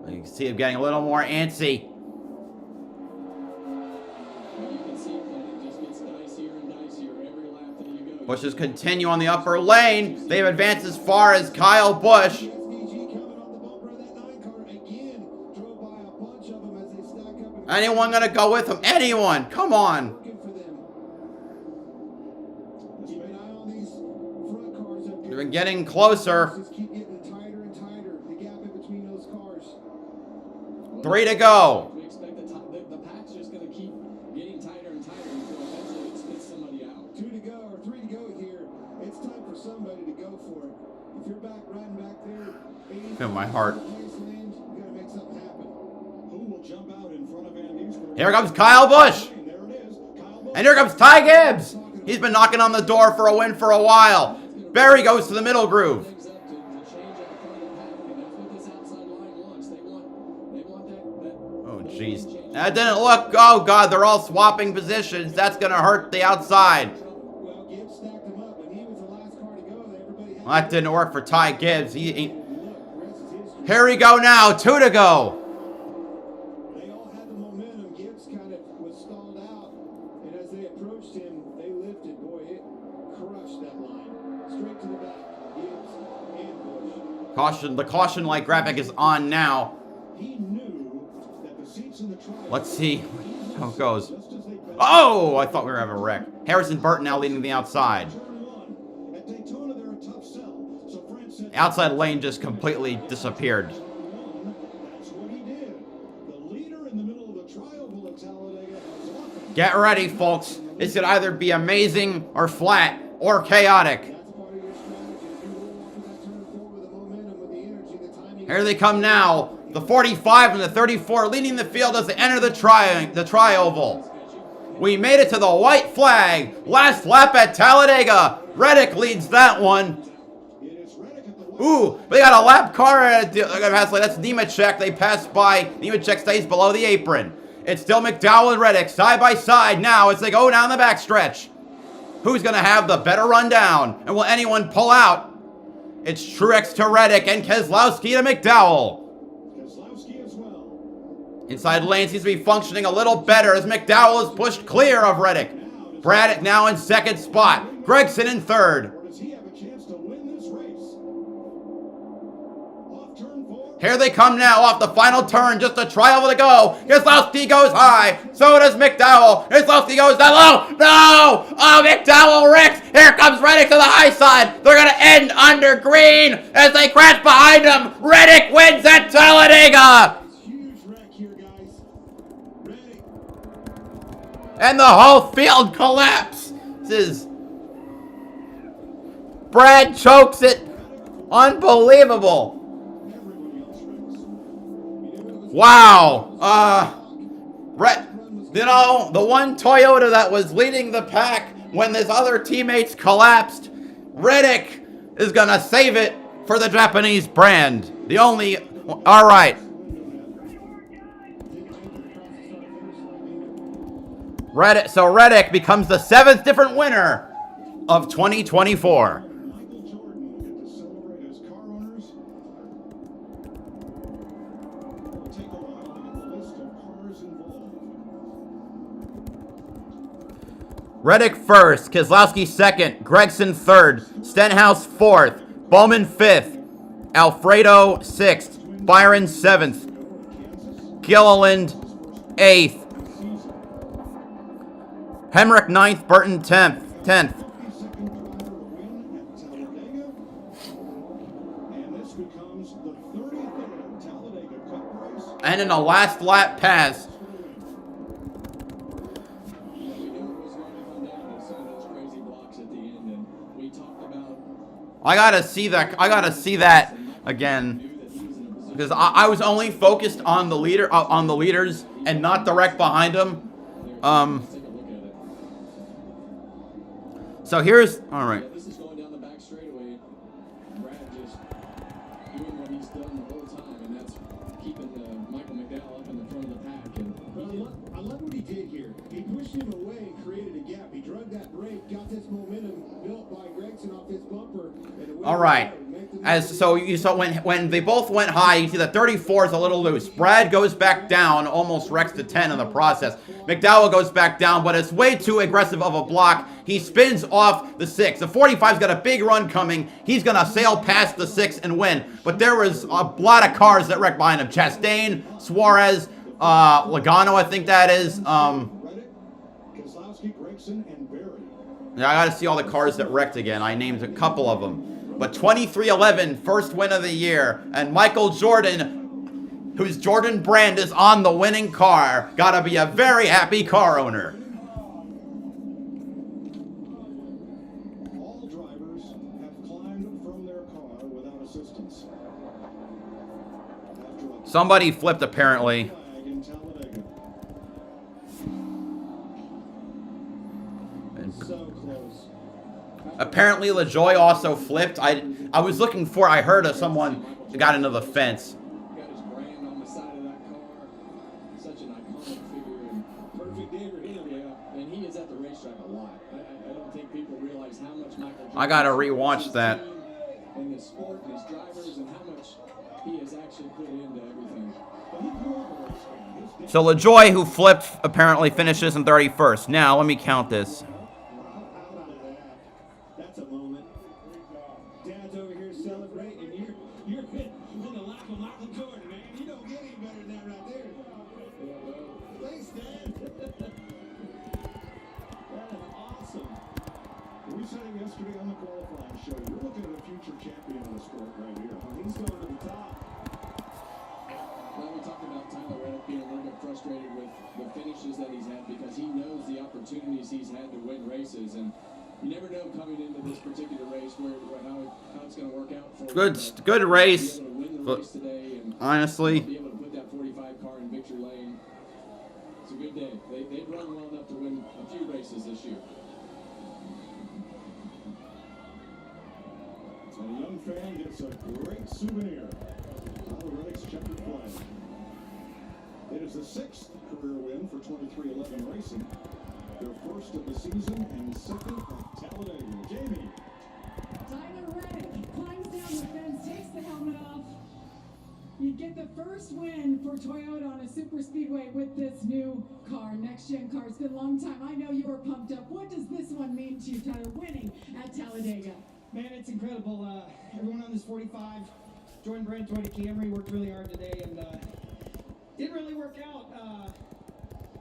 You can see him getting a little more antsy. Bushes continue on the upper lane. They've advanced as far as Kyle Busch. Anyone gonna go with him? Anyone? Come on. They've been getting closer. 3 to go. We expect the pack's just going to keep getting tighter and tighter until eventually it spits somebody out. 2 to go or 3 to go here. It's time for somebody to go for it. If you're riding back there, Feel my heart. you gotta make something happen. Who will jump out in front of Andy's? Here comes Kyle Busch. And here comes Ty Gibbs. He's been knocking on the door for a win for a while. Barry goes to the middle groove. Oh, jeez. That didn't look... Oh, God, they're all swapping positions. That's going to hurt the outside. Well, that didn't work for Ty Gibbs. Here we go now. 2 to go. They all had the momentum. Gibbs kind of was stalled out, and as they approached him, they lifted. Boy, it crushed that line. Straight to the back. Gibbs and Busch. Caution. The caution light graphic is on now. He knew that the seats in the trial. Let's see how it goes. Oh, I thought we were having a wreck. Harrison Burton now leading the outside. At Daytona, they're a tough sell. So France said, Outside lane just completely disappeared. that's what he did. The leader in the middle of the trial will at Talladega has often. Get ready, folks. This could either be amazing or flat or chaotic. Here they come now. The 45 and the 34 leading the field as they enter the tri-oval. We made it to the white flag. Last lap at Talladega. Reddick leads that one. Ooh, they got a lap car at that's Nemechek. They pass by. Nemechek stays below the apron. It's still McDowell and Reddick side by side now as they go down the backstretch. Who's going to have the better rundown? And will anyone pull out? It's Truex to Reddick and Keselowski to McDowell. Keselowski as well. Inside lane seems to be functioning a little better as McDowell is pushed clear of Reddick. Braddock now in second spot. Gregson in third. Or does he have a chance to win this race? Off turn 4. Here they come now off the final turn. Just a trioval to go. Keselowski goes high. So does McDowell. Keselowski goes down low. No! Oh, McDowell wrecks. Here comes Reddick to the high side. They're going to end under green as they crash behind him. Reddick wins at Talladega. Huge wreck here, guys. Reddick. And the whole field collapses. Brad chokes it. Unbelievable. Wow. You know, the one Toyota that was leading the pack when his other teammates collapsed, Reddick is going to save it for the Japanese brand. The only... All right. Reddick becomes the 7th different winner of 2024. Michael Jordan will get to celebrate as car owners. It'll take a while to get the list of cars involved. Reddick first, Keselowski second, Gregson third, Stenhouse fourth, Bowman fifth, Alfredo sixth, Byron seventh, Gilliland eighth, Hemrick ninth, Burton 10th. Second driver to win at Talladega. And this becomes the 33rd Talladega Cup race. And in a last lap pass, I gotta see that again, because I was only focused on the leaders and not the wreck behind them. So here's all right. This is going down the back straightaway. Brad just doing what he's done the whole time, and that's keeping Michael McDowell up in the front of the pack. And I love what he did here. He pushed him away and created a gap. He drug that brake, got this momentum built by Gregson off his bumper. And All right. So you saw when they both went high, you see the 34 is a little loose. Brad goes back down, almost wrecks the 10 in the process. McDowell goes back down, but it's way too aggressive of a block. He spins off the 6. The 45's got a big run coming. He's going to sail past the 6 and win. But there was a lot of cars that wrecked behind him. Chastain, Suarez, Logano, I think that is. Yeah, I got to see all the cars that wrecked again. I named a couple of them. But 23-11, first win of the year. And Michael Jordan, whose Jordan brand is on the winning car, got to be a very happy car owner. All drivers have climbed from their car without assistance. Somebody flipped, apparently. In Talladega. So close. Apparently, LaJoie also flipped. I was looking for, I heard of someone got into the fence. Got his brand on the side of that car. Such an iconic figure and perfect day for him. Yeah, and he is at the racetrack a lot. I don't think people realize how much Michael Jordan I gotta rewatch that. and his sport and his drivers and how much he has actually put into everything. So LaJoie, who flipped, apparently finishes in 31st. Now, let me count this. That's a moment. Dad's over here celebrating, and you're in the lap of Michael Jordan, man. You don't get any better than that right there. Thanks, Dad. That is awesome. We said it yesterday on the qualifying show. You're looking at a future champion of the sport right here. He's going to the top. Well, we talked about Tyler Reddick being a little bit frustrated with the finishes that he's had because he knows the opportunities he's had to win races, and you never know coming into this particular race how it's going to work out for him. Good race. Be able to win the race today and Honestly. be able to put that 45 car in victory lane. It's a good day. They've run well enough to win a few races this year. And a young fan gets a great souvenir. Tyler Reddick's checkered flag. It is the 6th career win for 23-11 Racing. Their first of the season and second at Talladega. Jamie. Tyler Reddick climbs down the fence, takes the helmet off. You get the first win for Toyota on a super speedway with this new car, next-gen car. It's been a long time. I know you were pumped up. What does this one mean to you, Tyler, winning at Talladega? Man, it's incredible. Everyone on this 45, Jordan Brand, Toyota Camry, worked really hard today, and didn't really work out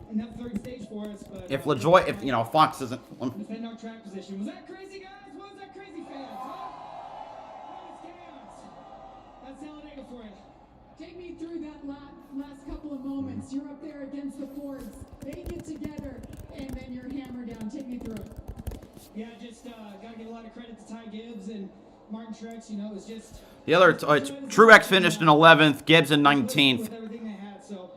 in that third stage for us. But If LaJoie, Fox isn't. defend our track position. Was that crazy, guys? What was that crazy, fans? Huh? That was chaos. That's Talladega for you. Take me through that last couple of moments. You're up there against the Fords. They get together, and then you're hammered down. Take me through it. Yeah, just got to give a lot of credit to Ty Gibbs and Martin Truex. You know, it's just... The other, Truex finished in 11th, Gibbs in 19th. With everything they had, so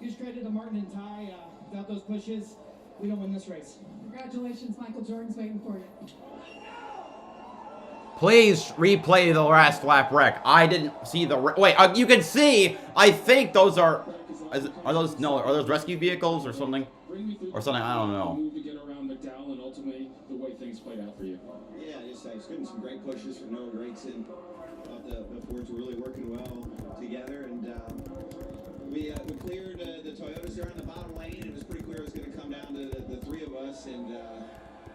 huge credit to Martin and Ty. Without those pushes, we don't win this race. Congratulations, Michael Jordan's waiting for you. Please replay the last lap wreck. I didn't see the wait. You can see. I think those are those rescue vehicles or something, I don't know. To get around McDowell and ultimately the way things played out for you. Yeah, just getting some great pushes from Noah Gragson. Thought the Fords were really working well together, and we cleared the Toyotas there on the bottom lane. It was pretty clear it was going to come down to the three of us, and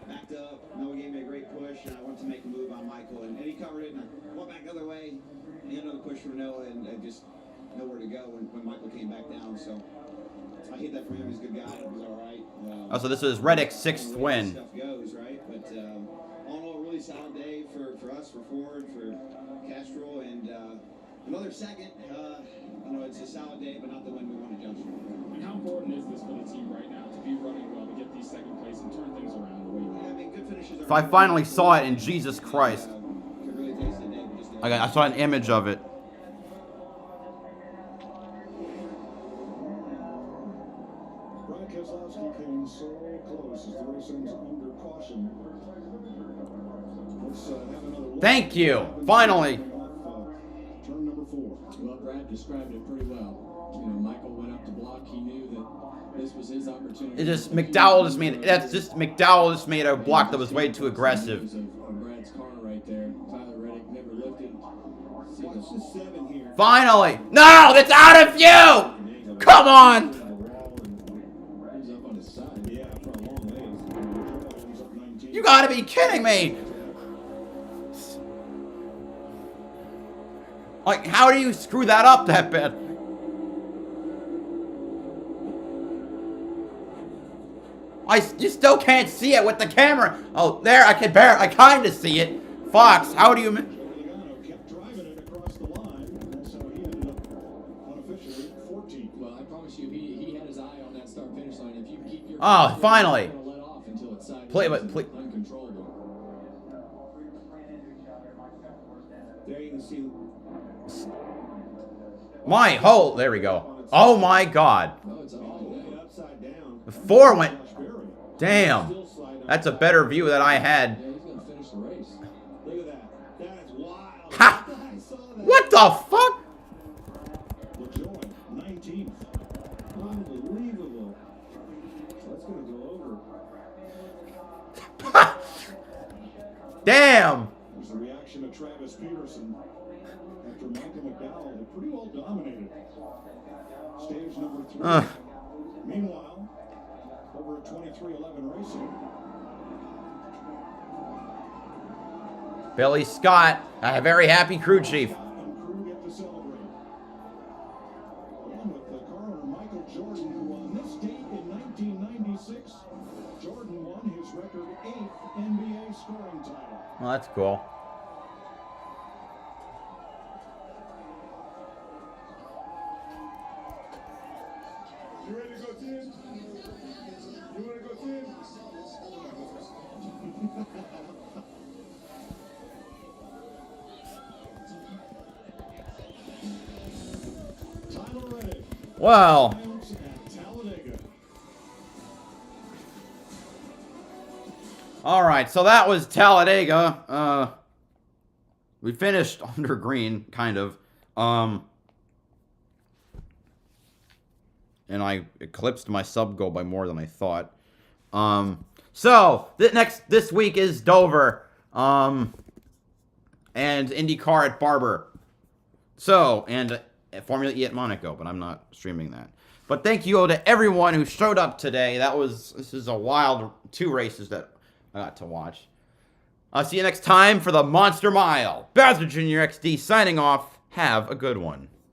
backed up. Noah gave me a great push, and I went to make a move on Michael, and he covered it, and I went back the other way. And another push from Noah, and just nowhere to go when Michael came back down. So I hit that for him. He's a good guy. It was all right. So this is Reddick's 6th win. Stuff goes right, but all in all, a really solid day for us, for Ford, for Castro, and another second. It's a solid day, but not the win we want to jump. And how important is this for the team right now to be running well, to get these second place and turn things around the way you want? I mean, good finishes. So I finally saw it, and Jesus Christ, I saw an image of it. Brad Keselowski came so close as the race ends under caution. Let's have another look. Thank you. Finally. Turn number 4. Well, Brad described it pretty well. Michael went up to block. He knew that this was his opportunity. McDowell just made a block that was way too aggressive. Of Brad's car right there. Tyler Reddick never lifted. This is 7 here. Finally! No! That's out of view! Come on! You gotta be kidding me! Like, how do you screw that up that bad? You still can't see it with the camera. Oh, there, I kind of see it. Fox, how do you... Kept driving it across the line. That's how he ended up unofficially 14th. Well, I promise you, he had his eye on that start-finish line. If you keep your Oh, finally. you're gonna let off until it's sideways. Please. Uncontrollable. There you can see. My whole... There we go. Oh, my God. Oh, it's all the way upside down. The 4 went... Damn. That's a better view than I had. Yeah, he's gonna finish the race. Look at that. That is wild. Ha! I saw that. What the fuck? LaJoy, 19th. Unbelievable. That's going to go over. Damn. There's the reaction of Travis Peterson after Michael McDowell had pretty well dominated. Stage number 3. Meanwhile, over at 2311 Racing. Billy Scott, a very happy crew chief. And crew get to celebrate. Along with the car owner Michael Jordan, who on this date in 1996, Jordan won his record 8th NBA scoring title. Well, that's cool. You ready to go, Tim? You want to go, Tim? Tyler Reddick. Well. Triumphs at Talladega. All right, so that was Talladega. We finished under green, kind of. And I eclipsed my sub goal by more than I thought. So this week is Dover, and IndyCar at Barber. So, and Formula E at Monaco, but I'm not streaming that. But thank you to everyone who showed up today. This is a wild 2 races that I got to watch. I'll see you next time for the Monster Mile. BowserJrXD signing off. Have a good one.